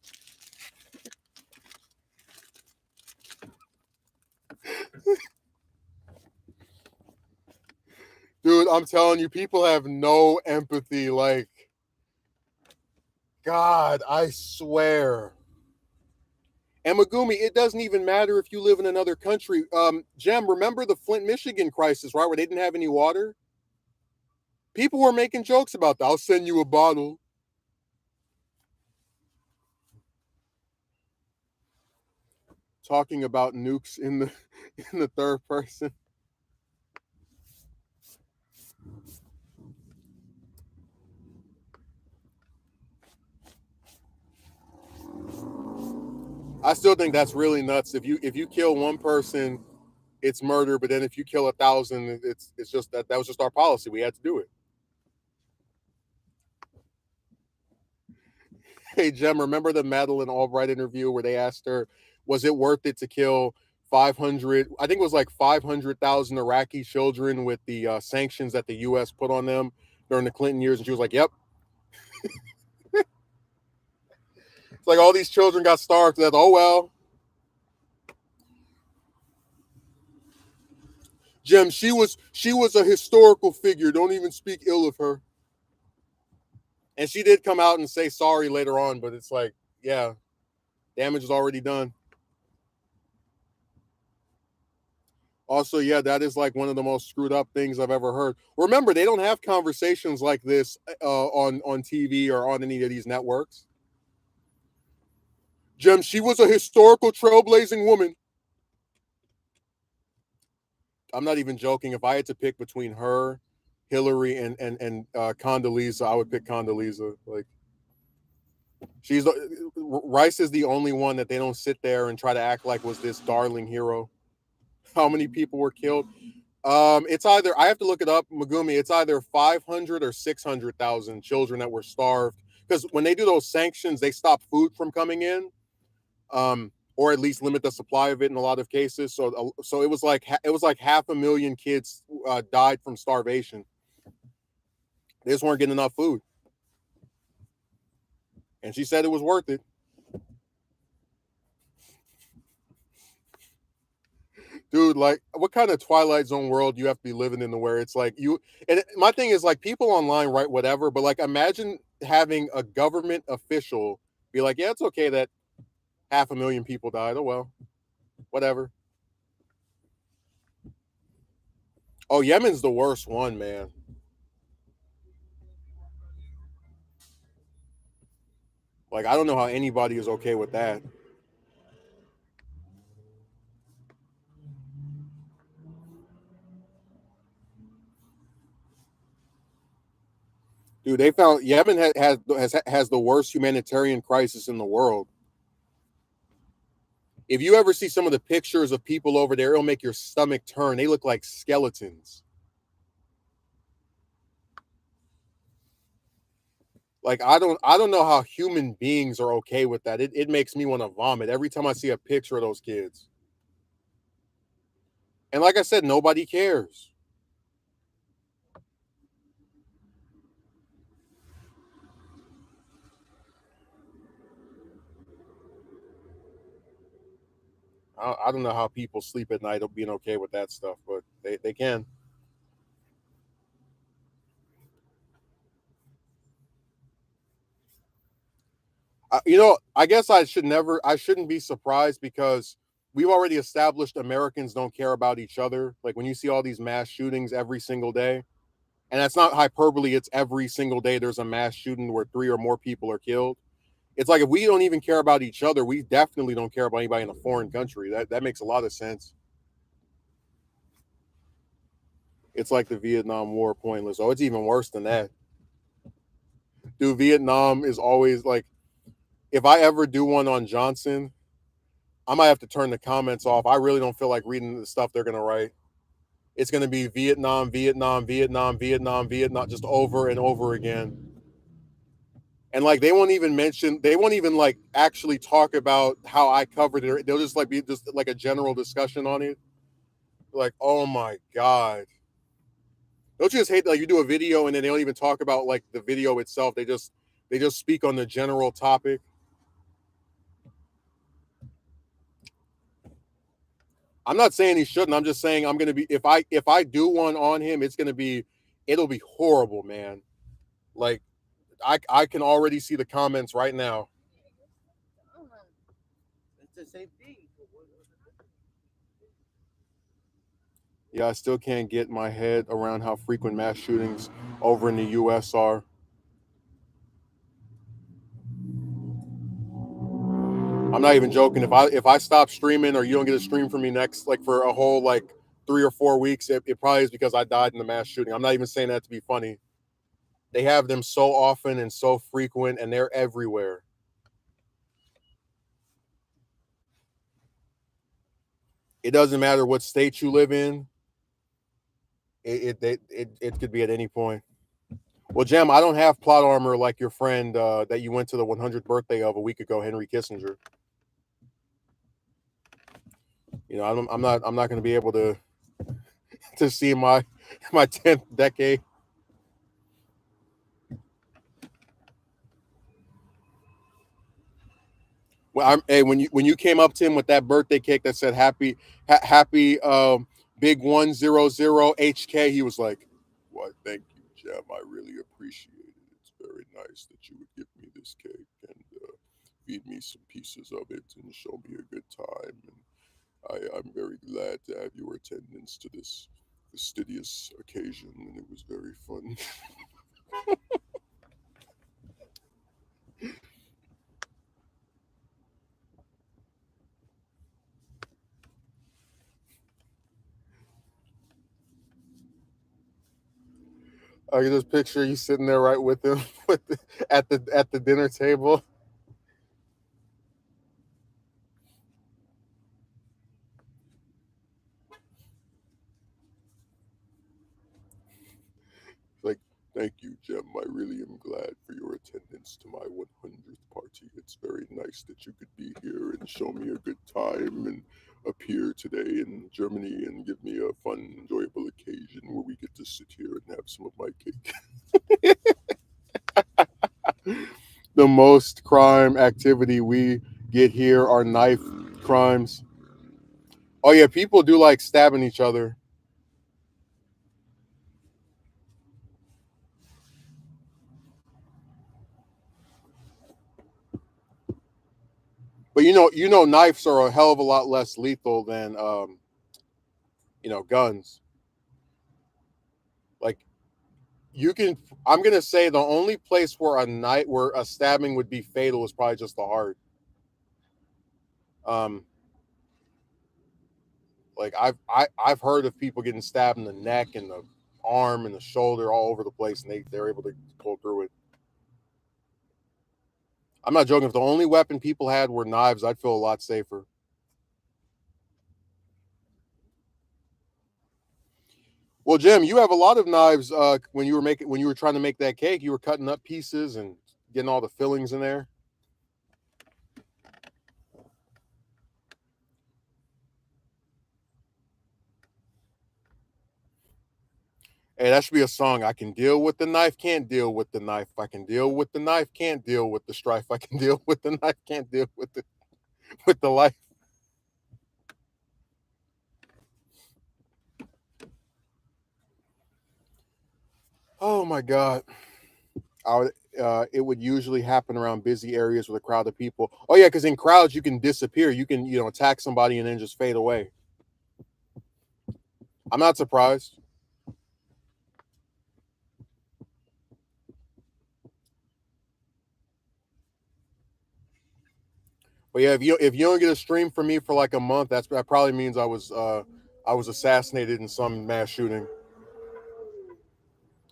Dude, I'm telling you, people have no empathy. Like, God, I swear. And Magumi, it doesn't even matter if you live in another country. Jem, remember the Flint, Michigan crisis, right? Where they didn't have any water? People were making jokes about that. I'll send you a bottle. Talking about nukes in the in the third person. I still think that's really nuts. If you kill one person, it's murder. But then if you kill 1,000, it's just that was just our policy. We had to do it. Hey Jem, remember the Madeleine Albright interview where they asked her, was it worth it to kill 500? I think it was like 500,000 Iraqi children with the sanctions that the U.S. put on them during the Clinton years, and she was like, "Yep." Like all these children got starved to death. Oh well. Jim, she was a historical figure. Don't even speak ill of her. And she did come out and say sorry later on, but it's like, yeah, damage is already done. Also, yeah, that is like one of the most screwed up things I've ever heard. Remember, they don't have conversations like this on TV or on any of these networks. Jim, she was a historical trailblazing woman. I'm not even joking. If I had to pick between her, Hillary, and Condoleezza, I would pick Condoleezza. Like she's Rice is the only one that they don't sit there and try to act like was this darling hero. How many people were killed? It's either I have to look it up, Megumi. It's either 500 or 600,000 children that were starved because when they do those sanctions, they stop food from coming in, or at least limit the supply of it in a lot of cases. So it was like 500,000 kids died from starvation. They just weren't getting enough food, and she said it was worth it. Dude, like, what kind of Twilight Zone world you have to be living in, where it's like you? And my thing is like, people online write whatever, but like, imagine having a government official be like, "Yeah, it's okay that 500,000 people died. Oh well, whatever." Oh, Yemen's the worst one, man. Like, I don't know how anybody is okay with that. Dude, they found Yemen has the worst humanitarian crisis in the world. If you ever see some of the pictures of people over there, it'll make your stomach turn. They look like skeletons. Like, I don't know how human beings are okay with that. It makes me want to vomit every time I see a picture of those kids. And like I said, nobody cares. I don't know how people sleep at night being okay with that stuff, but they can. I guess I shouldn't be surprised because we've already established Americans don't care about each other. Like when you see all these mass shootings every single day, and that's not hyperbole, it's every single day there's a mass shooting where 3 or more people are killed. It's like if we don't even care about each other, we definitely don't care about anybody in a foreign country. That makes a lot of sense. It's like the Vietnam War pointless. Oh, it's even worse than that. Dude, Vietnam is always like, if I ever do one on Johnson, I might have to turn the comments off. I really don't feel like reading the stuff they're gonna write. It's gonna be Vietnam, Vietnam, Vietnam, Vietnam, Vietnam, just over and over again. And like they won't even like actually talk about how I covered it. They'll just like be just like a general discussion on it. Like, oh my god. Don't you just hate like you do a video and then they don't even talk about like the video itself. They just speak on the general topic. I'm not saying he shouldn't. I'm just saying I'm gonna be if I do one on him, it'll be horrible, man. Like I can already see the comments right now. Yeah, I still can't get my head around how frequent mass shootings over in the US are. I'm not even joking. If I stop streaming or you don't get a stream from me next like for a whole like 3 or 4 weeks, it probably is because I died in the mass shooting. I'm not even saying that to be funny. They have them so often and so frequent and they're everywhere. It doesn't matter what state you live in. It could be at any point. Well, Jem, I don't have plot armor like your friend that you went to the 100th birthday of a week ago, Henry Kissinger. I'm not going to be able to see my 10th decade. Hey, when you came up to him with that birthday cake that said happy big 100 HK, he was like, "Why, thank you, Jam. I really appreciate it. It's very nice that you would give me this cake and feed me some pieces of it and show me a good time. And I'm very glad to have your attendance to this fastidious occasion, and it was very fun." I can just picture you sitting there right with him at the dinner table. Like, thank you, Jem. I really am glad for your attendance to my 100th party. It's very nice that you could be here and show me a good time and appear today in Germany and give me a fun, enjoyable occasion where we get to sit here and have some of my cake. The most crime activity we get here are knife crimes. Oh yeah, people do like stabbing each other. But knives are a hell of a lot less lethal than guns. Like you can I'm gonna say the only place where a stabbing would be fatal is probably just the heart. Um like I've heard of people getting stabbed in the neck and the arm and the shoulder all over the place and they're able to pull through it. I'm not joking. If the only weapon people had were knives, I'd feel a lot safer. Well, Jim, you have a lot of knives. When you were trying to make that cake, you were cutting up pieces and getting all the fillings in there. Hey, that should be a song. I can deal with the knife, can't deal with the knife. I can deal with the knife, can't deal with the strife. I can deal with the knife, can't deal with the life. Oh my god. It would usually happen around busy areas with a crowd of people. Oh yeah, because in crowds you can disappear. You can attack somebody and then just fade away. I'm not surprised. But yeah, if you don't get a stream from me for like a month, that probably means I was assassinated in some mass shooting.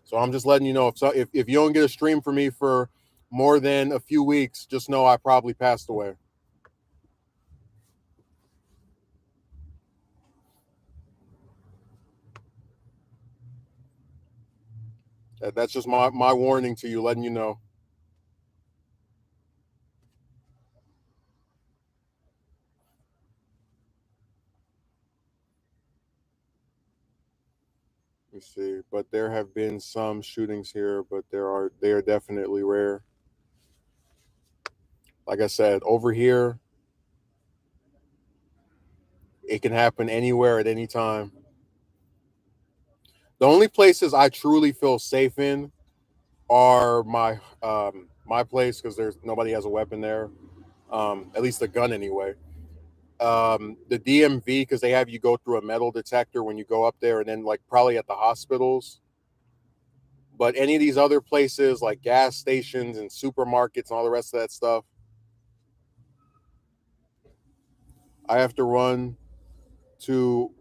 So I'm just letting you know if you don't get a stream from me for more than a few weeks, just know I probably passed away. That's just my warning to you, letting you know. Let me see, but there have been some shootings here, but they are definitely rare. Like I said, over here, it can happen anywhere at any time. The only places I truly feel safe in are my place because there's nobody has a weapon there, at least a gun anyway. The DMV because they have you go through a metal detector when you go up there, and then like probably at the hospitals. But any of these other places like gas stations and supermarkets and all the rest of that stuff, I have to run to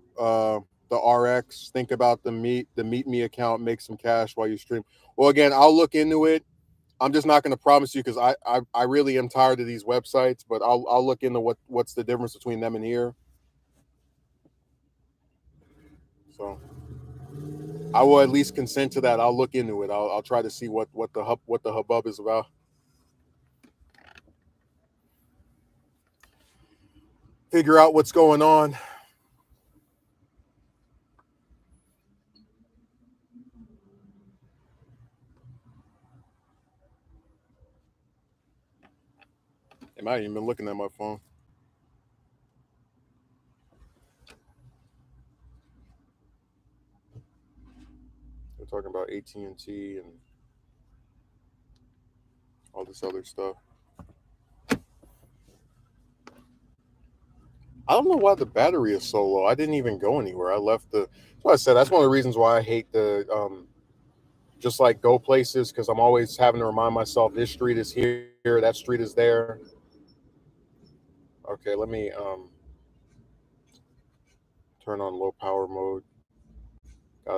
the RX, think about the Meet Me account, make some cash while you stream. Well, again, I'll look into it. I'm just not going to promise you because I really am tired of these websites, but I'll look into what's the difference between them and here. So I will at least consent to that. I'll look into it. I'll try to see what the hubbub is about. Figure out what's going on. It might even been looking at my phone. They're talking about AT&T and all this other stuff. I don't know why the battery is so low. I didn't even go anywhere. I left the. That's what I said. That's one of the reasons why I hate the just like go places, because I'm always having to remind myself this street is here, that street is there. Okay, let me turn on low power mode.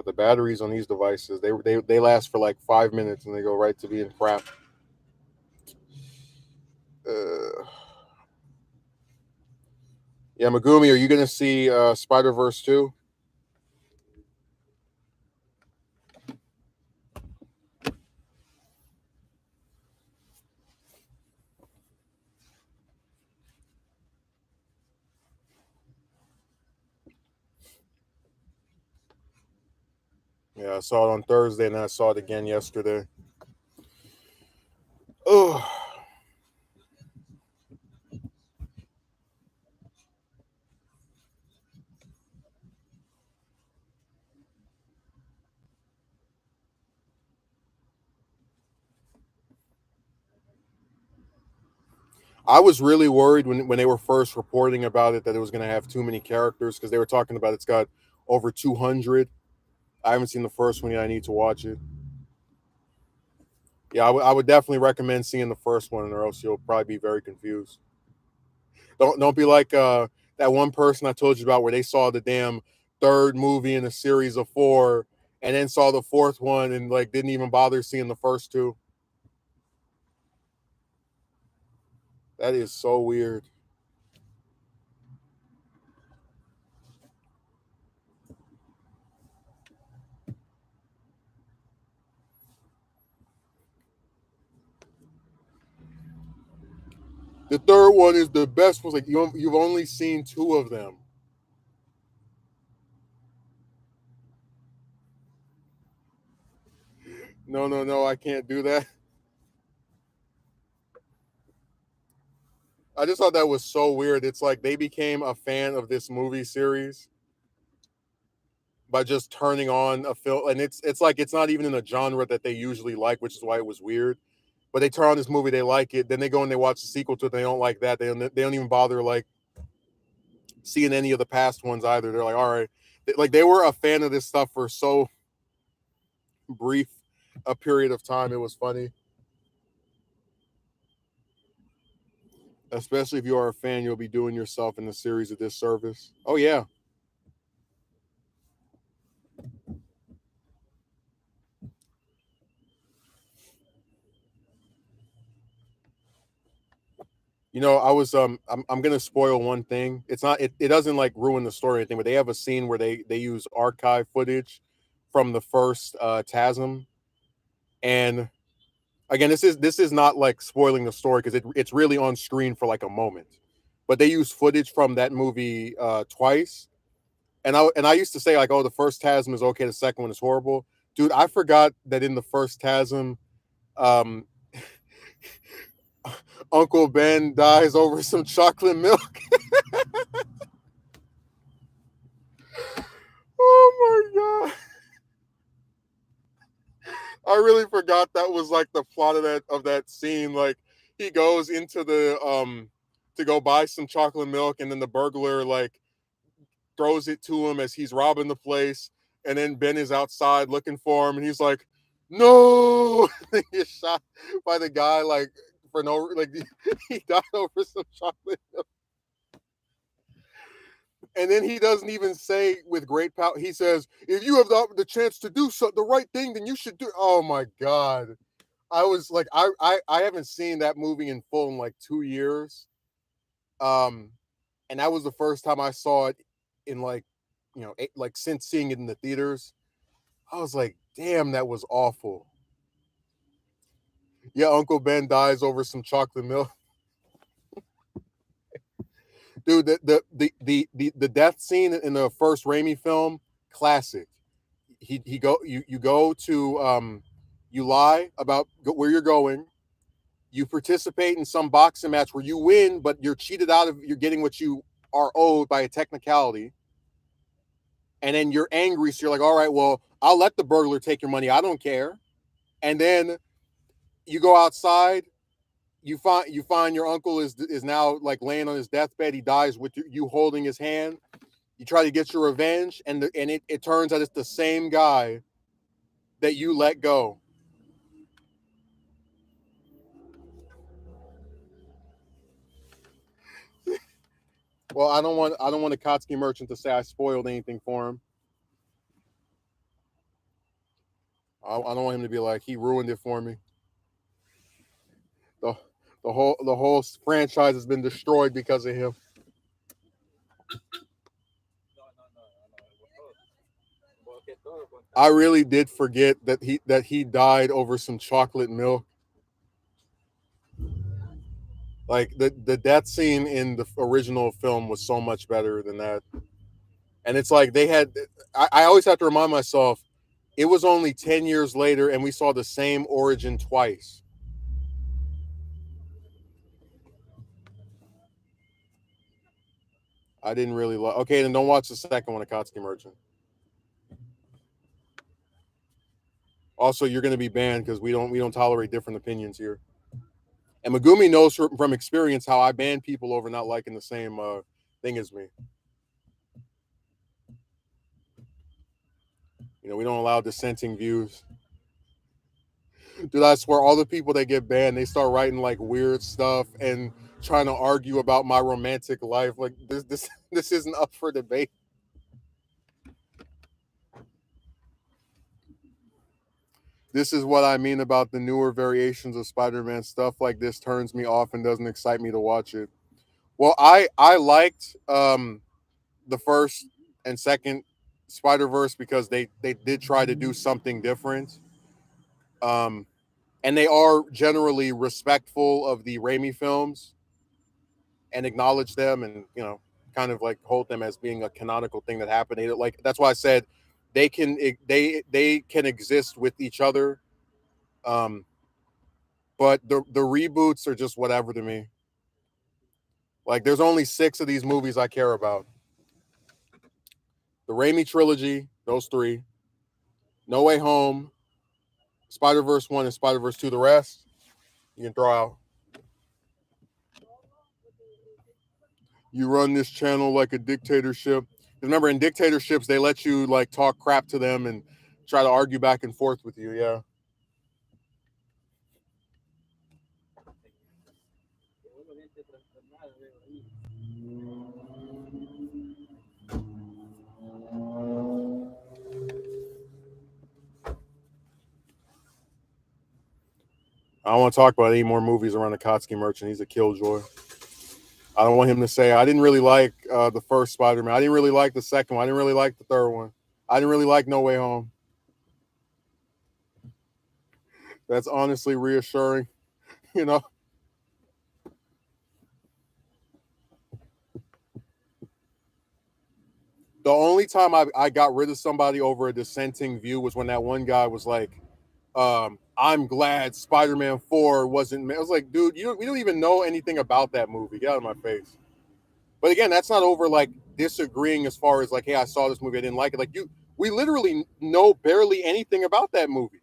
The batteries on these devices, they last for like 5 minutes and they go right to being crap. Uh, yeah, Megumi, are you gonna see Spider Verse 2? Yeah, I saw it on Thursday and I saw it again yesterday. Oh, I was really worried when they were first reporting about it that it was going to have too many characters, because they were talking about it's got over 200. I haven't seen the first one yet. I need to watch it. Yeah, I would definitely recommend seeing the first one, or else you'll probably be very confused. Don't be like that one person I told you about where they saw the damn third movie in a series of four, and then saw the fourth one and like didn't even bother seeing the first two. That is so weird. The third one is the best one. Like you've only seen two of them. No, no, no, I can't do that. I just thought that was so weird. It's like they became a fan of this movie series by just turning on a film, and it's like it's not even in a genre that they usually like, which is why it was weird. But they turn on this movie, they like it, then they go and they watch the sequel to it, they don't like that. They don't even bother like seeing any of the past ones either. They're like, all right, like they were a fan of this stuff for so brief a period of time. It was funny, especially if you are a fan, you'll be doing yourself in the series a disservice. Oh yeah, I was I'm gonna spoil one thing. It's not it doesn't like ruin the story or anything, but they have a scene where they use archive footage from the first TASM. And again, this is not like spoiling the story because it's really on screen for like a moment. But they use footage from that movie twice. And I used to say like, oh, the first TASM is okay, the second one is horrible. Dude, I forgot that in the first TASM, um, Uncle Ben dies over some chocolate milk. Oh my god. I really forgot that was like the plot of that scene. Like he goes into the to go buy some chocolate milk, and then the burglar like throws it to him as he's robbing the place, and then Ben is outside looking for him, and he's like, "No!" He gets shot by the guy like for no like he died over some chocolate milk, and then he doesn't even say with great power. He says, "If you have the chance to do the right thing, then you should do." Oh my god! I was like, I haven't seen that movie in full in like 2 years, um, and that was the first time I saw it in like like since seeing it in the theaters. I was like, damn, that was awful. Yeah, Uncle Ben dies over some chocolate milk. Dude, the death scene in the first Raimi film, classic. He go you go to you lie about where you're going. You participate in some boxing match where you win, but you're cheated out of you're getting what you are owed by a technicality. And then you're angry, so you're like, all right, well, I'll let the burglar take your money. I don't care. And then you go outside, you find your uncle is now like laying on his deathbed. He dies with you holding his hand. You try to get your revenge, and it turns out it's the same guy that you let go. Well, I don't want a Kotsky merchant to say I spoiled anything for him. I don't want him to be like he ruined it for me. The the whole franchise has been destroyed because of him. I really did forget that he died over some chocolate milk. Like the death scene in the original film was so much better than that. And it's like they had. I always have to remind myself, it was only 10 years later, and we saw the same origin twice. I didn't really like. Okay, then don't watch the second one, Akatsuki Merchant. Also, you're going to be banned because we don't tolerate different opinions here. And Megumi knows from experience how I ban people over not liking the same thing as me. We don't allow dissenting views. Dude, I swear, all the people that get banned, they start writing like weird stuff and trying to argue about my romantic life. Like this isn't up for debate. This is what I mean about the newer variations of Spider-Man. Stuff like this turns me off and doesn't excite me to watch it. Well, I liked the first and second Spider-Verse because they did try to do something different. Um, and they are generally respectful of the Raimi films and acknowledge them, and kind of like hold them as being a canonical thing that happened. Like that's why I said they can exist with each other. Um, but the reboots are just whatever to me. Like there's only 6 of these movies I care about: the Raimi trilogy, those 3, No Way Home, Spider Verse 1, and Spider Verse 2. The rest you can throw out. You run this channel like a dictatorship. Remember, in dictatorships, they let you like talk crap to them and try to argue back and forth with you. Yeah. I don't want to talk about any more movies around the Kotsky Merchant. He's a killjoy. I don't want him to say I didn't really like the first Spider-Man. I didn't really like the second one. I didn't really like the third one. I didn't really like No Way Home. That's honestly reassuring. You know, the only time I got rid of somebody over a dissenting view was when that one guy was like, I'm glad Spider-Man 4 wasn't. I was like, dude, we don't even know anything about that movie. Get out of my face. But again, that's not over like disagreeing as far as like, hey, I saw this movie, I didn't like it. Like we literally know barely anything about that movie.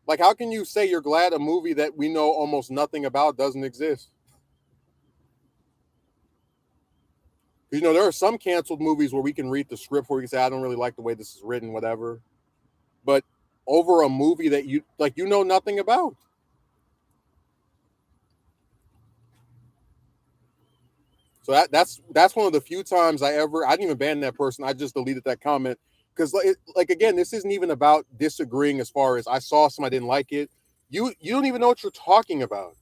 Like, how can you say you're glad a movie that we know almost nothing about doesn't exist? There are some canceled movies where we can read the script where we can say, I don't really like the way this is written, whatever. But over a movie that you know nothing about. So that's one of the few times I didn't even ban that person. I just deleted that comment because like again, this isn't even about disagreeing as far as I saw something I didn't like it. You don't even know what you're talking about.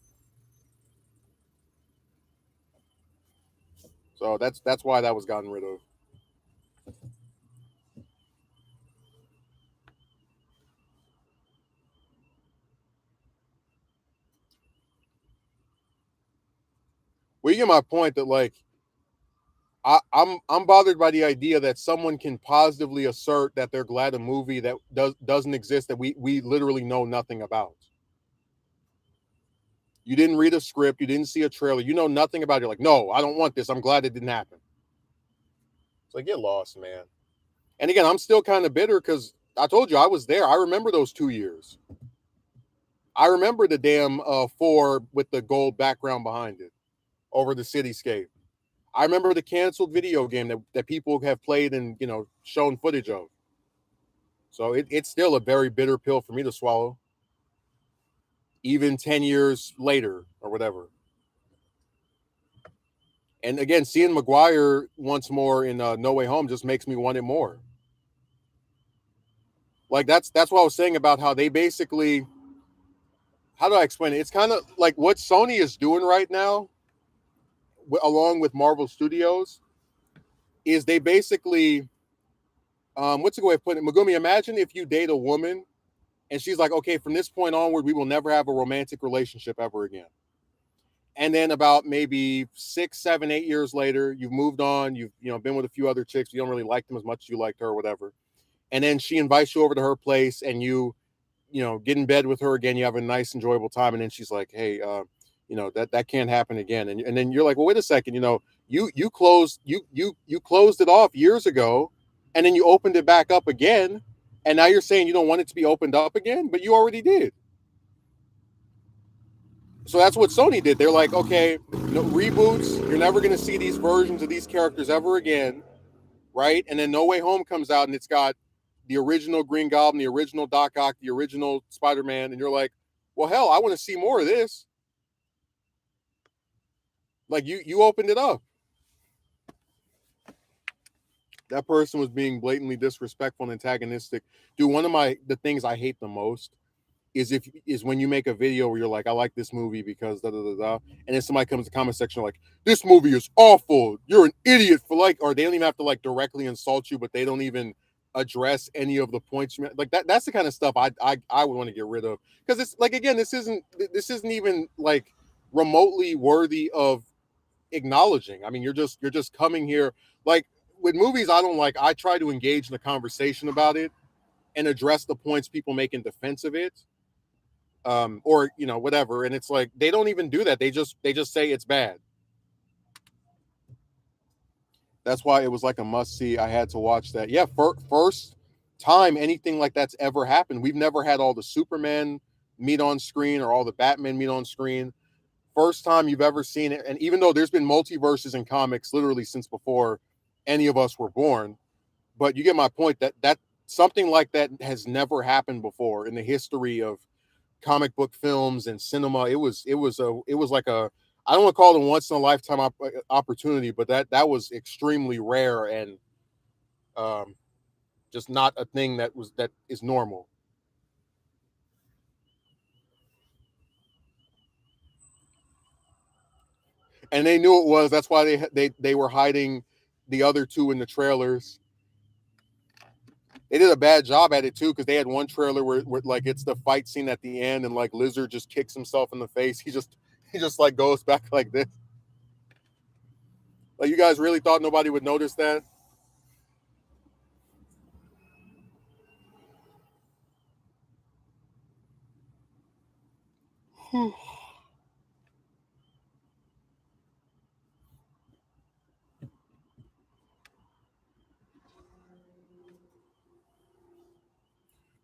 So that's why that was gotten rid of. Well, you get my point that like I'm bothered by the idea that someone can positively assert that they're glad a movie that doesn't exist, that we literally know nothing about. You didn't read a script, you didn't see a trailer, you know nothing about it. You're like, no, I don't want this. I'm glad it didn't happen. It's like, get lost, man. And again, I'm still kind of bitter because I told you I was there. I remember those 2 years. I remember the damn 4 with the gold background behind it over the cityscape. I remember the canceled video game that people have played and shown footage of. So it's still a very bitter pill for me to swallow, even 10 years later or whatever. And again, seeing Maguire once more in No Way Home just makes me want it more. Like that's what I was saying about how they basically, how do I explain it? It's kind of like what Sony is doing right now, along with Marvel Studios, is they basically, what's a good way of putting it? Megumi, imagine if you date a woman and she's like, okay, from this point onward, we will never have a romantic relationship ever again. And then about maybe 6, 7, 8 years later, you've moved on. You've been with a few other chicks. You don't really like them as much as you liked her or whatever. And then she invites you over to her place, and you get in bed with her again. You have a nice, enjoyable time. And then she's like, hey, that can't happen again. And then you're like, well, wait a second. You closed you closed it off years ago, and then you opened it back up again. And now you're saying you don't want it to be opened up again, but you already did. So that's what Sony did. They're like, okay, no reboots. You're never going to see these versions of these characters ever again, right? And then No Way Home comes out, and it's got the original Green Goblin, the original Doc Ock, the original Spider-Man, and you're like, well, hell, I want to see more of this. Like you opened it up. That person was being blatantly disrespectful and antagonistic. Dude, one of the things I hate the most is when you make a video where you're like, I like this movie because da da da da, and then somebody comes to the comment section like, this movie is awful. You're an idiot for like, or they don't even have to like directly insult you, but they don't even address any of the points you made. Like that. That's the kind of stuff I would want to get rid of, because it's like, again, this isn't even like remotely worthy of acknowledging. I mean, you're just coming here like with movies I don't like. I try to engage in a conversation about it and address the points people make in defense of it, or whatever. And it's like they don't even do that. They just say it's bad. That's why it was like a must see. I had to watch that. Yeah, first time anything like that's ever happened. We've never had all the Superman meet on screen or all the Batman meet on screen. First time you've ever seen it. And even though there's been multiverses in comics literally since before any of us were born, but you get my point, that something like that has never happened before in the history of comic book films and cinema. It was like a, I don't want to call it a once in a lifetime opportunity, but that was extremely rare and just not a thing that is normal. And they knew it was. That's why they were hiding the other two in the trailers. They did a bad job at it too, because they had one trailer where like it's the fight scene at the end, and like Lizard just kicks himself in the face. He just like goes back like this. Like, you guys really thought nobody would notice that?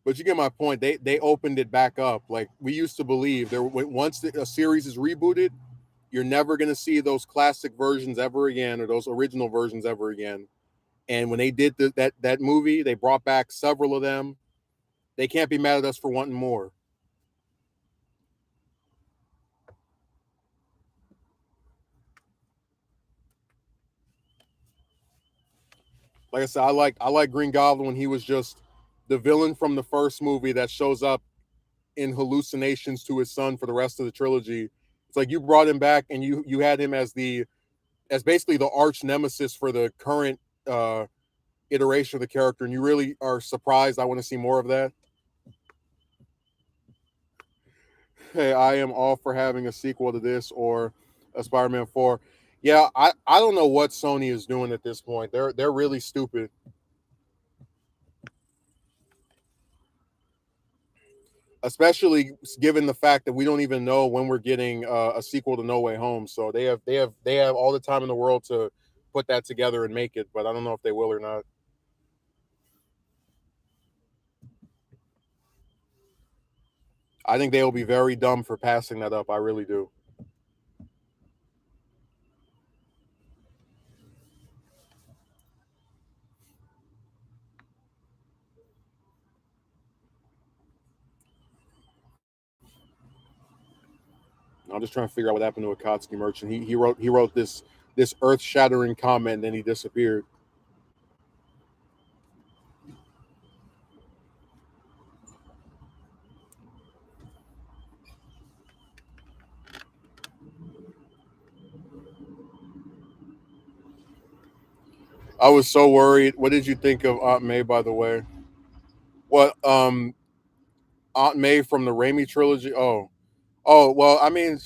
But you get my point. They opened it back up. Like, we used to believe once a series is rebooted, you're never going to see those classic versions ever again, or those original versions ever again. And when they did that movie, they brought back several of them. They can't be mad at us for wanting more. Like I said, I like Green Goblin when he was just the villain from the first movie that shows up in hallucinations to his son for the rest of the trilogy. It's like you brought him back and you had him as basically the arch nemesis for the current iteration of the character, and you really are surprised. I want to see more of that. Hey, I am all for having a sequel to this or a Spider-Man 4. Yeah, I don't know what Sony is doing at this point. They're really stupid, especially given the fact that we don't even know when we're getting a sequel to No Way Home. So they have all the time in the world to put that together and make it, but I don't know if they will or not. I think they will be very dumb for passing that up. I really do. I'm just trying to figure out what happened to Akatsuki Merchant. He wrote this earth shattering comment and then he disappeared. I was so worried. What did you think of Aunt May, by the way? What Aunt May from the Raimi trilogy? Oh well, I mean,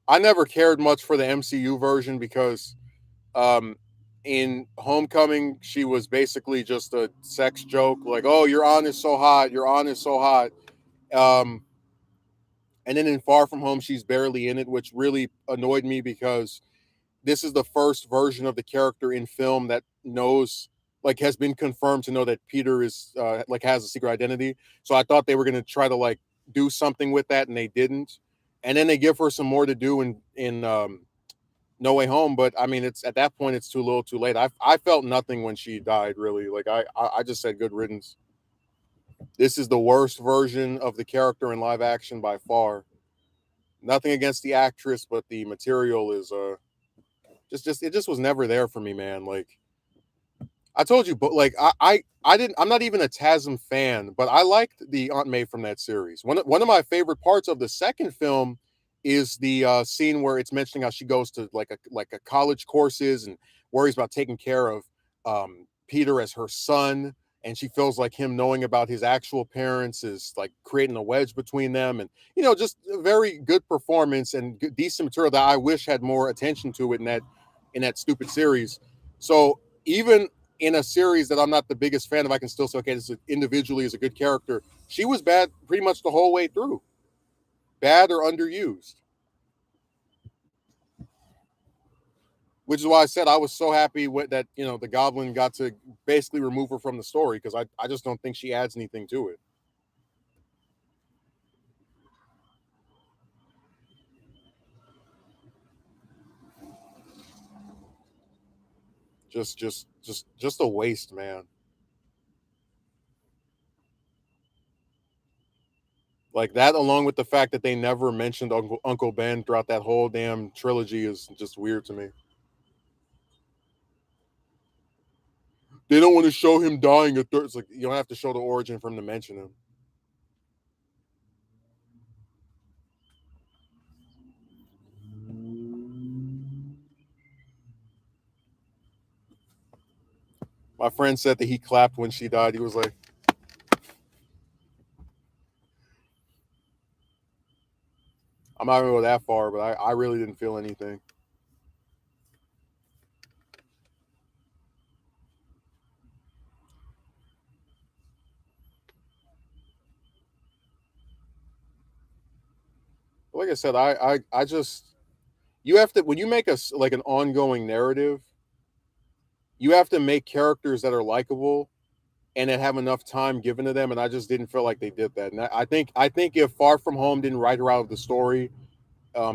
I never cared much for the MCU version because um in Homecoming she was basically just a sex joke, like, oh, your aunt is so hot, your aunt is so hot. Um and then in Far From Home she's barely in it, which really annoyed me because this is the first version of the character in film that knows, like, has been confirmed to know that Peter is like has a secret identity. So I thought they were going to try to like do something with that and they didn't. And then they give her some more to do in No Way Home, but I mean it's at that point it's too little too late. I felt nothing when she died, really. Like I just said good riddance. This is the worst version of the character in live action by far. Nothing against the actress, but the material is just it just was never there for me, man. Like I told you, but like I didn't. I'm not even a TASM fan, but I liked the Aunt May from that series. One of my favorite parts of the second film is the scene where it's mentioning how she goes to like a college courses and worries about taking care of Peter as her son, and she feels like him knowing about his actual parents is like creating a wedge between them, and just a very good performance and decent material that I wish had more attention to it in that stupid series. So even in a series that I'm not the biggest fan of, I can still say, okay, this is individually is a good character. She was bad pretty much the whole way through, bad or underused, which is why I said I was so happy with that. The Goblin got to basically remove her from the story because I just don't think she adds anything to it. Just a waste, man. Like that, along with the fact that they never mentioned Uncle Ben throughout that whole damn trilogy, is just weird to me. They don't want to show him dying at third. It's like you don't have to show the origin for him to mention him. My friend said that he clapped when she died. He was like, I'm not gonna go that far, but I really didn't feel anything. But like I said, I just you have to when you make like an ongoing narrative, you have to make characters that are likable and that have enough time given to them. And I just didn't feel like they did that. And I think if Far From Home didn't write her out of the story,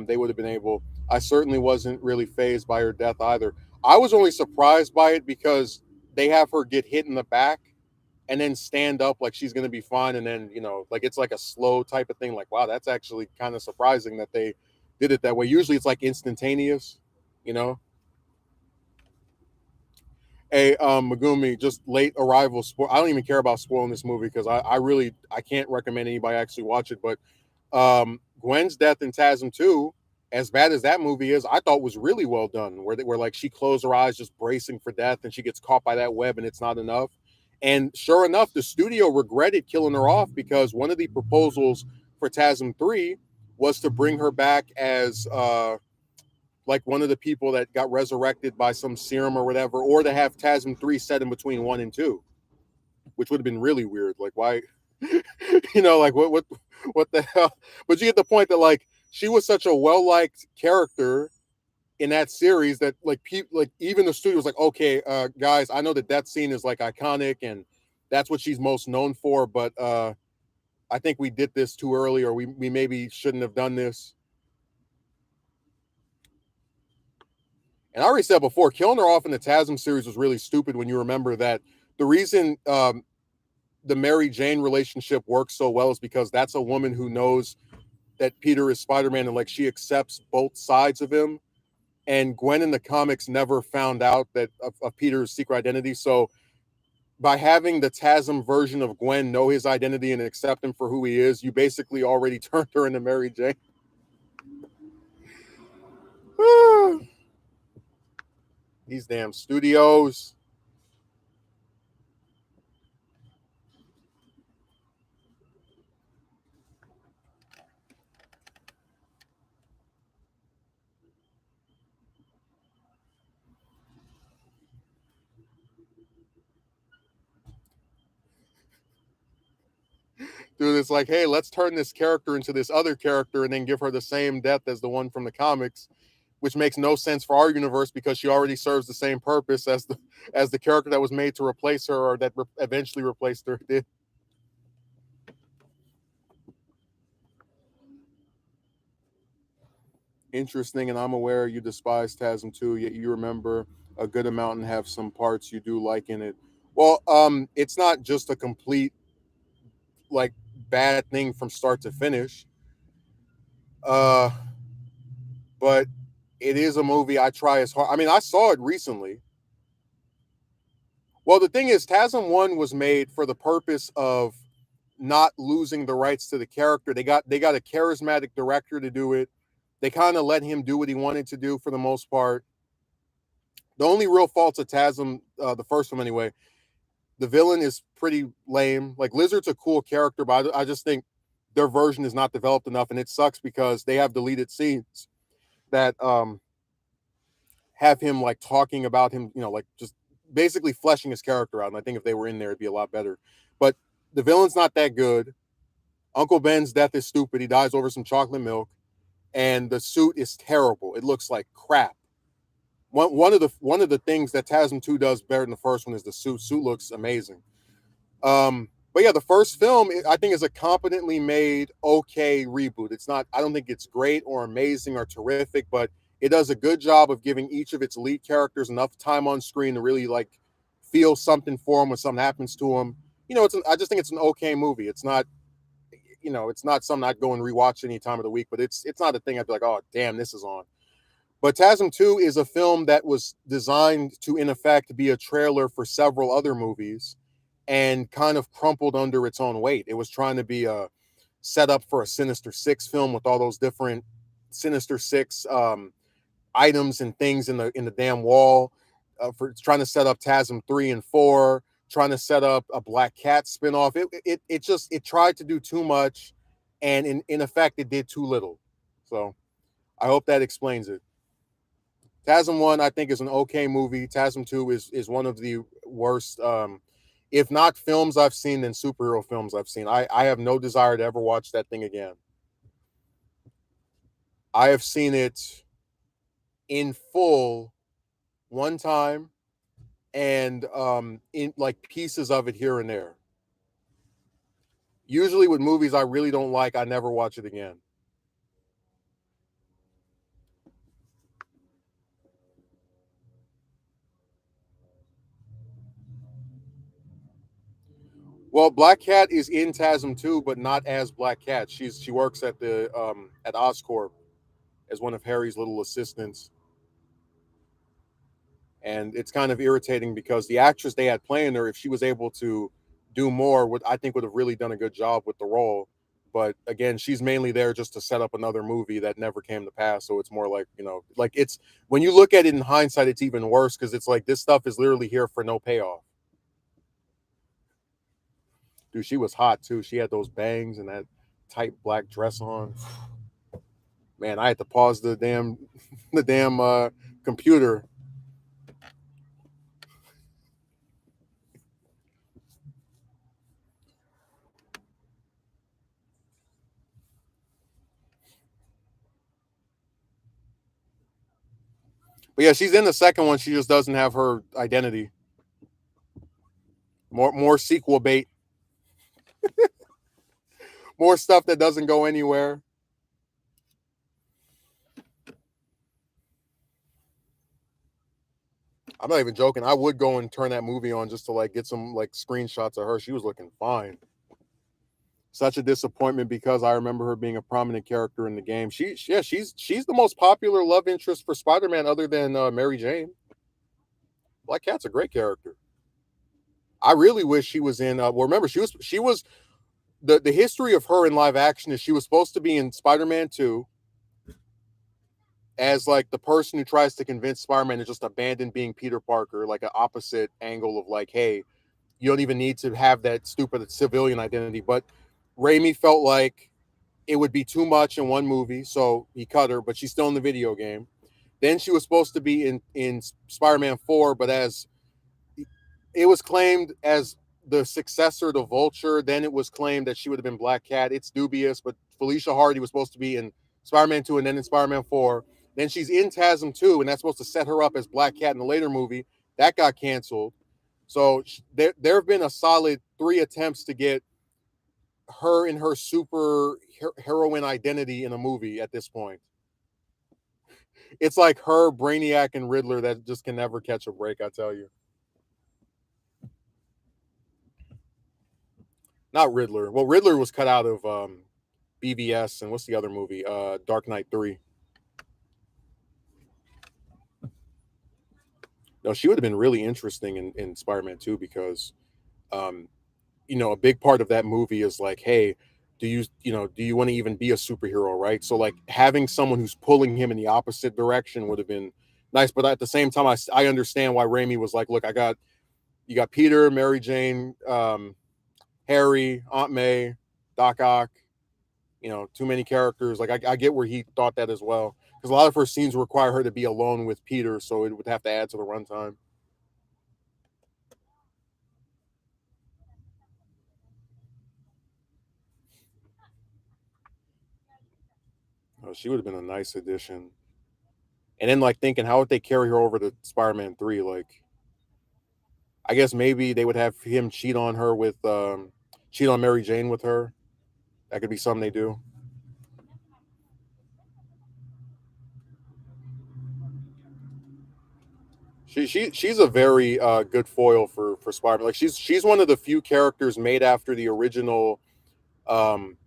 they would have been able. I certainly wasn't really phased by her death either. I was only surprised by it because they have her get hit in the back and then stand up like she's going to be fine, and then like it's like a slow type of thing. Like, wow, that's actually kind of surprising that they did it that way. Usually it's like instantaneous, you know. Hey, Megumi, just late arrival. I don't even care about spoiling this movie because I really I can't recommend anybody actually watch it. But Gwen's death in TASM 2, as bad as that movie is, I thought was really well done. Where like she closed her eyes just bracing for death, and she gets caught by that web, and it's not enough. And sure enough, the studio regretted killing her off because one of the proposals for TASM 3 was to bring her back as like one of the people that got resurrected by some serum or whatever, or to have TASM 3 set in between 1 and 2, which would have been really weird. Like, why? Like what the hell? But you get the point that like she was such a well liked character in that series that like people, like even the studio was like, okay, guys, I know that scene is like iconic and that's what she's most known for, but I think we did this too early, or we maybe shouldn't have done this. And I already said before, killing her off in the TASM series was really stupid when you remember that the reason the Mary Jane relationship works so well is because that's a woman who knows that Peter is Spider-Man and like she accepts both sides of him. And Gwen in the comics never found out that of Peter's secret identity. So by having the TASM version of Gwen know his identity and accept him for who he is, you basically already turned her into Mary Jane. These damn studios. Dude, it's like, hey, let's turn this character into this other character and then give her the same death as the one from the comics, which makes no sense for our universe because she already serves the same purpose as the character that was made to replace her or that eventually replaced her did. Interesting, and I'm aware you despise TASM 2, yet you remember a good amount and have some parts you do like in it. Well, it's not just a complete like bad thing from start to finish. Uh but it is a movie I try as hard. I mean, I saw it recently. Well, the thing is, TASM 1 was made for the purpose of not losing the rights to the character. They got a charismatic director to do it. They kind of let him do what he wanted to do for the most part. The only real faults of TASM, the first one anyway, the villain is pretty lame. Like Lizard's a cool character, but I just think their version is not developed enough, and it sucks because they have deleted scenes that have him like talking about him, like just basically fleshing his character out. And I think if they were in there, it'd be a lot better. But the villain's not that good. Uncle Ben's death is stupid. He dies over some chocolate milk, and the suit is terrible. It looks like crap. One of the things that TASM 2 does better than the first one is the suit. Suit looks amazing. But yeah, the first film I think is a competently made, okay reboot. It's not. I don't think it's great or amazing or terrific, but it does a good job of giving each of its lead characters enough time on screen to really like feel something for them when something happens to them. I just think it's an okay movie. It's not, it's not something I'd go and rewatch any time of the week, but it's not a thing I'd be like, oh damn, this is on. But TASM 2 is a film that was designed to, in effect, be a trailer for several other movies and kind of crumpled under its own weight. It was trying to be a setup for a Sinister Six film with all those different Sinister Six items and things in the damn wall. For trying to set up TASM 3 and 4, trying to set up a Black Cat spinoff. It tried to do too much, and in effect, it did too little. So I hope that explains it. TASM 1, I think, is an okay movie. TASM 2 is one of the worst, if not films I've seen, then superhero films I've seen. I have no desire to ever watch that thing again. I have seen it in full one time and in like pieces of it here and there. Usually with movies I really don't like, I never watch it again. Well, Black Cat is in TASM 2, but not as Black Cat. She works at Oscorp as one of Harry's little assistants. And it's kind of irritating because the actress they had playing her, if she was able to do more, would have really done a good job with the role. But again, she's mainly there just to set up another movie that never came to pass. So it's more like, like it's when you look at it in hindsight, it's even worse because it's like this stuff is literally here for no payoff. Dude, she was hot too. She had those bangs and that tight black dress on. Man, I had to pause the damn the damn computer. But yeah, she's in the second one. She just doesn't have her identity. More sequel bait. More stuff that doesn't go anywhere. I'm not even joking. I would go and turn that movie on just to like get some like screenshots of her. She was looking fine. Such a disappointment because I remember her being a prominent character in the game. Yeah, she's the most popular love interest for Spider-Man other than Mary Jane. Black Cat's a great character. I really wish she was in. Well, remember she was the history of her in live action is she was supposed to be in Spider-Man 2 as like the person who tries to convince Spider-Man to just abandon being Peter Parker, like an opposite angle of like, hey, you don't even need to have that stupid civilian identity. But Raimi felt like it would be too much in one movie, so he cut her, but she's still in the video game. Then she was supposed to be in Spider-Man 4, but as it was claimed as the successor to Vulture, then it was claimed that she would have been Black Cat. It's dubious, but Felicia Hardy was supposed to be in Spider-Man 2 and then in Spider-Man 4. Then she's in TASM 2, and that's supposed to set her up as Black Cat in the later movie. That got canceled. So there have been a solid 3 attempts to get her in her super heroine identity in a movie at this point. It's like her, Brainiac, and Riddler that just can never catch a break, I tell you. Not Riddler. Well, Riddler was cut out of BVS, and what's the other movie? Dark Knight 3. No, she would have been really interesting in Spider-Man 2 because um, a big part of that movie is like, hey, do you want to even be a superhero, right? So like having someone who's pulling him in the opposite direction would have been nice. But at the same time, I understand why Raimi was like, look, you got Peter, Mary Jane, Harry, Aunt May, Doc Ock, too many characters. Like I get where he thought that as well. Because a lot of her scenes require her to be alone with Peter, so it would have to add to the runtime. She would have been a nice addition. And then like thinking, how would they carry her over to Spider-Man 3? Like, I guess maybe they would have him cheat on Mary Jane with her. That could be something they do. She's a very good foil for Spider-Man. Like she's one of the few characters made after the original um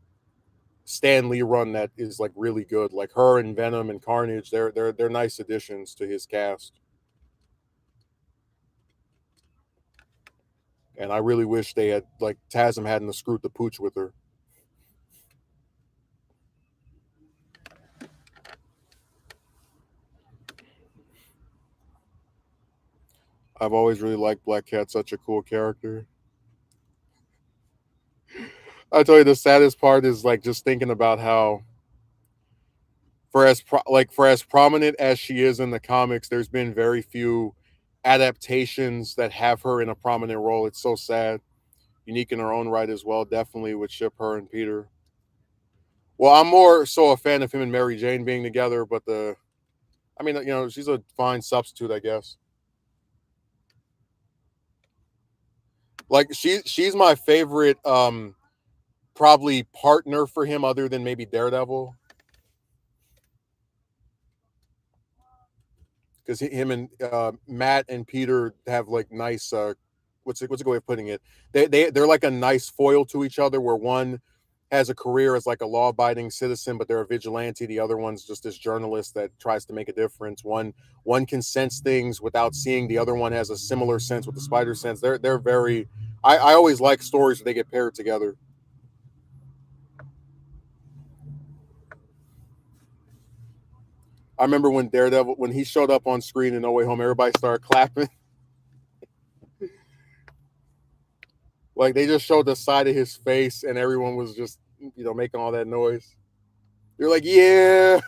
Stan Lee run that is like really good. Like her and Venom and Carnage, they're nice additions to his cast. And I really wish they had like Tasm hadn't screwed the pooch with her. I've always really liked Black Cat, such a cool character. I tell you, the saddest part is like just thinking about how for as prominent as she is in the comics, there's been very few adaptations that have her in a prominent role. It's so sad. Unique in her own right as well. Definitely would ship her and Peter. Well, I'm more so a fan of him and Mary Jane being together, but I mean, she's a fine substitute, I guess. Like she's my favorite, probably partner for him, other than maybe Daredevil, because him and Matt and Peter have like nice. What's a good way of putting it? They're like a nice foil to each other, where one has a career as like a law-abiding citizen, but they're a vigilante. The other one's just this journalist that tries to make a difference. One can sense things without seeing. The other one has a similar sense with the spider sense. They're very. I always like stories where they get paired together. I remember when Daredevil when he showed up on screen in No Way Home, everybody started clapping. Like they just showed the side of his face, and everyone was just making all that noise. They're like, yeah.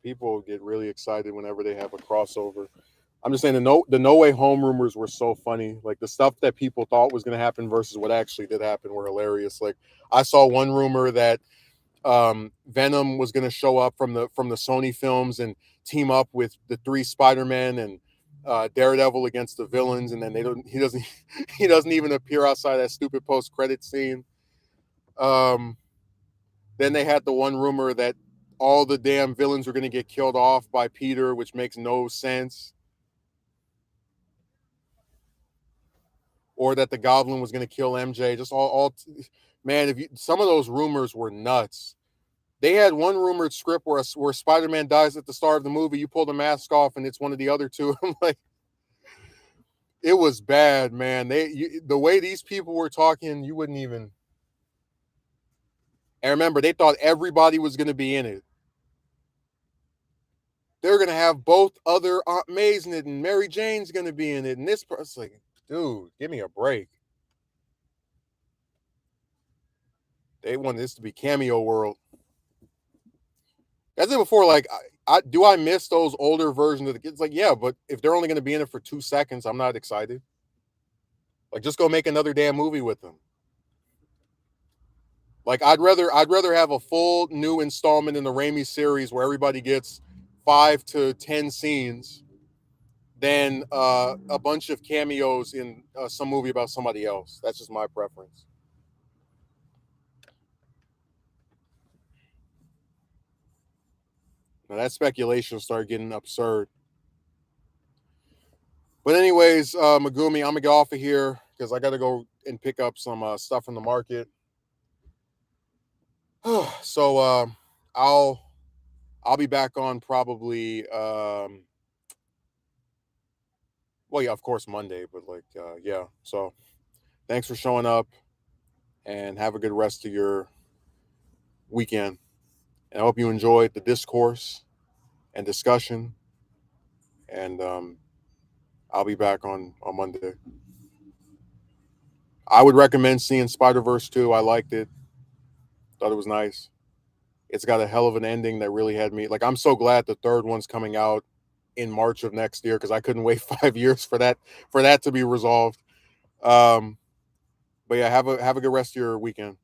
people get really excited whenever they have a crossover. I'm just saying the No Way Home rumors were so funny. Like the stuff that people thought was going to happen versus what actually did happen were hilarious. Like I saw one rumor that Venom was going to show up from the Sony films and team up with the three Spider-Men and Daredevil against the villains, and then they don't. He doesn't. He doesn't even appear outside that stupid post-credit scene. Um, then they had the one rumor that all the damn villains were going to get killed off by Peter, which makes no sense. Or that the Goblin was going to kill MJ. Just all, man. If you, some of those rumors were nuts. They had one rumored script where Spider-Man dies at the start of the movie. You pull the mask off, and it's one of the other two. I'm like, it was bad, man. The way these people were talking, you wouldn't even. And remember, they thought everybody was going to be in it. They're going to have both other Aunt May's in it, and Mary Jane's going to be in it. And this person's like, dude, give me a break. They want this to be Cameo World. That's it before, like, I miss those older versions of the kids? Like, yeah, but if they're only going to be in it for 2 seconds, I'm not excited. Like, just go make another damn movie with them. Like, I'd rather have a full new installment in the Raimi series where everybody gets 5 to 10 scenes than a bunch of cameos in some movie about somebody else. That's just my preference. Now that speculation started getting absurd. But anyways, Megumi, I'm gonna get off of here because I got to go and pick up some stuff from the market. So I'll be back on probably well, yeah, of course Monday, but like yeah. So thanks for showing up and have a good rest of your weekend. And I hope you enjoyed the discourse and discussion. And I'll be back on Monday. I would recommend seeing Spider-Verse 2. I liked it. Thought it was nice. It's got a hell of an ending that really had me like I'm so glad the third one's coming out in March of next year because I couldn't wait 5 years for that to be resolved. But yeah, have a good rest of your weekend.